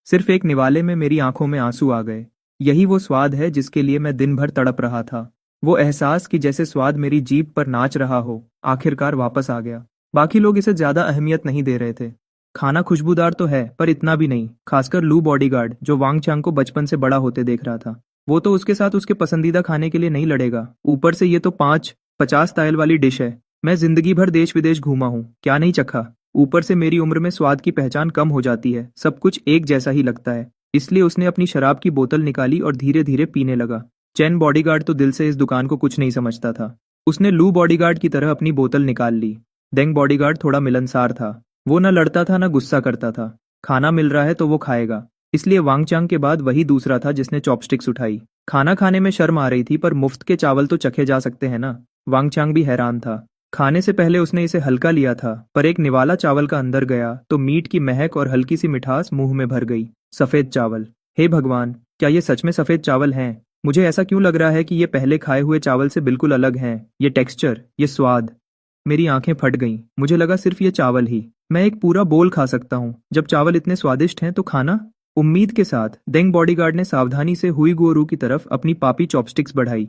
सिर्फ एक निवाले में मेरी आंखों में आंसू आ गए। यही वो स्वाद है जिसके लिए मैं दिन भर तड़प रहा था। वो एहसास कि जैसे स्वाद मेरी जीभ पर नाच रहा हो, आखिरकार वापस आ गया। बाकी लोग इसे ज्यादा अहमियत नहीं दे रहे थे। खाना खुशबूदार तो है, पर इतना भी नहीं, खासकर लू बॉडीगार्ड जो वांग चांग को बचपन से बड़ा होते देख रहा था। वो तो उसके साथ उसके पसंदीदा खाने के लिए नहीं लड़ेगा। ऊपर से ये तो 50 तायल वाली डिश है। मैं जिंदगी भर देश विदेश घूमा हूँ, क्या नहीं चखा। ऊपर से मेरी उम्र में स्वाद की पहचान कम हो जाती है, सब कुछ एक जैसा ही लगता है। इसलिए उसने अपनी शराब की बोतल निकाली और धीरे धीरे पीने लगा। चैन बॉडीगार्ड तो दिल से इस दुकान को कुछ नहीं समझता था। उसने लू बॉडीगार्ड की तरह अपनी बोतल निकाल ली। डेंग बॉडीगार्ड थोड़ा मिलनसार था। वो न लड़ता था न गुस्सा करता था। खाना मिल रहा है तो वो खाएगा। इसलिए वांग चांग के बाद वही दूसरा था जिसने चॉपस्टिक्स उठाई। खाना खाने में शर्म आ रही थी, पर मुफ्त के चावल तो चखे जा सकते हैं ना। वांग चांग भी हैरान था। खाने से पहले उसने इसे हल्का लिया था, पर एक निवाला चावल का अंदर गया तो मीट की महक और हल्की सी मिठास मुंह में भर गई। सफेद चावल। हे भगवान, क्या ये सच में सफेद चावल हैं? मुझे ऐसा क्यों लग रहा है कि ये पहले खाए हुए चावल से बिल्कुल अलग हैं। ये टेक्सचर, ये स्वाद। मेरी आंखें फट गईं। मुझे लगा सिर्फ ये चावल ही। मैं एक पूरा बोल खा सकता हूँ। जब चावल इतने स्वादिष्ट हैं तो खाना? उम्मीद के साथ डेंग बॉडीगार्ड ने सावधानी से हुई गोरू की तरफ अपनी पापी चॉपस्टिक्स बढ़ाई।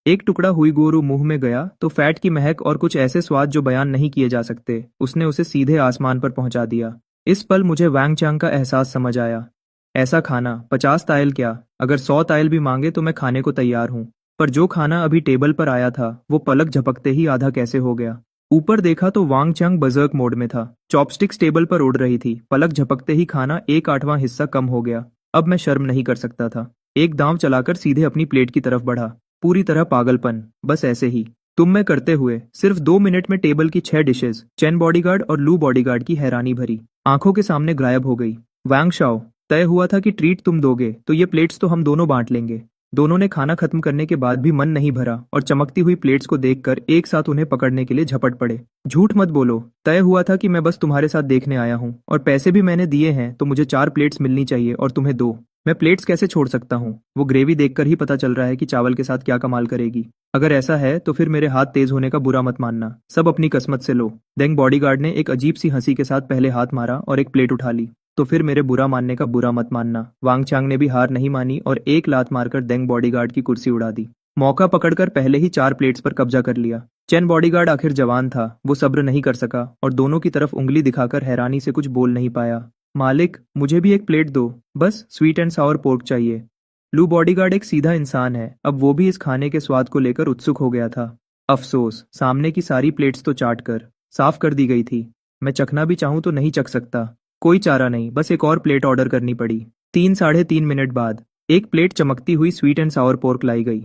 एक टुकड़ा हुई गोरू मुंह में गया तो फैट की महक और कुछ ऐसे स्वाद जो बयान नहीं किए जा सकते, उसने उसे सीधे आसमान पर पहुंचा दिया। इस पल मुझे वांग चांग का एहसास समझ आया। ऐसा खाना 50 तायल क्या, अगर 100 तायल भी मांगे तो मैं खाने को तैयार हूँ। पर जो खाना अभी टेबल पर आया था, वो पलक झपकते ही आधा कैसे हो गया। ऊपर देखा तो वांग चांग बजर्क मोड में था। चॉपस्टिक्स टेबल पर उड़ रही थी। पलक झपकते ही खाना 1/8वां हिस्सा कम हो गया। अब मैं शर्म नहीं कर सकता था। एक दांव चलाकर सीधे अपनी प्लेट की तरफ बढ़ा। पूरी तरह पागलपन, बस ऐसे ही। तुम में करते हुए सिर्फ 2 मिनट में टेबल की 6 डिशेस चैन बॉडीगार्ड और लू बॉडीगार्ड की हैरानी भरी आंखों के सामने गायब हो गई। वांग शाओ, तय हुआ था कि ट्रीट तुम दोगे तो ये प्लेट्स तो हम दोनों बांट लेंगे। दोनों ने खाना खत्म करने के बाद भी मन नहीं भरा और चमकती हुई प्लेट्स को देखकर एक साथ उन्हें पकड़ने के लिए झपट पड़े। झूठ मत बोलो, तय हुआ था कि मैं बस तुम्हारे साथ देखने आया हूँ, और पैसे भी मैंने दिए हैं, तो मुझे 4 प्लेट्स मिलनी चाहिए और तुम्हें 2। मैं प्लेट्स कैसे छोड़ सकता हूँ? वो ग्रेवी देखकर ही पता चल रहा है कि चावल के साथ क्या कमाल करेगी। अगर ऐसा है तो फिर मेरे हाथ तेज होने का बुरा मत मानना। सब अपनी किस्मत से लो। डेंग बॉडीगार्ड ने एक अजीब सी हंसी के साथ पहले हाथ मारा और एक प्लेट उठा ली। तो फिर मेरे बुरा मानने का बुरा मत मानना। वांग चांग ने भी हार नहीं मानी और एक लात मारकर डेंग बॉडीगार्ड की कुर्सी उड़ा दी। मौका पकड़कर पहले ही 4 प्लेट्स पर कब्जा कर लिया। चैन बॉडीगार्ड आखिर जवान था, वो सब्र नहीं कर सका और दोनों की तरफ उंगली दिखाकर हैरानी से कुछ बोल नहीं पाया। मालिक, मुझे भी एक प्लेट दो, बस स्वीट एंड सावर पोर्क चाहिए। लू बॉडीगार्ड एक सीधा इंसान है, अब वो भी इस खाने के स्वाद को लेकर उत्सुक हो गया था। अफसोस, सामने की सारी प्लेट्स तो चाट कर साफ कर दी गई थी। मैं चखना भी चाहूं तो नहीं चख सकता। कोई चारा नहीं, बस एक और प्लेट ऑर्डर करनी पड़ी। 3 साढ़े 3 मिनट बाद एक प्लेट चमकती हुई स्वीट एंड सावर पोर्क लाई गई।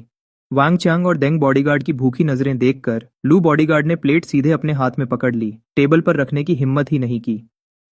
वांग चांग और देंग बॉडीगार्ड की भूखी नजरें देखकर लू बॉडीगार्ड ने प्लेट सीधे अपने हाथ में पकड़ ली, टेबल पर रखने की हिम्मत ही नहीं की।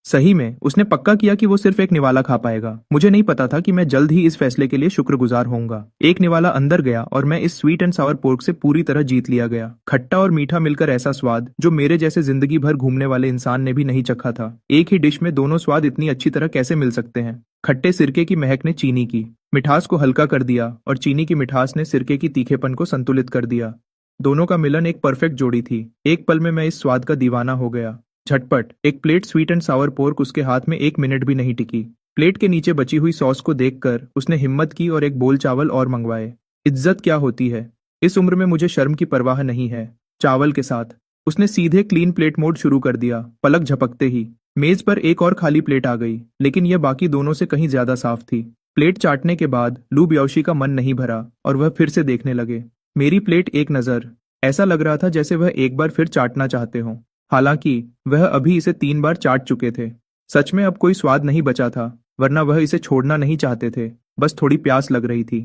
सही में उसने पक्का किया कि वो सिर्फ एक निवाला खा पाएगा। मुझे नहीं पता था कि मैं जल्द ही इस फैसले के लिए शुक्रगुजार होऊंगा। एक निवाला अंदर गया और मैं इस स्वीट एंड सावर पोर्क से पूरी तरह जीत लिया गया। खट्टा और मीठा मिलकर ऐसा स्वाद जो मेरे जैसे जिंदगी भर घूमने वाले इंसान ने भी नहीं चखा था। एक ही डिश में दोनों स्वाद इतनी अच्छी तरह कैसे मिल सकते हैं? खट्टे सिरके की महक ने चीनी की मिठास को हल्का कर दिया और चीनी की मिठास ने सिरके की तीखेपन को संतुलित कर दिया। दोनों का मिलन एक परफेक्ट जोड़ी थी। एक पल में मैं इस स्वाद का दीवाना हो गया। झटपट एक plate sweet and Sawar pork उसके हाथ में 1 मिनट भी नहीं टिकी। प्लेट के नीचे बची हुई सॉस को देखकर उसने हिम्मत की और एक बोल चावल और मंगवाए। इज्जत क्या होती है? इस उम्र में मुझे शर्म की परवाह नहीं है। चावल के साथ उसने सीधे क्लीन प्लेट मोड शुरू कर दिया। पलक झपकते ही मेज पर एक और खाली प्लेट आ गई, लेकिन यह बाकी दोनों से कहीं ज्यादा साफ थी। प्लेट चाटने के बाद लू ब्याओशी का मन नहीं भरा और वह फिर से देखने लगे। मेरी प्लेट एक नजर। ऐसा लग रहा था जैसे वह एक बार फिर चाटना चाहते हों। हालांकि वह अभी इसे 3 बार चाट चुके थे। सच में अब कोई स्वाद नहीं बचा था, वरना वह इसे छोड़ना नहीं चाहते थे। बस थोड़ी प्यास लग रही थी।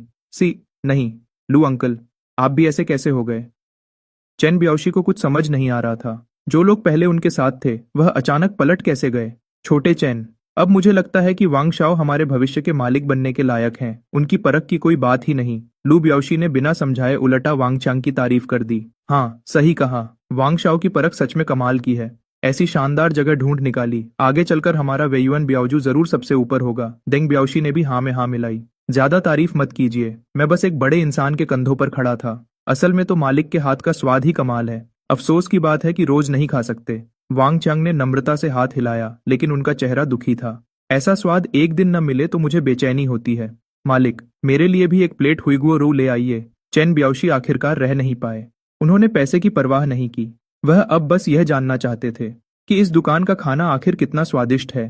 नहीं, लू अंकल, आप भी ऐसे कैसे हो गए? चेन ब्याओशी को कुछ समझ नहीं आ रहा था। जो लोग पहले उनके साथ थे वह अचानक पलट कैसे गए? छोटे चेन, अब मुझे लगता है कि वांग शाओ हमारे भविष्य के मालिक बनने के लायक हैं। उनकी परख की कोई बात ही नहीं। लू ब्याओशी ने बिना समझाए उलटा वांग चांग की तारीफ कर दी। हाँ, सही कहा। वांग शाओ की परख सच में कमाल की है। ऐसी शानदार जगह ढूंढ निकाली। आगे चलकर हमारा वेयुअन ब्याओजू जरूर सबसे ऊपर होगा। देंग ब्याओशी ने भी हाँ में हाँ मिलाई। ज्यादा तारीफ मत कीजिए, मैं बस एक बड़े इंसान के कंधों पर खड़ा था। असल में तो मालिक के हाथ का स्वाद ही कमाल है। अफसोस की बात है कि रोज नहीं खा सकते। वांग चांग ने नम्रता से हाथ हिलाया, लेकिन उनका चेहरा दुखी था। ऐसा स्वाद एक दिन न मिले तो मुझे बेचैनी होती है। मालिक, मेरे लिए भी एक प्लेट हुईगुओ रू ले आइए। चेन ब्याओशी आखिरकार रह नहीं पाए। उन्होंने पैसे की परवाह नहीं की। वह अब बस यह जानना चाहते थे कि इस दुकान का खाना आखिर कितना स्वादिष्ट है।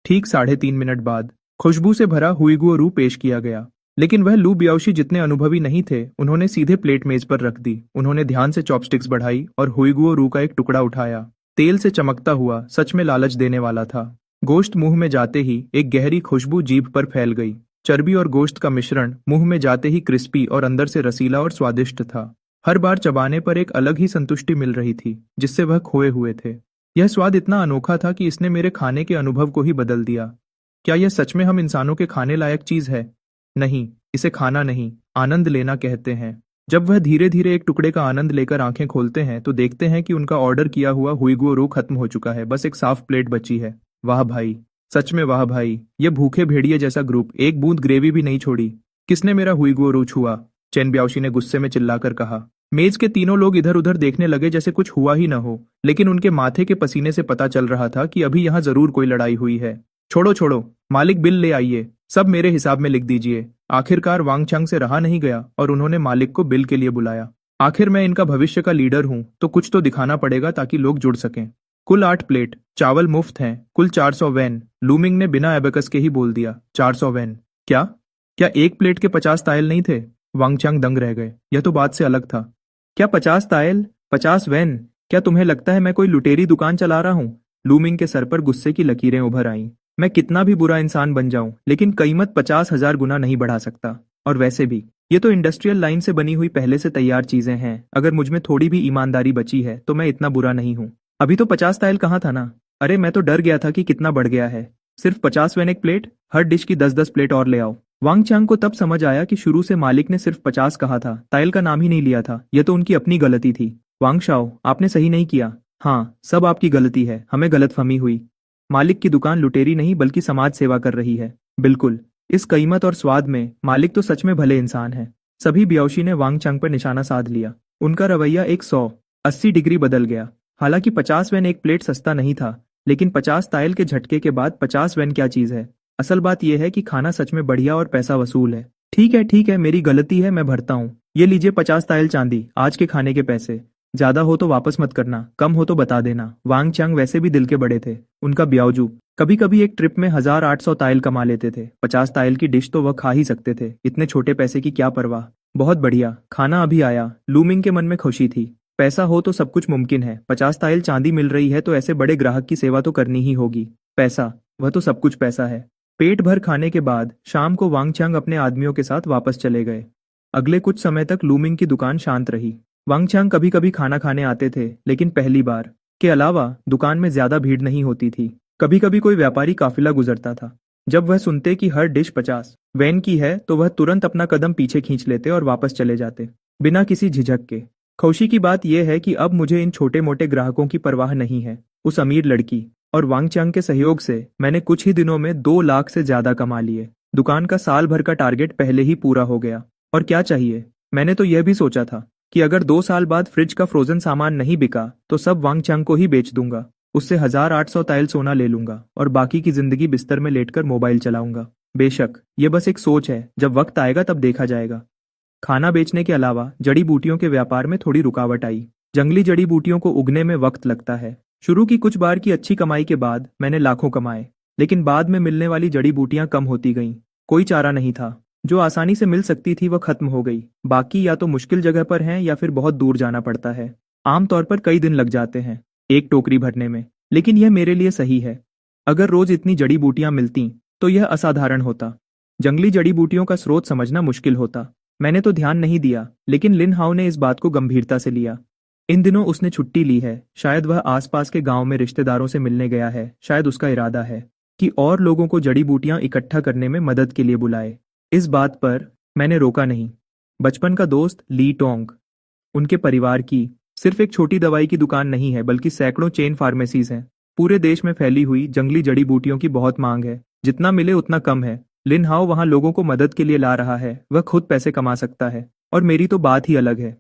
ठीक 3.5 मिनट बाद खुशबू से भरा हुईगुओ रू पेश किया गया, लेकिन वह लू ब्याओशी जितने अनुभवी नहीं थे। उन्होंने सीधे प्लेट मेज पर रख दी। उन्होंने ध्यान से चॉपस्टिक्स बढ़ाई और हुईगुओ रू का एक टुकड़ा उठाया। तेल से चमकता हुआ, सच में लालच देने वाला था। गोश्त मुंह में जाते ही एक गहरी खुशबू जीभ पर फैल गई। चर्बी और गोश्त का मिश्रण मुंह में जाते ही क्रिस्पी और अंदर से रसीला और स्वादिष्ट था। हर बार चबाने पर एक अलग ही संतुष्टि मिल रही थी, जिससे वह खोए हुए थे। यह स्वाद इतना अनोखा था कि इसने मेरे खाने के अनुभव को ही बदल दिया। क्या यह सच में हम इंसानों के खाने लायक चीज है? नहीं, इसे खाना नहीं, आनंद लेना कहते हैं। जब वह धीरे धीरे एक टुकड़े का आनंद लेकर आंखें खोलते हैं तो देखते हैं कि उनका ऑर्डर किया हुआ हुईगुओ रू खत्म हो चुका है। बस एक साफ प्लेट बची है। वाह भाई, सच में वाह भाई। यह भूखे भेड़िए जैसा ग्रुप एक बूंद ग्रेवी भी नहीं छोड़ी। किसने मेरा हुईगुओ रू छुआ? चेन ब्याओशी ने गुस्से में चिल्लाकर कहा। मेज के तीनों लोग इधर उधर देखने लगे जैसे कुछ हुआ ही न हो, लेकिन उनके माथे के पसीने से पता चल रहा था कि अभी यहाँ जरूर कोई लड़ाई हुई है। छोड़ो छोड़ो, मालिक बिल ले आइए, सब मेरे हिसाब में लिख दीजिए। आखिरकार वांग चांग से रहा नहीं गया और उन्होंने मालिक को बिल के लिए बुलाया। आखिर मैं इनका भविष्य का लीडर हूं, तो कुछ तो दिखाना पड़ेगा ताकि लोग जुड़ सकें। कुल 8 प्लेट, चावल मुफ्त हैं, कुल 400 वैन। लूमिंग ने बिना एबेकस के ही बोल दिया। 400 वैन? क्या क्या एक प्लेट के 50 तायल नहीं थे? वांग चांग दंग रह गए। यह तो बात से अलग था। क्या 50 तायल, 50 वैन? क्या तुम्हें लगता है मैं कोई लुटेरी दुकान चला रहा हूँ? लूमिंग के सर पर गुस्से की लकीरें उभर आईं। मैं कितना भी बुरा इंसान बन जाऊं, लेकिन कीमत 50,000 गुना नहीं बढ़ा सकता। और वैसे भी ये तो इंडस्ट्रियल लाइन से बनी हुई पहले से तैयार चीजें हैं। अगर मुझमें थोड़ी भी ईमानदारी बची है तो मैं इतना बुरा नहीं हूँ। अभी तो 50 तायल कहाँ था ना। अरे मैं तो डर गया था कि कितना बढ़ गया है। सिर्फ 50 वैन एक प्लेट? हर डिश की 10-10 प्लेट और ले आओ। वांग चांग को तब समझ आया कि शुरू से मालिक ने सिर्फ 50 कहा था, तायल का नाम ही नहीं लिया था। यह तो उनकी अपनी गलती थी। वांग शाओ, आपने सही नहीं किया। हाँ, सब आपकी गलती है, हमें गलतफहमी हुई। मालिक की दुकान लुटेरी नहीं बल्कि समाज सेवा कर रही है। बिल्कुल, इस कीमत और स्वाद में मालिक तो सच में भले इंसान है। सभी ब्याओशी ने वांग चांग पर निशाना साध लिया। उनका रवैया 180 डिग्री बदल गया। हालांकि 50 वैन एक प्लेट सस्ता नहीं था, लेकिन 50 तायल के झटके के बाद 50 वैन क्या चीज है। असल बात यह है कि खाना सच में बढ़िया और पैसा वसूल है। ठीक है, मेरी गलती है, मैं भरता हूँ। ये लीजिए 50 तायल चांदी, आज के खाने के पैसे। ज्यादा हो तो वापस मत करना, कम हो तो बता देना। वांग चांग वैसे भी दिल के बड़े थे। उनका ब्याओजू कभी कभी एक ट्रिप में 1800 तायल कमा लेते थे। 50 तायल की डिश तो वह खा ही सकते थे। इतने छोटे पैसे की क्या परवाह। बहुत बढ़िया, खाना अभी आया। लूमिंग के मन में खुशी थी। पैसा हो तो सब कुछ मुमकिन है। 50 तायल चांदी मिल रही है तो ऐसे बड़े ग्राहक की सेवा तो करनी ही होगी। पैसा, वह तो सब कुछ पैसा है। पेट भर खाने के बाद शाम को वांग चांग अपने आदमियों के साथ वापस चले गए। अगले कुछ समय तक लूमिंग की दुकान शांत रही। वांग चांग कभी कभी खाना खाने आते थे, लेकिन पहली बार के अलावा दुकान में ज्यादा भीड़ नहीं होती थी। कभी कभी कोई व्यापारी काफिला गुजरता था। जब वह सुनते कि हर डिश 50 वेन की है तो वह तुरंत अपना कदम पीछे खींच लेते और वापस चले जाते, बिना किसी झिझक के। खुशी की बात यह है कि अब मुझे इन छोटे मोटे ग्राहकों की परवाह नहीं है। उस अमीर लड़की और वांग चांग के सहयोग से मैंने कुछ ही दिनों में 2 लाख से ज्यादा कमा लिए। दुकान का साल भर का टारगेट पहले ही पूरा हो गया। और क्या चाहिए? मैंने तो यह भी सोचा था कि अगर 2 साल बाद फ्रिज का फ्रोजन सामान नहीं बिका तो सब वांग चांग को ही बेच दूंगा। उससे 1800 ताइल सोना ले लूंगा और बाकी की जिंदगी बिस्तर में लेटकर मोबाइल चलाऊंगा। बेशक ये बस एक सोच है, जब वक्त आएगा तब देखा जाएगा। खाना बेचने के अलावा जड़ी बूटियों के व्यापार में थोड़ी रुकावट आई। जंगली जड़ी बूटियों को उगने में वक्त लगता है। शुरू की कुछ बार की अच्छी कमाई के बाद मैंने लाखों कमाए, लेकिन बाद में मिलने वाली जड़ी बूटियां कम होती गईं। कोई चारा नहीं था। जो आसानी से मिल सकती थी वह खत्म हो गई। बाकी या तो मुश्किल जगह पर हैं या फिर बहुत दूर जाना पड़ता है। आमतौर पर कई दिन लग जाते हैं एक टोकरी भरने में, लेकिन यह मेरे लिए सही है। अगर रोज इतनी जड़ी बूटियां मिलती तो यह असाधारण होता। जंगली जड़ी बूटियों का स्रोत समझना मुश्किल होता। मैंने तो ध्यान नहीं दिया, लेकिन लिन हाउ ने इस बात को गंभीरता से लिया। इन दिनों उसने छुट्टी ली है। शायद वह आसपास के गांव में रिश्तेदारों से मिलने गया है। शायद उसका इरादा है कि और लोगों को जड़ी बूटियां इकट्ठा करने में मदद के लिए बुलाए। इस बात पर मैंने रोका नहीं। बचपन का दोस्त ली टोंग, उनके परिवार की सिर्फ एक छोटी दवाई की दुकान नहीं है, बल्कि सैकड़ों चेन फार्मेसीज हैं। पूरे देश में फैली हुई जंगली जड़ी बूटियों की बहुत मांग है। जितना मिले उतना कम है। लिन हाओ वहां लोगों को मदद के लिए ला रहा है। वह खुद पैसे कमा सकता है, और मेरी तो बात ही अलग है।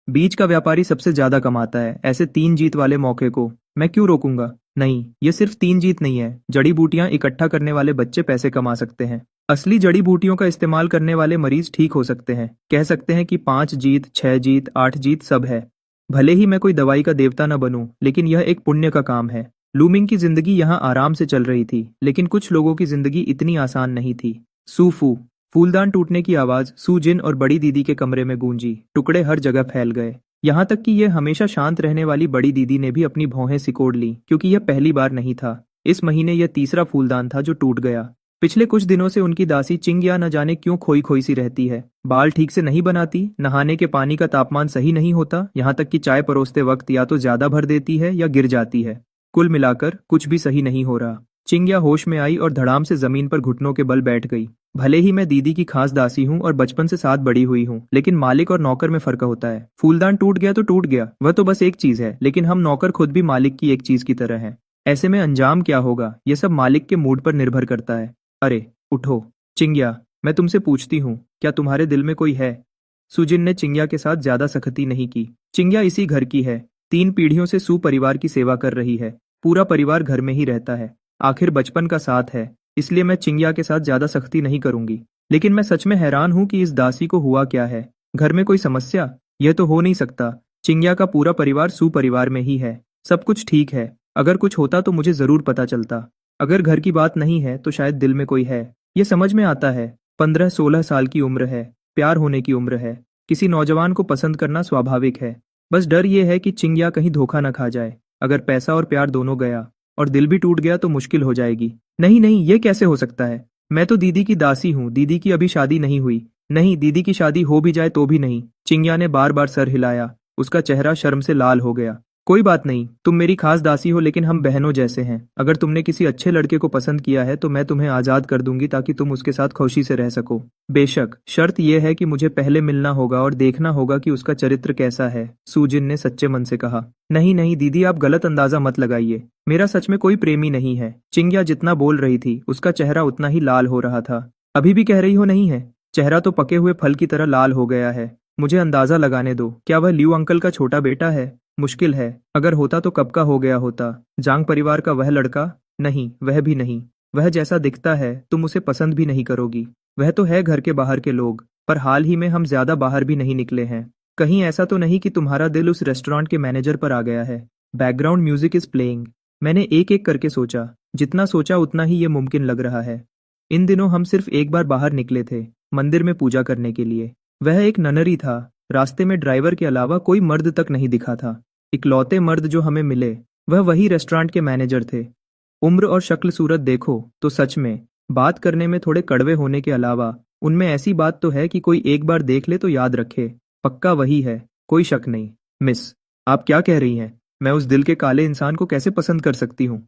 बीज का व्यापारी सबसे ज्यादा कमाता है। ऐसे 3 जीत वाले मौके को मैं क्यों रोकूंगा? नहीं, ये सिर्फ 3 जीत नहीं है। जड़ी बूटियां इकट्ठा करने वाले बच्चे पैसे कमा सकते हैं। असली जड़ी बूटियों का इस्तेमाल करने वाले मरीज ठीक हो सकते हैं। कह सकते हैं कि 5 जीत, 6 जीत, 8 जीत सब है। भले ही मैं कोई दवाई का देवता न बनूं, लेकिन यह एक पुण्य का काम है। लूमिंग की जिंदगी यहाँ आराम से चल रही थी, लेकिन कुछ लोगों की जिंदगी इतनी आसान नहीं थी। सूफू फूलदान टूटने की आवाज सू जिन और बड़ी दीदी के कमरे में गूंजी। टुकड़े हर जगह फैल गए। यहाँ तक कि यह हमेशा शांत रहने वाली बड़ी दीदी ने भी अपनी भौहें सिकोड़ ली, क्योंकि यह पहली बार नहीं था। इस महीने यह तीसरा फूलदान था जो टूट गया। पिछले कुछ दिनों से उनकी दासी चिंग्या न जाने क्यों खोई खोई सी रहती है। बाल ठीक से नहीं बनाती, नहाने के पानी का तापमान सही नहीं होता, यहाँ तक कि चाय परोसते वक्त या तो ज्यादा भर देती है या गिर जाती है। कुल मिलाकर कुछ भी सही नहीं हो रहा। चिंग्या होश में आई और धड़ाम से जमीन पर घुटनों के बल बैठ गई। भले ही मैं दीदी की खास दासी हूँ और बचपन से साथ बड़ी हुई हूँ, लेकिन मालिक और नौकर में फर्क होता है। फूलदान टूट गया तो टूट गया, वह तो बस एक चीज है, लेकिन हम नौकर खुद भी मालिक की एक चीज की तरह हैं। ऐसे में अंजाम क्या होगा, यह सब मालिक के मूड पर निर्भर करता है। अरे उठो चिंग्या, मैं तुमसे पूछती हूँ, क्या तुम्हारे दिल में कोई है? सुजिन ने चिंग्या के साथ ज्यादा सख्ती नहीं की। चिंग्या इसी घर की है। 3 पीढ़ियों से सू परिवार की सेवा कर रही है। पूरा परिवार घर में ही रहता है। आखिर बचपन का साथ है, इसलिए मैं चिंग्या के साथ ज्यादा सख्ती नहीं करूंगी। लेकिन मैं सच में हैरान हूं कि इस दासी को हुआ क्या है। घर में कोई समस्या? यह तो हो नहीं सकता। चिंग्या का पूरा परिवार सू परिवार में ही है। सब कुछ ठीक है। अगर कुछ होता तो मुझे जरूर पता चलता। अगर घर की बात नहीं है तो शायद दिल में कोई है। ये समझ में आता है। 15-16 साल की उम्र है। प्यार होने की उम्र है। किसी नौजवान को पसंद करना स्वाभाविक है। बस डर ये है कि चिंग्या कहीं धोखा न खा जाए। अगर पैसा और प्यार दोनों गया और दिल भी टूट गया तो मुश्किल हो जाएगी। नहीं नहीं, ये कैसे हो सकता है? मैं तो दीदी की दासी हूँ। दीदी की अभी शादी नहीं हुई। नहीं, दीदी की शादी हो भी जाए तो भी नहीं। चिंग्या ने बार बार सर हिलाया। उसका चेहरा शर्म से लाल हो गया। कोई बात नहीं, तुम मेरी खास दासी हो, लेकिन हम बहनों जैसे हैं। अगर तुमने किसी अच्छे लड़के को पसंद किया है तो मैं तुम्हें आजाद कर दूंगी, ताकि तुम उसके साथ खुशी से रह सको। बेशक शर्त यह है कि मुझे पहले मिलना होगा और देखना होगा कि उसका चरित्र कैसा है, सूजिन ने सच्चे मन से कहा। नहीं नहीं दीदी, आप गलत अंदाजा मत लगाइए। मेरा सच में कोई प्रेमी नहीं है। चिंग्या जितना बोल रही थी उसका चेहरा उतना ही लाल हो रहा था। अभी भी कह रही हो नहीं है? चेहरा तो पके हुए फल की तरह लाल हो गया है। मुझे अंदाजा लगाने दो, क्या वह लियू अंकल का छोटा बेटा है? मुश्किल है। अगर होता तो कब का हो गया होता। जांग परिवार का वह लड़का? नहीं, वह भी नहीं। वह जैसा दिखता है तुम उसे पसंद भी नहीं करोगी। वह तो है घर के बाहर के लोग, पर हाल ही में हम ज्यादा बाहर भी नहीं निकले हैं। कहीं ऐसा तो नहीं कि तुम्हारा दिल उस रेस्टोरेंट के मैनेजर पर आ गया है? Background music is playing. मैंने एक एक करके सोचा। जितना सोचा उतना ही ये मुमकिन लग रहा है। इन दिनों हम सिर्फ एक बार बाहर निकले थे, मंदिर में पूजा करने के लिए। वह एक ननरी था। रास्ते में ड्राइवर के अलावा कोई मर्द तक नहीं दिखा था। इकलौते मर्द जो हमें मिले वह वही रेस्टोरेंट के मैनेजर थे। उम्र और शक्ल सूरत देखो तो सच में बात करने में थोड़े कड़वे होने के अलावा उनमें ऐसी बात तो है कि कोई एक बार देख ले तो याद रखे। पक्का वही है, कोई शक नहीं। मिस, आप क्या कह रही हैं? मैं उस दिल के काले इंसान को कैसे पसंद कर सकती हूँ?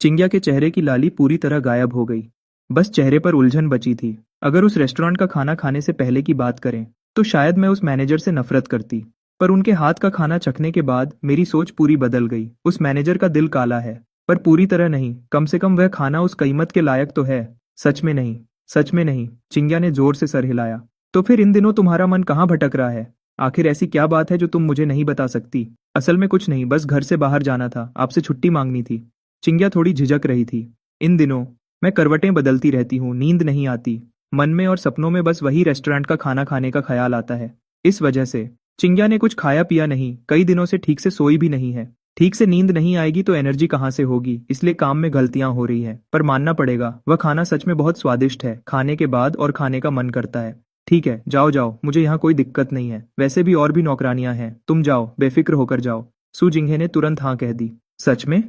चिंग्या के चेहरे की लाली पूरी तरह गायब हो गई। बस चेहरे पर उलझन बची थी। अगर उस रेस्टोरेंट का खाना खाने से पहले की बात करें तो शायद मैं उस मैनेजर से नफरत करती, पर उनके हाथ का खाना चखने के बाद मेरी सोच पूरी बदल गई। उस मैनेजर का दिल काला है, पर पूरी तरह नहीं। कम से कम वह खाना उस कीमत के लायक तो है। सच में नहीं, सच में नहीं। चिंग्या ने जोर से सर हिलाया। तो फिर इन दिनों तुम्हारा मन कहाँ भटक रहा है? आखिर ऐसी क्या बात है जो तुम मुझे नहीं बता सकती? असल में कुछ नहीं, बस घर से बाहर जाना था, आपसे छुट्टी मांगनी थी। चिंग्या थोड़ी झिझक रही थी। इन दिनों मैं करवटें बदलती रहती हूँ, नींद नहीं आती। मन में और सपनों में बस वही रेस्टोरेंट का खाना खाने का ख्याल आता है। इस वजह से चिंग्या ने कुछ खाया पिया नहीं, कई दिनों से ठीक से सोई भी नहीं है। ठीक से नींद नहीं आएगी तो एनर्जी कहाँ से होगी, इसलिए काम में गलतियां हो रही है। पर मानना पड़ेगा, वह खाना सच में बहुत स्वादिष्ट है। खाने के बाद और खाने का मन करता है। ठीक है, जाओ जाओ, मुझे यहाँ कोई दिक्कत नहीं है। वैसे भी और भी नौकरानियां हैं, तुम जाओ, बेफिक्र होकर जाओ। सू जिंगे ने तुरंत हाँ कह दी। सच में?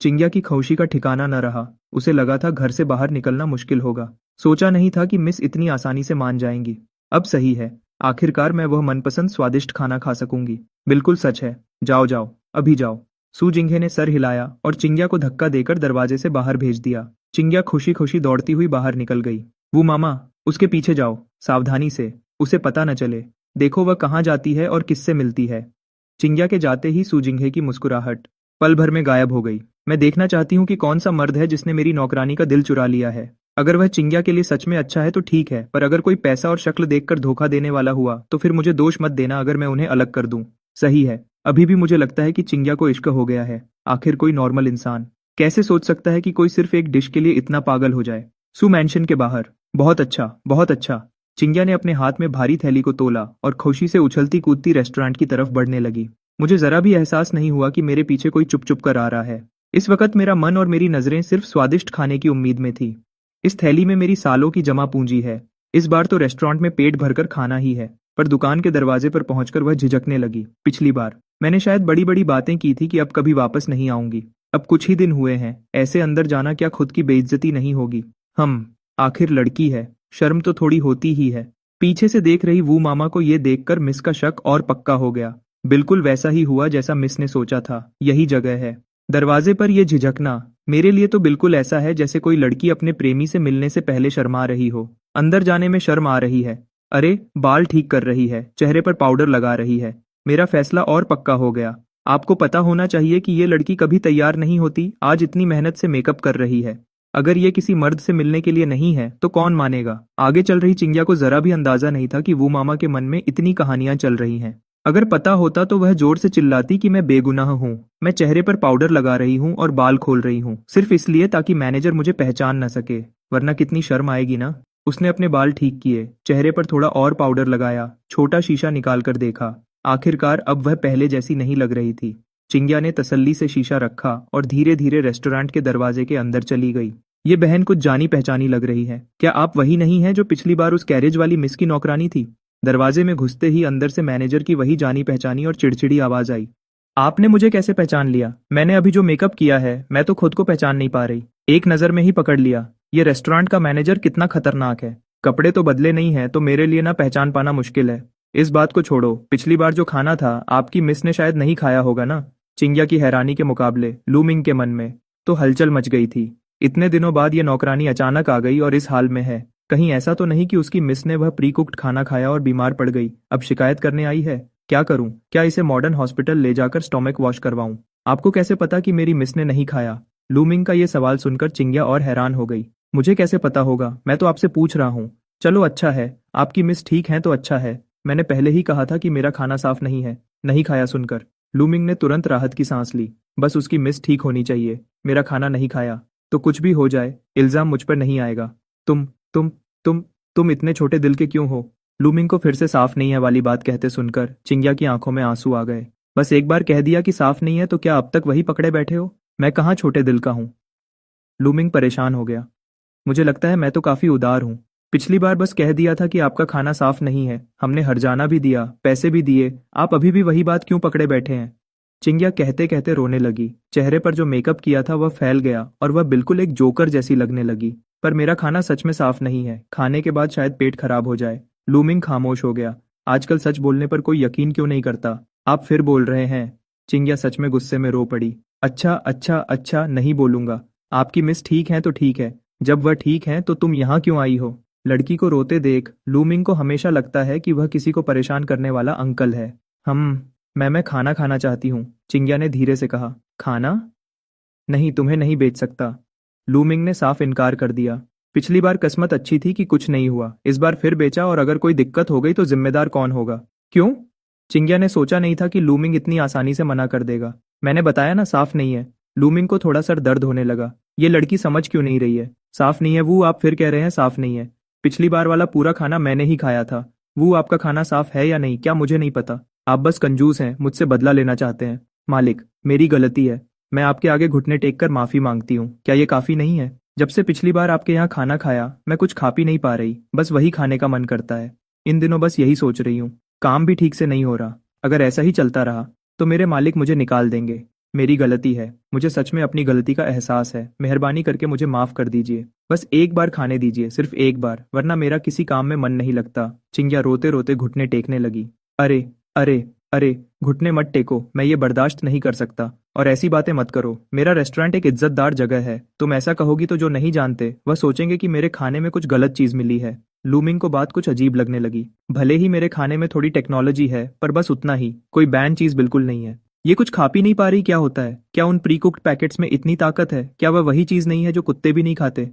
चिंग्या की खौशी का ठिकाना न रहा। उसे लगा था घर से बाहर निकलना मुश्किल होगा। सोचा नहीं था कि मिस इतनी आसानी से मान जाएंगी। अब सही है, आखिरकार मैं वह मनपसंद स्वादिष्ट खाना खा सकूंगी। बिल्कुल सच है। जाओ जाओ, अभी जाओ। सू जिंगे ने सर हिलाया और चिंग्या को धक्का देकर दरवाजे से बाहर भेज दिया। चिंग्या खुशी खुशी दौड़ती हुई बाहर निकल गई। वो मामा, उसके पीछे जाओ, सावधानी से, उसे पता न चले। देखो वह कहाँ जाती है और किससे मिलती है। चिंग्या के जाते ही सूजिंगे की मुस्कुराहट पल भर में गायब हो गई। मैं देखना चाहती हूँ कि कौन सा मर्द है जिसने मेरी नौकरानी का दिल चुरा लिया है। अगर वह चिंग्या के लिए सच में अच्छा है तो ठीक है, पर अगर कोई पैसा और शक्ल देखकर धोखा देने वाला हुआ तो फिर मुझे दोष मत देना अगर मैं उन्हें अलग कर दूं। सही है, अभी भी मुझे लगता है कि चिंग्या को इश्क हो गया है। आखिर कोई नॉर्मल इंसान कैसे सोच सकता है कि कोई सिर्फ एक डिश के लिए इतना पागल हो जाए? सू मैंशन के बाहर। बहुत अच्छा, बहुत अच्छा। चिंग्या ने अपने हाथ में भारी थैली को तोला और खुशी से उछलती कूदती रेस्टोरेंट की तरफ बढ़ने लगी। मुझे जरा भी एहसास नहीं हुआ कि मेरे पीछे कोई चुप चुप कर आ रहा है। इस वक्त मेरा मन और मेरी नजरें सिर्फ स्वादिष्ट खाने की उम्मीद में थी। इस थैली में मेरी सालों की जमा पूंजी है। इस बार तो रेस्टोरेंट में पेट भरकर खाना ही है। पर दुकान के दरवाजे पर पहुंचकर वह झिझकने लगी। पिछली बार मैंने शायद बड़ी बड़ी बातें की थी कि अब कभी वापस नहीं आऊंगी। अब कुछ ही दिन हुए हैं, ऐसे अंदर जाना क्या खुद की बेइज्जती नहीं होगी? आखिर लड़की है, शर्म तो थोड़ी होती ही है। पीछे से देख रही वू मामा को ये देखकर मिस का शक और पक्का हो गया। बिल्कुल वैसा ही हुआ जैसा मिस ने सोचा था। यही जगह है। दरवाजे पर यह झिझकना मेरे लिए तो बिल्कुल ऐसा है जैसे कोई लड़की अपने प्रेमी से मिलने से पहले शर्मा रही हो। अंदर जाने में शर्म आ रही है। अरे, बाल ठीक कर रही है, चेहरे पर पाउडर लगा रही है। मेरा फैसला और पक्का हो गया। आपको पता होना चाहिए कि ये लड़की कभी तैयार नहीं होती, आज इतनी मेहनत से मेकअप कर रही है। अगर ये किसी मर्द से मिलने के लिए नहीं है तो कौन मानेगा? आगे चल रही चिंग्या को जरा भी अंदाजा नहीं था कि वो मामा के मन में इतनी कहानियां चल रही हैं। अगर पता होता तो वह जोर से चिल्लाती कि मैं बेगुनाह हूँ। मैं चेहरे पर पाउडर लगा रही हूँ और बाल खोल रही हूँ, सिर्फ इसलिए ताकि मैनेजर मुझे पहचान न सके। वरना कितनी शर्म आएगी ना। उसने अपने बाल ठीक किए, चेहरे पर थोड़ा और पाउडर लगाया, छोटा शीशा निकाल कर देखा। आखिरकार अब वह पहले जैसी नहीं लग रही थी। चिंग्या ने तसल्ली से शीशा रखा और धीरे धीरे रेस्टोरेंट के दरवाजे के अंदर चली गई। ये बहन कुछ जानी पहचानी लग रही है। क्या आप वही नहीं है जो पिछली बार उस कैरेज वाली मिस की नौकरानी थी? दरवाजे में घुसते ही अंदर से मैनेजर की वही जानी पहचानी और चिड़चिड़ी आवाज आई। आपने मुझे कैसे पहचान लिया? मैंने अभी जो मेकअप किया है, मैं तो खुद को पहचान नहीं पा रही। एक नजर में ही पकड़ लिया। ये रेस्टोरेंट का मैनेजर कितना खतरनाक है। कपड़े तो बदले नहीं है तो मेरे लिए ना पहचान पाना मुश्किल है। इस बात को छोड़ो, पिछली बार जो खाना था आपकी मिस ने शायद नहीं खाया होगा ना? चिंग्या की हैरानी के मुकाबले लू मिंग के मन में तो हलचल मच गई थी। इतने दिनों बाद ये नौकरानी अचानक आ गई और इस हाल में है। कहीं ऐसा तो नहीं कि उसकी मिस ने वह प्री कुक्ड खाना खाया और बीमार पड़ गई, अब शिकायत करने आई है? क्या करूं? क्या इसे मॉडर्न हॉस्पिटल ले जाकर स्टोमक वॉश करवाऊं? आपको कैसे पता कि मेरी मिस ने नहीं खाया? लूमिंग का ये सवाल सुनकर चिंग्या और हैरान हो गई। मुझे कैसे पता होगा? मैं तो आपसे पूछ रहा हूँ। चलो अच्छा है, आपकी मिस ठीक है तो अच्छा है। मैंने पहले ही कहा था कि मेरा खाना साफ नहीं है। नहीं खाया सुनकर लूमिंग ने तुरंत राहत की सांस ली। बस उसकी मिस ठीक होनी चाहिए। मेरा खाना नहीं खाया तो कुछ भी हो जाए, इल्जाम मुझ पर नहीं आएगा। तुम तुम तुम तुम इतने छोटे दिल के क्यों हो? लूमिंग को फिर से साफ नहीं है वाली बात कहते सुनकर चिंग्या की आंखों में आंसू आ गए। बस एक बार कह दिया कि साफ नहीं है तो क्या अब तक वही पकड़े बैठे हो? मैं कहाँ छोटे दिल का हूँ? लूमिंग परेशान हो गया। मुझे लगता है मैं तो काफी उदार हूँ। पिछली बार बस कह दिया था कि आपका खाना साफ नहीं है, हमने हर्जाना भी दिया, पैसे भी दिए, आप अभी भी वही बात क्यों पकड़े बैठे हैं? चिंग्या कहते कहते रोने लगी। चेहरे पर जो मेकअप किया था वह फैल गया और वह बिल्कुल एक जोकर जैसी लगने लगी। पर मेरा खाना सच में साफ नहीं है, खाने के बाद शायद पेट खराब हो जाए। लूमिंग खामोश हो गया। आजकल सच बोलने पर कोई यकीन क्यों नहीं करता? आप फिर बोल रहे हैं। चिंग्या सच में गुस्से में रो पड़ी। अच्छा अच्छा अच्छा, नहीं बोलूंगा। आपकी मिस ठीक है तो ठीक है, जब वह ठीक है तो तुम यहाँ क्यों आई हो? लड़की को रोते देख लूमिंग को हमेशा लगता है कि वह किसी को परेशान करने वाला अंकल है। हम मैं खाना खाना चाहती हूँ, चिंग्या ने धीरे से कहा। खाना? नहीं, तुम्हें नहीं बेच सकता। लूमिंग ने साफ इनकार कर दिया। पिछली बार किस्मत अच्छी थी कि कुछ नहीं हुआ, इस बार फिर बेचा और अगर कोई दिक्कत हो गई तो जिम्मेदार कौन होगा? क्यों? चिंग्या ने सोचा नहीं था कि लूमिंग इतनी आसानी से मना कर देगा। मैंने बताया ना, साफ नहीं है। लूमिंग को थोड़ा सर दर्द होने लगा। ये लड़की समझ क्यों नहीं रही है? साफ नहीं है वो, आप फिर कह रहे हैं साफ नहीं है। पिछली बार वाला पूरा खाना मैंने ही खाया था। वो आपका खाना साफ है या नहीं क्या मुझे नहीं पता। आप बस कंजूस हैं, मुझसे बदला लेना चाहते हैं। मालिक, मेरी गलती है। मैं आपके आगे घुटने टेक कर माफी मांगती हूँ, क्या ये काफी नहीं है? जब से पिछली बार आपके यहाँ खाना खाया मैं कुछ खा पी नहीं पा रही, बस वही खाने का मन करता है। इन दिनों बस यही सोच रही हूँ। काम भी ठीक से नहीं हो रहा। अगर ऐसा ही चलता रहा तो मेरे मालिक मुझे निकाल देंगे। मेरी गलती है, मुझे सच में अपनी गलती का एहसास है। मेहरबानी करके मुझे माफ कर दीजिए। बस एक बार खाने दीजिए, सिर्फ एक बार, वरना मेरा किसी काम में मन नहीं लगता। चिंग्या रोते रोते घुटने टेकने लगी। अरे अरे अरे, घुटने मत टेको, मैं ये बर्दाश्त नहीं कर सकता। और ऐसी बातें मत करो, मेरा रेस्टोरेंट एक इज्जतदार जगह है। तुम ऐसा कहोगी तो जो नहीं जानते वह सोचेंगे कि मेरे खाने में कुछ गलत चीज मिली है। लूमिंग को बात कुछ अजीब लगने लगी। भले ही मेरे खाने में थोड़ी टेक्नोलॉजी है, पर बस उतना ही, कोई बैन चीज बिल्कुल नहीं है। ये कुछ खा पी नहीं पा रही क्या होता है? क्या उन प्री कुक्ड पैकेट्स में इतनी ताकत है? क्या वह वही चीज नहीं है जो कुत्ते भी नहीं खाते?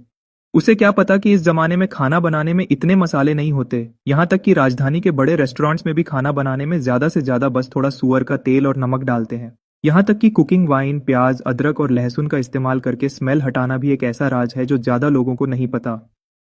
उसे क्या पता कि इस जमाने में खाना बनाने में इतने मसाले नहीं होते। यहाँ तक कि राजधानी के बड़े रेस्टोरेंट्स में भी खाना बनाने में ज्यादा से ज्यादा बस थोड़ा सुअर का तेल और नमक डालते हैं। यहाँ तक कि कुकिंग वाइन, प्याज, अदरक और लहसुन का इस्तेमाल करके स्मेल हटाना भी एक ऐसा राज है जो ज्यादा लोगों को नहीं पता।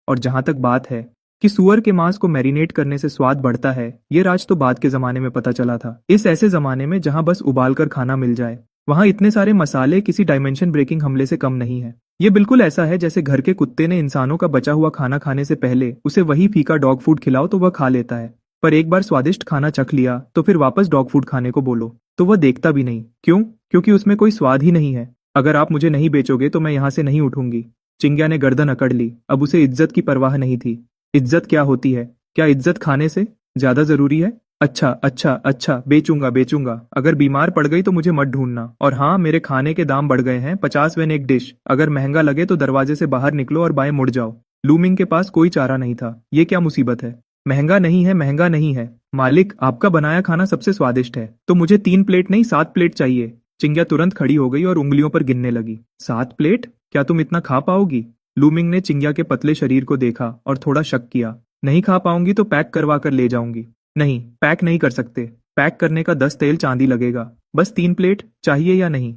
और जहां तक बात है कि सुअर के मांस को मैरिनेट करने से स्वाद बढ़ता है, ये राज तो बाद के जमाने में पता चला था। इस ऐसे जमाने में जहां बस उबाल कर खाना मिल जाए, वहां इतने सारे मसाले किसी डायमेंशन ब्रेकिंग हमले से कम नहीं है। ये बिल्कुल ऐसा है जैसे घर के कुत्ते ने इंसानों का बचा हुआ खाना खाने से पहले उसे वही फीका डॉग फूड खिलाओ तो वह खा लेता है, पर एक बार स्वादिष्ट खाना चख लिया तो फिर वापस डॉग फूड खाने को बोलो तो वह देखता भी नहीं। क्यों? क्योंकि उसमें कोई स्वाद ही नहीं है। अगर आप मुझे नहीं बेचोगे तो मैं यहाँ से नहीं उठूंगी। चिंग्या ने गर्दन अकड़ ली। अब उसे इज्जत की परवाह नहीं थी। इज्जत क्या होती है? क्या इज्जत खाने से ज्यादा जरूरी है? अच्छा अच्छा अच्छा, बेचूंगा बेचूंगा। अगर बीमार पड़ गई तो मुझे मत ढूंढना। और हाँ, मेरे खाने के दाम बढ़ गए हैं, 50 वेन एक डिश। अगर महंगा लगे तो दरवाजे से बाहर निकलो और बाएं मुड़ जाओ। लूमिंग के पास कोई चारा नहीं था। ये क्या मुसीबत है? महंगा नहीं है, महंगा नहीं है। मालिक, आपका बनाया खाना सबसे स्वादिष्ट है, तो मुझे 3 प्लेट नहीं 7 प्लेट चाहिए। चिंग्या तुरंत खड़ी हो गई और उंगलियों पर गिनने लगी। 7 प्लेट? क्या तुम इतना खा पाओगी? लूमिंग ने चिंग्या के पतले शरीर को देखा और थोड़ा शक किया। नहीं खा पाऊंगी तो पैक करवा कर ले जाऊंगी। नहीं, पैक नहीं कर सकते। पैक करने का 10 तेल चांदी लगेगा। बस 3 प्लेट चाहिए या नहीं?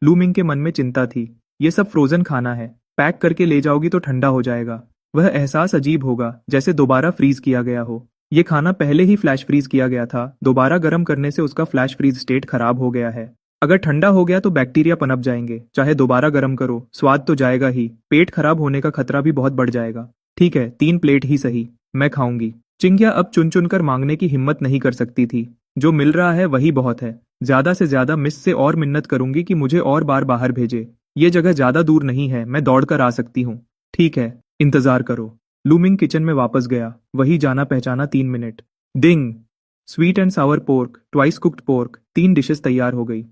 लूमिंग के मन में चिंता थी। ये सब फ्रोजन खाना है, पैक करके ले जाओगी तो ठंडा हो जाएगा। वह एहसास अजीब होगा, जैसे दोबारा फ्रीज किया गया हो। ये खाना पहले ही फ्लैश फ्रीज किया गया था, दोबारा गर्म करने से उसका फ्लैश फ्रीज स्टेट खराब हो गया है। अगर ठंडा हो गया तो बैक्टीरिया पनप जाएंगे, चाहे दोबारा गर्म करो, स्वाद तो जाएगा ही, पेट खराब होने का खतरा भी बहुत बढ़ जाएगा। ठीक है, 3 प्लेट ही सही, मैं खाऊंगी। चिंग्या अब चुन चुन कर मांगने की हिम्मत नहीं कर सकती थी। जो मिल रहा है वही बहुत है। ज्यादा से ज्यादा मिस से और मिन्नत करूंगी कि मुझे और बार बाहर भेजे। ये जगह ज्यादा दूर नहीं है, मैं दौड़ कर आ सकती हूँ। ठीक है, इंतजार करो। लूमिंग किचन में वापस गया। वही जाना पहचाना 3 minute. Ding! Sweet and Sawar pork, twice cooked pork, 3 dishes तैयार हो गई।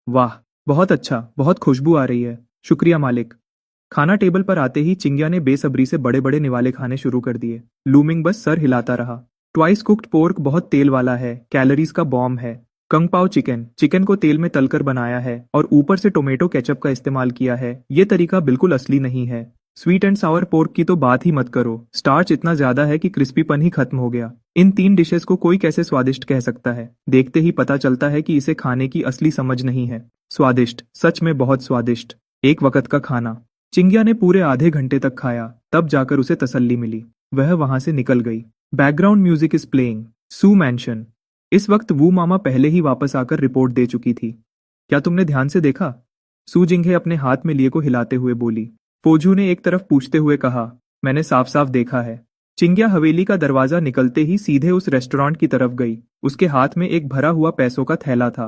वाह, बहुत अच्छा, बहुत खुशबू आ रही है। शुक्रिया मालिक। खाना टेबल पर आते ही चिंग्या ने बेसब्री से बड़े बड़े निवाले खाने शुरू कर दिए। लूमिंग बस सर हिलाता रहा। ट्वाइस कुक्ड पोर्क बहुत तेल वाला है, कैलोरीज का बॉम्ब है। कंग पाओ चिकन, चिकन को तेल में तलकर बनाया है और ऊपर से टोमेटो केचप का इस्तेमाल किया है। ये तरीका बिल्कुल असली नहीं है। स्वीट एंड सावर पोर्क की तो बात ही मत करो, स्टार्च इतना ज्यादा है कि क्रिस्पीपन ही खत्म हो गया। इन 3 डिशेस को कोई कैसे स्वादिष्ट कह सकता है? देखते ही पता चलता है कि इसे खाने की असली समझ नहीं है। स्वादिष्ट, सच में बहुत स्वादिष्ट। एक वक्त का खाना। चिंग्या ने पूरे आधे घंटे तक खाया, तब जाकर उसे तसल्ली मिली। वह वहां से निकल गई। Background music is playing. सू मैंशन। इस वक्त वू मामा पहले ही वापस आकर रिपोर्ट दे चुकी थी। क्या तुमने ध्यान से देखा? सू जिंघे अपने हाथ में लिए को हिलाते हुए बोली। फोजू ने एक तरफ पूछते हुए कहा, मैंने साफ साफ देखा है। चिंग्या हवेली का दरवाजा निकलते ही सीधे उस रेस्टोरेंट की तरफ गई। उसके हाथ में एक भरा हुआ पैसों का थैला था।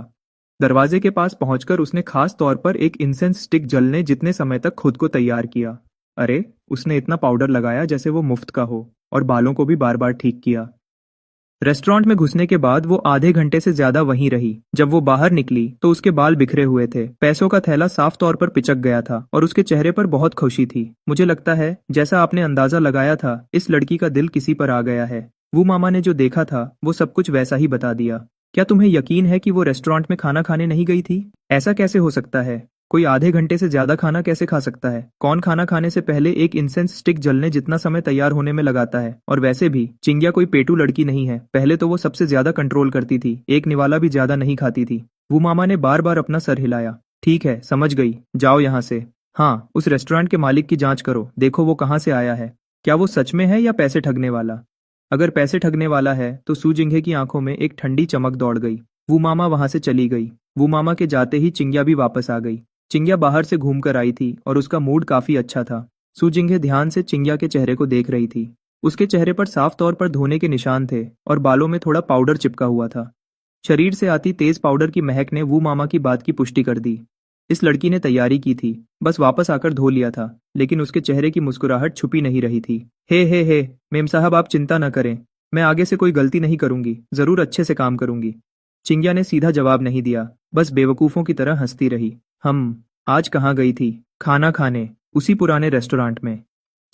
दरवाजे के पास पहुंचकर उसने खास तौर पर एक इंसेंस स्टिक जलने जितने समय तक खुद को तैयार किया। अरे, उसने इतना पाउडर लगाया जैसे वो मुफ्त का हो, और बालों को भी बार बार ठीक किया। रेस्टोरेंट में घुसने के बाद वो आधे घंटे से ज्यादा वहीं रही। जब वो बाहर निकली तो उसके बाल बिखरे हुए थे, पैसों का थैला साफ तौर पर पिचक गया था और उसके चेहरे पर बहुत खुशी थी। मुझे लगता है जैसा आपने अंदाजा लगाया था, इस लड़की का दिल किसी पर आ गया है। वो मामा ने जो देखा था वो सब कुछ वैसा ही बता दिया। क्या तुम्हें यकीन है कि वो रेस्टोरेंट में खाना खाने नहीं गई थी? ऐसा कैसे हो सकता है? कोई आधे घंटे से ज्यादा खाना कैसे खा सकता है? कौन खाना खाने से पहले एक इंसेंस स्टिक जलने जितना समय तैयार होने में लगाता है? और वैसे भी चिंग्या कोई पेटू लड़की नहीं है। पहले तो वो सबसे ज्यादा कंट्रोल करती थी, एक निवाला भी ज्यादा नहीं खाती थी। वो मामा ने बार बार अपना सर हिलाया। ठीक है, समझ गई, जाओ यहाँ से। हाँ, उस रेस्टोरेंट के मालिक की जांच करो, देखो वो कहाँ से आया है। क्या वो सच में है या पैसे ठगने वाला? अगर पैसे ठगने वाला है तो सू जिंघे की आंखों में एक ठंडी चमक दौड़ गई। वो मामा वहां से चली गई। वो मामा के जाते ही चिंग्या भी वापस आ गई। चिंग्या बाहर से घूमकर आई थी और उसका मूड काफी अच्छा था। सुजिंगे ध्यान से चिंग्या के चेहरे को देख रही थी। उसके चेहरे पर साफ तौर पर धोने के निशान थे और बालों में थोड़ा पाउडर चिपका हुआ था। शरीर से आती तेज पाउडर की महक ने वू मामा की बात की पुष्टि कर दी। इस लड़की ने तैयारी की थी, बस वापस आकर धो लिया था, लेकिन उसके चेहरे की मुस्कुराहट छुपी नहीं रही थी। हे, मेम साहब आप चिंता न करें, मैं आगे से कोई गलती नहीं करूंगी, जरूर अच्छे से काम करूंगी। चिंग्या ने सीधा जवाब नहीं दिया, बस बेवकूफों की तरह हंसती रही। हम आज कहाँ गई थी? खाना खाने, उसी पुराने रेस्टोरेंट में।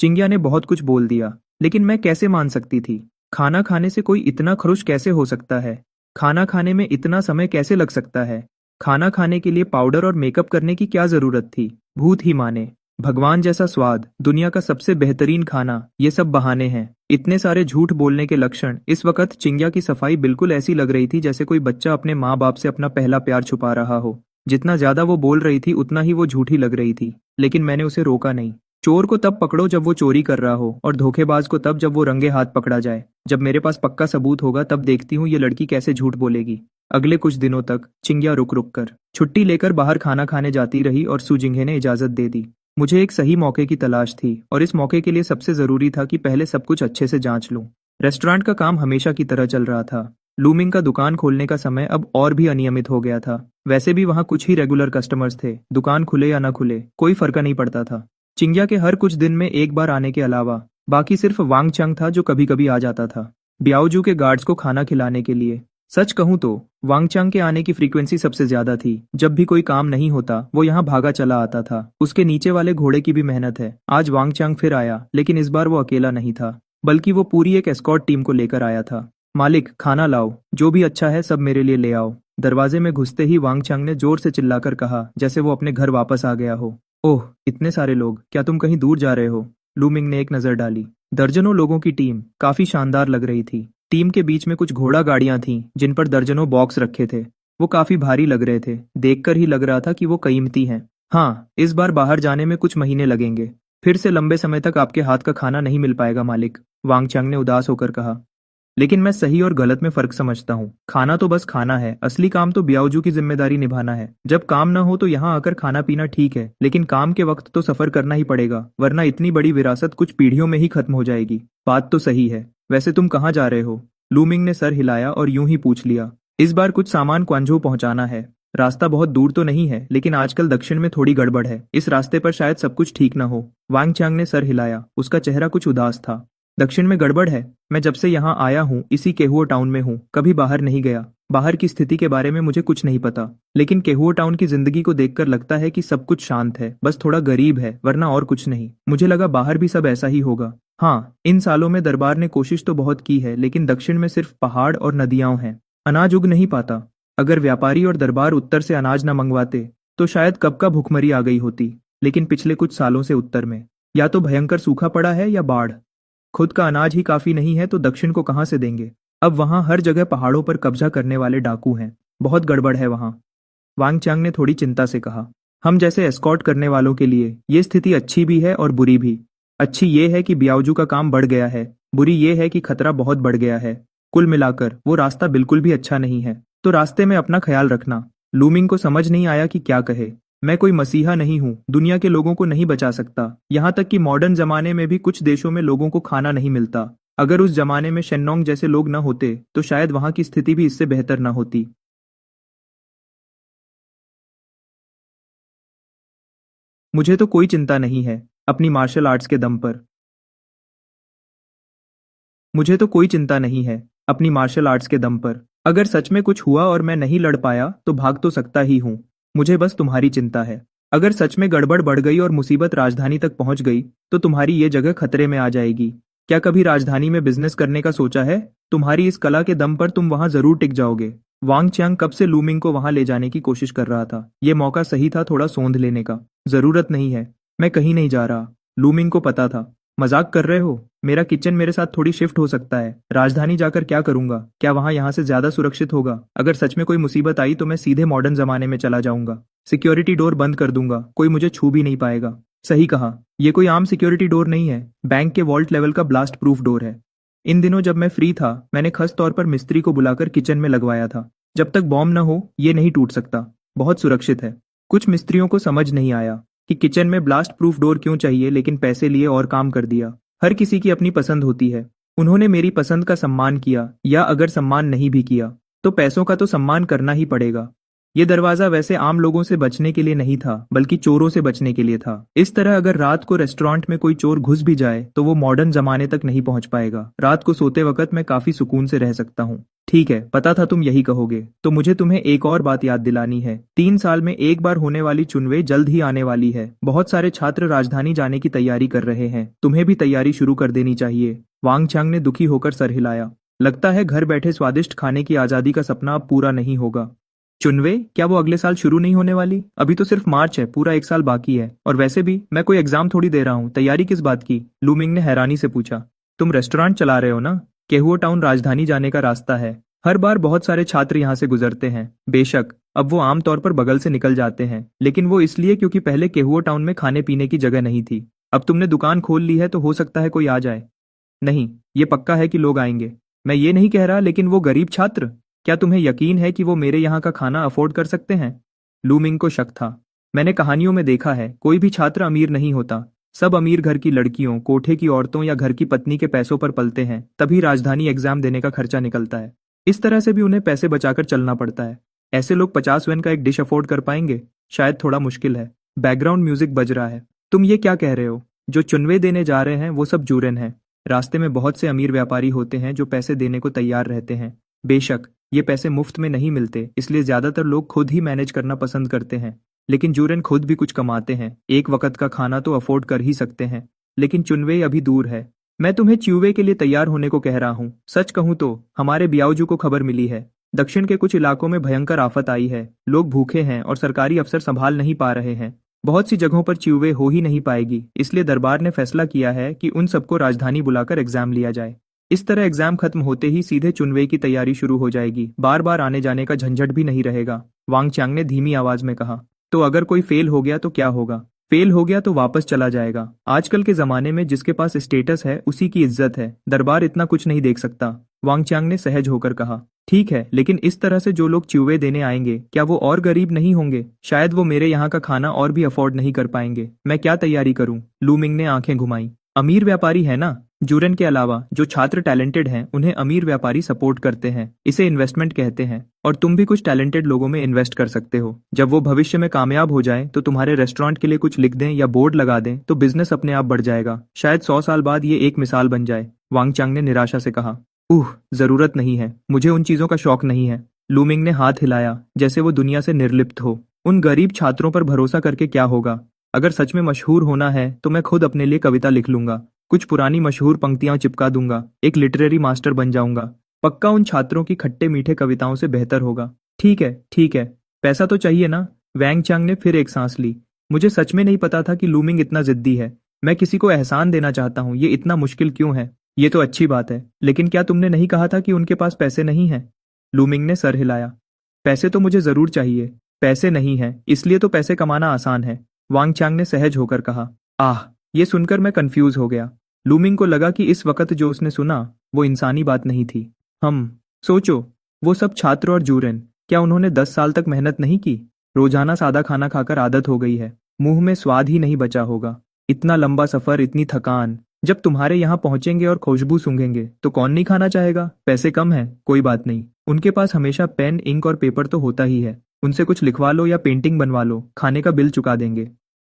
चिंग्या ने बहुत कुछ बोल दिया, लेकिन मैं कैसे मान सकती थी? खाना खाने से कोई इतना खुश कैसे हो सकता है? खाना खाने में इतना समय कैसे लग सकता है? खाना खाने के लिए पाउडर और मेकअप करने की क्या जरूरत थी? भूत ही माने। भगवान जैसा स्वाद, दुनिया का सबसे बेहतरीन खाना, ये सब बहाने हैं। इतने सारे झूठ बोलने के लक्षण। इस वक्त चिंग्या की सफाई बिल्कुल ऐसी लग रही थी जैसे कोई बच्चा अपने माँ बाप से अपना पहला प्यार छुपा रहा हो। जितना ज्यादा वो बोल रही थी उतना ही वो झूठी लग रही थी, लेकिन मैंने उसे रोका नहीं। चोर को तब पकड़ो जब वो चोरी कर रहा हो, और धोखेबाज को तब जब वो रंगे हाथ पकड़ा जाए। जब मेरे पास पक्का सबूत होगा तब देखती हूँ ये लड़की कैसे झूठ बोलेगी। अगले कुछ दिनों तक चिंग्या रुक रुक कर छुट्टी लेकर बाहर खाना खाने जाती रही और सुजिंगे ने इजाजत दे दी। मुझे एक सही मौके की तलाश थी और इस मौके के लिए सबसे जरूरी था कि पहले सब कुछ अच्छे से जांच लूं। रेस्टोरेंट का काम हमेशा की तरह चल रहा था। लूमिंग का दुकान खोलने का समय अब और भी अनियमित हो गया था। वैसे भी वहां कुछ ही रेगुलर कस्टमर्स थे, दुकान खुले या न खुले कोई फर्क नहीं पड़ता था। चिंग्या के हर कुछ दिन में एक बार आने के अलावा बाकी सिर्फ वांग चंग था जो कभी कभी आ जाता था, ब्याओजू के गार्ड्स को खाना खिलाने के लिए। सच कहूं तो वांगचांग के आने की फ्रीक्वेंसी सबसे ज्यादा थी। जब भी कोई काम नहीं होता वो यहाँ भागा चला आता था। उसके नीचे वाले घोड़े की भी मेहनत है। आज वांगचांग फिर आया, लेकिन इस बार वो अकेला नहीं था, बल्कि वो पूरी एक एस्कॉर्ट टीम को लेकर आया था। मालिक, खाना लाओ, जो भी अच्छा है सब मेरे लिए ले आओ। दरवाजे में घुसते ही वांगचांग ने जोर से चिल्लाकर कहा, जैसे वो अपने घर वापस आ गया हो। ओह, इतने सारे लोग, क्या तुम कहीं दूर जा रहे हो? लूमिंग ने एक नजर डाली। दर्जनों लोगों की टीम काफी शानदार लग रही थी। टीम के बीच में कुछ घोड़ा गाड़ियां थीं जिन पर दर्जनों बॉक्स रखे थे। वो काफी भारी लग रहे थे, देखकर ही लग रहा था कि वो कीमती हैं। हाँ, इस बार बाहर जाने में कुछ महीने लगेंगे। फिर से लंबे समय तक आपके हाथ का खाना नहीं मिल पाएगा मालिक, वांगचांग ने उदास होकर कहा। लेकिन मैं सही और गलत में फर्क समझता हूँ। खाना तो बस खाना है, असली काम तो ब्याओजू की जिम्मेदारी निभाना है। जब काम न हो तो यहाँ आकर खाना पीना ठीक है, लेकिन काम के वक्त तो सफर करना ही पड़ेगा, वरना इतनी बड़ी विरासत कुछ पीढ़ियों में ही खत्म हो जाएगी। बात तो सही है। वैसे तुम कहाँ जा रहे हो? लूमिंग ने सर हिलाया और यूं ही पूछ लिया। इस बार कुछ सामान क्वांझो पहुंचाना है। रास्ता बहुत दूर तो नहीं है, लेकिन आजकल दक्षिण में थोड़ी गड़बड़ है, इस रास्ते पर शायद सब कुछ ठीक न हो। वांग चांग ने सर हिलाया, उसका चेहरा कुछ उदास था। दक्षिण में गड़बड़ है? मैं जब से यहाँ आया हूँ इसी केहुओ टाउन में हूँ, कभी बाहर नहीं गया। बाहर की स्थिति के बारे में मुझे कुछ नहीं पता, लेकिन केहुओ टाउन की जिंदगी को देखकर लगता है कि सब कुछ शांत है, बस थोड़ा गरीब है, वरना और कुछ नहीं। मुझे लगा बाहर भी सब ऐसा ही होगा। हाँ, इन सालों में दरबार ने कोशिश तो बहुत की है, लेकिन दक्षिण में सिर्फ पहाड़ और नदियां हैं, अनाज उग नहीं पाता। अगर व्यापारी और दरबार उत्तर से अनाज न मंगवाते तो शायद कब का भुखमरी आ गई होती। लेकिन पिछले कुछ सालों से उत्तर में या तो भयंकर सूखा पड़ा है या बाढ़। खुद का अनाज ही काफी नहीं है तो दक्षिण को कहां से देंगे? अब वहां हर जगह पहाड़ों पर कब्जा करने वाले डाकू हैं। बहुत गड़बड़ है वहां, वांग चांग ने थोड़ी चिंता से कहा। हम जैसे एस्कॉर्ट करने वालों के लिए ये स्थिति अच्छी भी है और बुरी भी। अच्छी ये है कि ब्याओजू का काम बढ़ गया है, बुरी ये है कि खतरा बहुत बढ़ गया है। कुल मिलाकर वो रास्ता बिल्कुल भी अच्छा नहीं है, तो रास्ते में अपना ख्याल रखना। लूमिंग को समझ नहीं आया कि क्या कहे। मैं कोई मसीहा नहीं हूँ, दुनिया के लोगों को नहीं बचा सकता। यहाँ तक कि मॉडर्न जमाने में भी कुछ देशों में लोगों को खाना नहीं मिलता। अगर उस जमाने में शेन्नोंग जैसे लोग न होते तो शायद वहां की स्थिति भी इससे बेहतर न होती। मुझे तो कोई चिंता नहीं है अपनी मार्शल आर्ट्स के दम पर। मुझे तो कोई चिंता नहीं है अपनी मार्शल आर्ट्स के दम पर। अगर सच में कुछ हुआ और मैं नहीं लड़ पाया तो भाग तो सकता ही हूँ। मुझे बस तुम्हारी चिंता है। अगर सच में गड़बड़ बढ़ गई और मुसीबत राजधानी तक पहुंच गई तो तुम्हारी ये जगह खतरे में आ जाएगी। क्या कभी राजधानी में बिजनेस करने का सोचा है? तुम्हारी इस कला के दम पर तुम वहां जरूर टिक जाओगे। वांग चियांग कब से लूमिंग को वहां ले जाने की कोशिश कर रहा था। ये मौका सही था थोड़ा सौंध लेने का। जरूरत नहीं है, मैं कहीं नहीं जा रहा। लूमिंग को पता था। मजाक कर रहे हो? मेरा किचन मेरे साथ थोड़ी शिफ्ट हो सकता है। राजधानी जाकर क्या करूंगा? क्या वहां यहाँ से ज्यादा सुरक्षित होगा? अगर सच में कोई मुसीबत आई तो मैं सीधे मॉडर्न जमाने में चला जाऊंगा। सिक्योरिटी डोर बंद कर दूंगा, कोई मुझे छू भी नहीं पाएगा। सही कहा, ये कोई आम सिक्योरिटी डोर नहीं है, बैंक के वॉल्ट लेवल का ब्लास्ट प्रूफ डोर है। इन दिनों जब मैं फ्री था मैंने खास तौर पर मिस्त्री को बुलाकर किचन में लगवाया था। जब तक बॉम्ब न हो ये नहीं टूट सकता, बहुत सुरक्षित है। कुछ मिस्त्रियों को समझ नहीं आया कि किचन में ब्लास्ट प्रूफ डोर क्यों चाहिए, लेकिन पैसे लिए और काम कर दिया। हर किसी की अपनी पसंद होती है। उन्होंने मेरी पसंद का सम्मान किया, या अगर सम्मान नहीं भी किया तो पैसों का तो सम्मान करना ही पड़ेगा। ये दरवाजा वैसे आम लोगों से बचने के लिए नहीं था बल्कि चोरों से बचने के लिए था। इस तरह अगर रात को रेस्टोरेंट में कोई चोर घुस भी जाए तो वो मॉडर्न जमाने तक नहीं पहुंच पाएगा। रात को सोते वक्त मैं काफी सुकून से रह सकता हूँ। ठीक है, पता था तुम यही कहोगे, तो मुझे तुम्हें एक और बात याद दिलानी है। 3 साल में एक बार होने वाली चुनवे जल्द ही आने वाली है। बहुत सारे छात्र राजधानी जाने की तैयारी कर रहे हैं। तुम्हें भी तैयारी शुरू कर देनी चाहिए। वांग चांग ने दुखी होकर सर हिलाया। लगता है घर बैठे स्वादिष्ट खाने की आजादी का सपना अब पूरा नहीं होगा। चुनवे क्या वो अगले साल शुरू नहीं होने वाली? अभी तो सिर्फ मार्च है, पूरा 1 साल बाकी है। और वैसे भी मैं कोई एग्जाम थोड़ी दे रहा हूँ, तैयारी किस बात की? लूमिंग ने हैरानी से पूछा। तुम रेस्टोरेंट चला रहे हो ना? केहुओ टाउन राजधानी जाने का रास्ता है। हर बार बहुत सारे छात्र यहाँ से गुजरते हैं। बेशक अब वो आमतौर पर बगल से निकल जाते हैं, लेकिन वो इसलिए क्योंकि पहले केहुओ टाउन में खाने पीने की जगह नहीं थी। अब तुमने दुकान खोल ली है तो हो सकता है कोई आ जाए। नहीं, ये पक्का है कि लोग आएंगे। मैं ये नहीं कह रहा, लेकिन वो गरीब छात्र, क्या तुम्हें यकीन है कि वो मेरे यहाँ का खाना अफोर्ड कर सकते हैं? लूमिंग को शक था। मैंने कहानियों में देखा है, कोई भी छात्र अमीर नहीं होता। सब अमीर घर की लड़कियों, कोठे की औरतों या घर की पत्नी के पैसों पर पलते हैं, तभी राजधानी एग्जाम देने का खर्चा निकलता है। इस तरह से भी उन्हें पैसे बचाकर चलना पड़ता है। ऐसे लोग 50 वेन का एक डिश अफोर्ड कर पाएंगे? शायद थोड़ा मुश्किल है। बैकग्राउंड म्यूजिक बज रहा है। तुम ये क्या कह रहे हो? जो चुनवे देने जा रहे हैं वो सब जूरन हैं। रास्ते में बहुत से अमीर व्यापारी होते हैं जो पैसे देने को तैयार रहते हैं। बेशक ये पैसे मुफ्त में नहीं मिलते, इसलिए ज्यादातर लोग खुद ही मैनेज करना पसंद करते हैं। लेकिन जूरन खुद भी कुछ कमाते हैं, एक वक्त का खाना तो अफोर्ड कर ही सकते हैं। लेकिन चुनवे अभी दूर है। मैं तुम्हें च्यूवे के लिए तैयार होने को कह रहा हूँ। सच कहूँ तो हमारे बियाऊजू को खबर मिली है, दक्षिण के कुछ इलाकों में भयंकर आफत आई है। लोग भूखे हैं और सरकारी अफसर संभाल नहीं पा रहे हैं। बहुत सी जगहों पर च्यूवे हो ही नहीं पाएगी, इसलिए दरबार ने फैसला किया है कि उन सबको राजधानी बुलाकर एग्जाम लिया जाए। इस तरह एग्जाम खत्म होते ही सीधे चुनवे की तैयारी शुरू हो जाएगी। बार बार आने जाने का झंझट भी नहीं रहेगा। वांग चांग ने धीमी आवाज में कहा। तो अगर कोई फेल हो गया तो क्या होगा? फेल हो गया तो वापस चला जाएगा। आजकल के जमाने में जिसके पास स्टेटस है उसी की इज्जत है। दरबार इतना कुछ नहीं देख सकता। वांग चांग ने सहज होकर कहा। ठीक है, लेकिन इस तरह से जो लोग च्यूवे देने आएंगे क्या वो और गरीब नहीं होंगे? शायद वो मेरे यहाँ का खाना और भी अफोर्ड नहीं कर पाएंगे। मैं क्या तैयारी करूँ? लूमिंग ने आंखें घुमाई। अमीर व्यापारी है ना? जूरन के अलावा जो छात्र टैलेंटेड हैं उन्हें अमीर व्यापारी सपोर्ट करते हैं। इसे इन्वेस्टमेंट कहते हैं। और तुम भी कुछ टैलेंटेड लोगों में इन्वेस्ट कर सकते हो। जब वो भविष्य में कामयाब हो जाए तो तुम्हारे रेस्टोरेंट के लिए कुछ लिख दें या बोर्ड लगा दें तो बिजनेस अपने आप बढ़ जाएगा। शायद 100 साल बाद ये एक मिसाल बन जाए। वांग चांग ने निराशा से कहा। जरूरत नहीं है, मुझे उन चीजों का शौक नहीं है। लूमिंग ने हाथ हिलाया जैसे वो दुनिया से निर्लिप्त हो। उन गरीब छात्रों पर भरोसा करके क्या होगा? अगर सच में मशहूर होना है तो मैं खुद अपने लिए कविता लिख लूंगा, कुछ पुरानी मशहूर पंक्तियां चिपका दूंगा, एक लिटरेरी मास्टर बन जाऊंगा। पक्का उन छात्रों की खट्टे मीठे कविताओं से बेहतर होगा। ठीक है ठीक है, पैसा तो चाहिए ना? वैंग चांग ने फिर एक सांस ली। मुझे सच में नहीं पता था कि लूमिंग इतना जिद्दी है। मैं किसी को एहसान देना चाहता हूँ, ये इतना मुश्किल क्यों है? ये तो अच्छी बात है, लेकिन क्या तुमने नहीं कहा था कि उनके पास पैसे नहीं हैं? लूमिंग ने सर हिलाया। पैसे तो मुझे जरूर चाहिए। पैसे नहीं है इसलिए तो पैसे कमाना आसान है। वांग चांग ने सहज होकर कहा। ये सुनकर मैं कंफ्यूज हो गया। लूमिंग को लगा कि इस वक्त जो उसने सुना वो इंसानी बात नहीं थी। सोचो, वो सब छात्र और जूरन, क्या उन्होंने 10 साल तक मेहनत नहीं की? रोजाना सादा खाना खाकर आदत हो गई है, मुंह में स्वाद ही नहीं बचा होगा। इतना लंबा सफर, इतनी थकान। जब तुम्हारे यहाँ पहुंचेंगे और खुशबू सूंघेंगे तो कौन नहीं खाना चाहेगा? पैसे कम है, कोई बात नहीं, उनके पास हमेशा पेन, इंक और पेपर तो होता ही है। उनसे कुछ लिखवा लो या पेंटिंग बनवा लो, खाने का बिल चुका देंगे।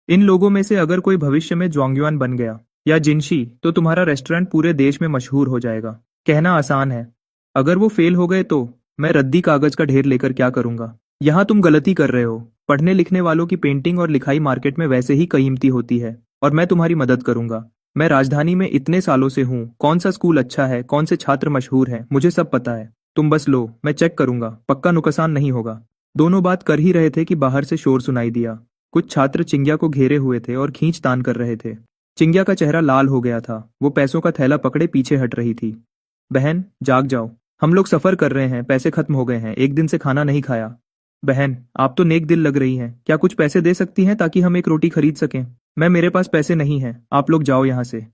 इन लोगों में से अगर कोई भविष्य में ज्वांगयुआन बन गया या जिनशी तो तुम्हारा रेस्टोरेंट पूरे देश में मशहूर हो जाएगा। कहना आसान है, अगर वो फेल हो गए तो मैं रद्दी कागज का ढेर लेकर क्या करूंगा। यहाँ तुम गलती कर रहे हो। पढ़ने लिखने वालों की पेंटिंग और लिखाई मार्केट में वैसे ही कीमती होती है और मैं तुम्हारी मदद करूंगा। मैं राजधानी में इतने सालों से हूँ, कौन सा स्कूल अच्छा है, कौन से छात्र मशहूर हैं, मुझे सब पता है। तुम बस लो, मैं चेक करूंगा, पक्का नुकसान नहीं होगा। दोनों बात कर ही रहे थे कि बाहर से शोर सुनाई दिया। कुछ छात्र चिंग्या को घेरे हुए थे और खींचतान कर रहे थे। चिंग्या का चेहरा लाल हो गया था, वो पैसों का थैला पकड़े पीछे हट रही थी। बहन जाग जाओ, हम लोग सफर कर रहे हैं, पैसे खत्म हो गए हैं, एक दिन से खाना नहीं खाया। बहन आप तो नेक दिल लग रही हैं, क्या कुछ पैसे दे सकती हैं ताकि हम एक रोटी खरीद सकें। मैं मेरे पास पैसे नहीं हैं, आप लोग जाओ यहाँ से।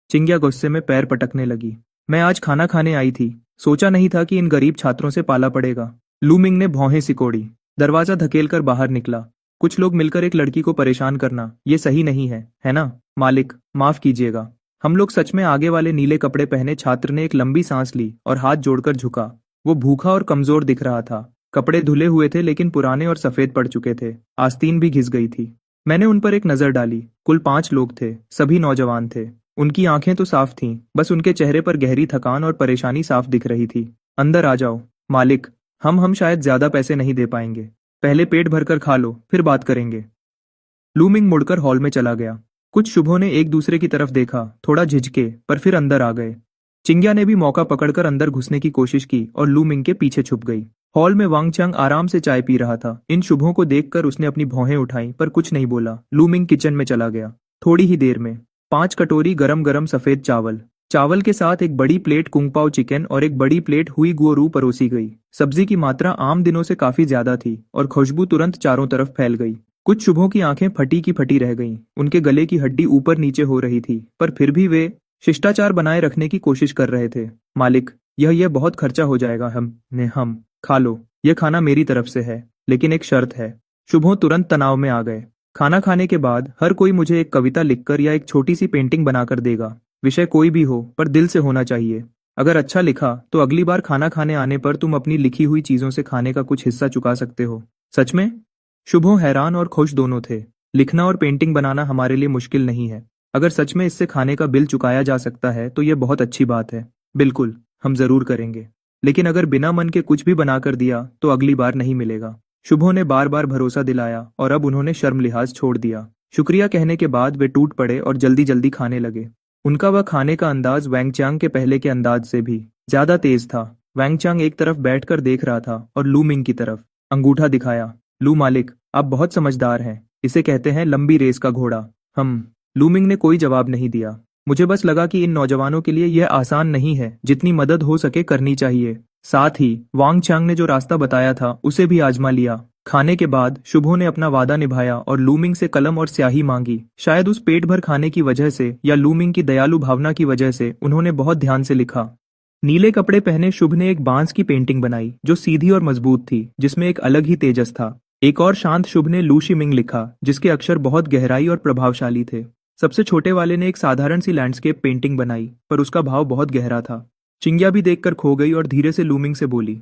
चिंग्या गुस्से में पैर पटकने लगी। मैं आज खाना खाने आई थी, सोचा नहीं था कि इन गरीब छात्रों से पाला पड़ेगा। लूमिंग ने भौहें सिकोड़ी, दरवाजा धकेलकर बाहर निकला। कुछ लोग मिलकर एक लड़की को परेशान करना ये सही नहीं है ना। मालिक माफ कीजिएगा। हम लोग सच में। आगे वाले नीले कपड़े पहने छात्र ने एक लंबी सांस ली और हाथ जोड़कर झुका। वो भूखा और कमजोर दिख रहा था। कपड़े धुले हुए थे लेकिन पुराने और सफेद पड़ चुके थे, आस्तीन भी घिस गई थी। मैंने उन पर एक नजर डाली। कुल 5 लोग थे, सभी नौजवान थे। उनकी आंखें तो साफ थीं, बस उनके चेहरे पर गहरी थकान और परेशानी साफ दिख रही थी। अंदर आ जाओ। मालिक हम शायद ज्यादा पैसे नहीं दे पाएंगे, पहले पेट भरकर खा लो फिर बात करेंगे। लूमिंग मुड़कर हॉल में चला गया। कुछ शुभों ने एक दूसरे की तरफ देखा, थोड़ा झिझके, पर फिर अंदर आ गए। चिंग्या ने भी मौका पकड़कर अंदर घुसने की कोशिश की और लूमिंग के पीछे छुप गई। हॉल में वांग चांग आराम से चाय पी रहा था। इन शुभों को देखकर उसने अपनी भौहें उठाई पर कुछ नहीं बोला। लूमिंग किचन में चला गया। थोड़ी ही देर में 5 कटोरी गरम गरम सफेद चावल, चावल के साथ एक बड़ी प्लेट कुंगपाओ चिकन और एक बड़ी प्लेट हुई गुओरू परोसी गई। सब्जी की मात्रा आम दिनों से काफी ज्यादा थी और खुशबू तुरंत चारों तरफ फैल गई। कुछ शुभों की आंखें फटी की फटी रह गईं। उनके गले की हड्डी ऊपर नीचे हो रही थी, पर फिर भी वे शिष्टाचार बनाए रखने की कोशिश कर रहे थे। मालिक यह बहुत खर्चा हो जाएगा। हम खा लो, यह खाना मेरी तरफ से है, लेकिन एक शर्त है। शुभों तुरंत तनाव में आ गए। खाना खाने के बाद हर कोई मुझे एक कविता लिखकर या एक छोटी सी पेंटिंग बनाकर देगा। विषय कोई भी हो, पर दिल से होना चाहिए। अगर अच्छा लिखा तो अगली बार खाना खाने आने पर तुम अपनी लिखी हुई चीजों से खाने का कुछ हिस्सा चुका सकते हो। सच में? शुभों हैरान और खुश दोनों थे। लिखना और पेंटिंग बनाना हमारे लिए मुश्किल नहीं है। अगर सच में इससे खाने का बिल चुकाया जा सकता है तो यह बहुत अच्छी बात है। बिल्कुल, हम जरूर करेंगे। लेकिन अगर बिना मन के कुछ भी बनाकर दिया तो अगली बार नहीं मिलेगा। शुभों ने बार बार भरोसा दिलाया और अब उन्होंने शर्म लिहाज छोड़ दिया। शुक्रिया कहने के बाद वे टूट पड़े और जल्दी जल्दी खाने लगे। उनका वह खाने का अंदाज वैंगचांग के पहले के अंदाज से भी ज्यादा तेज था। वैंगचांग एक तरफ बैठकर देख रहा था और लू मिंग की तरफ अंगूठा दिखाया। लू मालिक, आप बहुत समझदार हैं, इसे कहते हैं लंबी रेस का घोड़ा। लू मिंग ने कोई जवाब नहीं दिया। मुझे बस लगा कि इन नौजवानों के लिए यह आसान नहीं है, जितनी मदद हो सके करनी चाहिए। साथ ही वांग चांग ने जो रास्ता बताया था उसे भी आजमा लिया। खाने के बाद शुभों ने अपना वादा निभाया और लूमिंग से कलम और स्याही मांगी। शायद उस पेट भर खाने की वजह से या लूमिंग की दयालु भावना की वजह से उन्होंने बहुत ध्यान से लिखा। नीले कपड़े पहने शुभ ने एक बांस की पेंटिंग बनाई जो सीधी और मजबूत थी, जिसमें एक अलग ही तेजस था। एक और शांत शुभ ने लू शिमिंग लिखा, जिसके अक्षर बहुत गहराई और प्रभावशाली थे। सबसे छोटे वाले ने एक साधारण सी लैंडस्केप पेंटिंग बनाई, पर उसका भाव बहुत गहरा था। चिंग्या भी देखकर खो गई और धीरे से लूमिंग से बोली,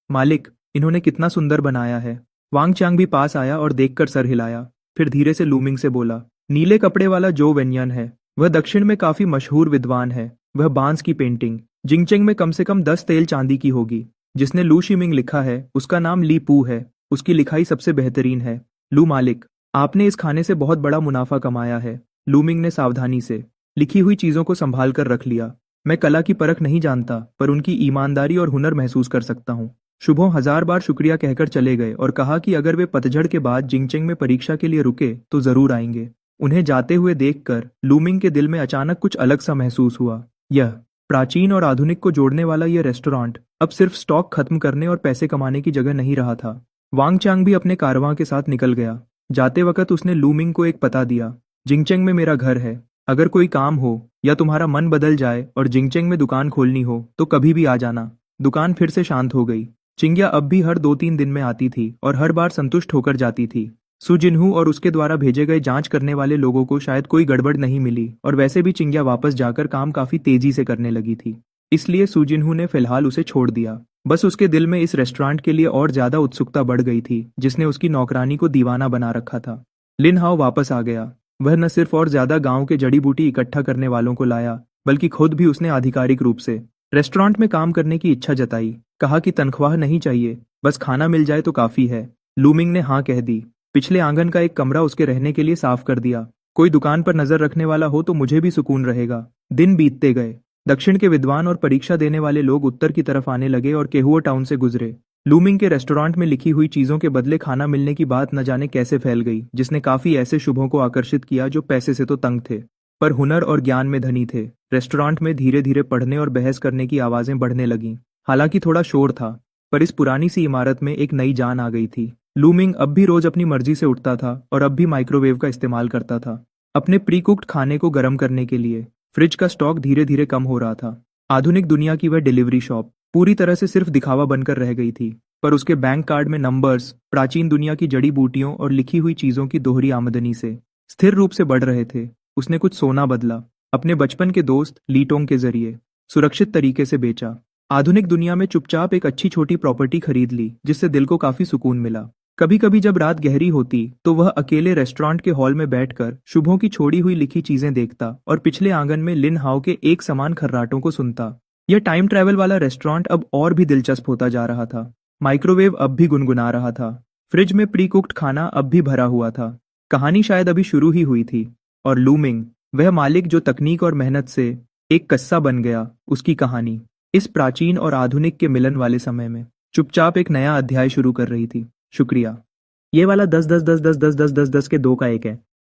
मालिक, इन्होंने कितना सुंदर बनाया है। वांग चांग भी पास आया और देखकर सर हिलाया, फिर धीरे से लूमिंग से बोला, नीले कपड़े वाला जो वेन्यन है, वह दक्षिण में काफी मशहूर विद्वान है। वह बांस की पेंटिंग जिंगचेंग में कम से कम 10 तेल चांदी की होगी। जिसने लू शिमिंग लिखा है उसका नाम ली पू है। उसकी लिखाई सबसे बेहतरीन है। लू मालिक, आपने इस खाने से बहुत बड़ा मुनाफा कमाया है। लूमिंग ने सावधानी से लिखी हुई चीजों को संभाल कर रख लिया। मैं कला की परख नहीं जानता, पर उनकी ईमानदारी और हुनर महसूस कर सकता हूँ। शुभों 1000 बार शुक्रिया कहकर चले गए और कहा कि अगर वे पतझड़ के बाद जिंगचेंग में परीक्षा के लिए रुके तो जरूर आएंगे। उन्हें जाते हुए देखकर लूमिंग के दिल में अचानक कुछ अलग सा महसूस हुआ। यह प्राचीन और आधुनिक को जोड़ने वाला यह रेस्टोरेंट अब सिर्फ स्टॉक खत्म करने और पैसे कमाने की जगह नहीं रहा था। वांग चांग भी अपने कारवां के साथ निकल गया। जाते वक्त उसने लूमिंग को एक पता दिया, जिंगचेंग में मेरा घर है। अगर कोई काम हो या तुम्हारा मन बदल जाए और जिंगचेंग में दुकान खोलनी हो तो कभी भी आ जाना। दुकान फिर से शांत हो गई। चिंग्या अब भी हर 2-3 दिन में आती थी और हर बार संतुष्ट होकर जाती थी। सु जिनहू और उसके द्वारा भेजे गए जांच करने वाले लोगों को शायद कोई गड़बड़ नहीं मिली और वैसे भी चिंग्या वापस जाकर काम काफी तेजी से करने लगी थी। इसलिए सु जिनहू ने फिलहाल उसे छोड़ दिया। बस उसके दिल में इस रेस्टोरेंट के लिए और ज्यादा उत्सुकता बढ़ गई थी, जिसने उसकी नौकरानी को दीवाना बना रखा था। लिन हाओ वापस आ गया। वह न सिर्फ और ज्यादा गांव के जड़ी बूटी इकट्ठा करने वालों को लाया, बल्कि खुद भी उसने आधिकारिक रूप से रेस्टोरेंट में काम करने की इच्छा जताई। कहा कि तनख्वाह नहीं चाहिए, बस खाना मिल जाए तो काफी है। लूमिंग ने हाँ कह दी। पिछले आंगन का एक कमरा उसके रहने के लिए साफ कर दिया। कोई दुकान पर नजर रखने वाला हो तो मुझे भी सुकून रहेगा। दिन बीतते गए। दक्षिण के विद्वान और परीक्षा देने वाले लोग उत्तर की तरफ आने लगे और केहुआ टाउन से गुजरे। लूमिंग के रेस्टोरेंट में लिखी हुई चीजों के बदले खाना मिलने की बात न जाने कैसे फैल गई, जिसने काफी ऐसे शुभों को आकर्षित किया जो पैसे से तो तंग थे, पर हुनर और ज्ञान में धनी थे। रेस्टोरेंट में धीरे धीरे पढ़ने और बहस करने की आवाजें बढ़ने लगीं। हालांकि थोड़ा शोर था, पर इस पुरानी सी इमारत में एक नई जान आ गई थी। लूमिंग अब भी रोज अपनी मर्जी से उठता था और अब भी माइक्रोवेव का इस्तेमाल करता था अपने प्री कुक्ड खाने को गर्म करने के लिए। फ्रिज का स्टॉक धीरे धीरे कम हो रहा था। आधुनिक दुनिया की वह डिलीवरी शॉप पूरी तरह से सिर्फ दिखावा बनकर रह गई थी, पर उसके बैंक कार्ड में नंबर्स प्राचीन दुनिया की जड़ी बूटियों और लिखी हुई चीजों की दोहरी आमदनी से स्थिर रूप से बढ़ रहे थे। उसने कुछ सोना बदला, अपने बचपन के दोस्त लीटोंग के जरिए सुरक्षित तरीके से बेचा। आधुनिक दुनिया में चुपचाप एक अच्छी छोटी प्रॉपर्टी खरीद ली, जिससे दिल को काफी सुकून मिला। कभी कभी जब रात गहरी होती तो वह अकेले रेस्टोरेंट के हॉल में बैठकर शुभों की छोड़ी हुई लिखी चीजें देखता और पिछले आंगन में लिन हाओ के एक समान खर्राटों को सुनता। यह टाइम ट्रैवल वाला रेस्टोरेंट अब और भी दिलचस्प होता जा रहा था। माइक्रोवेव अब भी गुनगुना रहा था। फ्रिज में प्री कुक्ड खाना अब भी भरा हुआ था। कहानी शायद अभी शुरू ही हुई थी, और लूमिंग, वह मालिक जो तकनीक और मेहनत से एक कस्सा बन गया, उसकी कहानी इस प्राचीन और आधुनिक के मिलन वाले समय में चुपचाप एक नया अध्याय शुरू कर रही थी। शुक्रिया। ये वाला 10 10 10 10 10 10 10 10 के 2 का 1 है।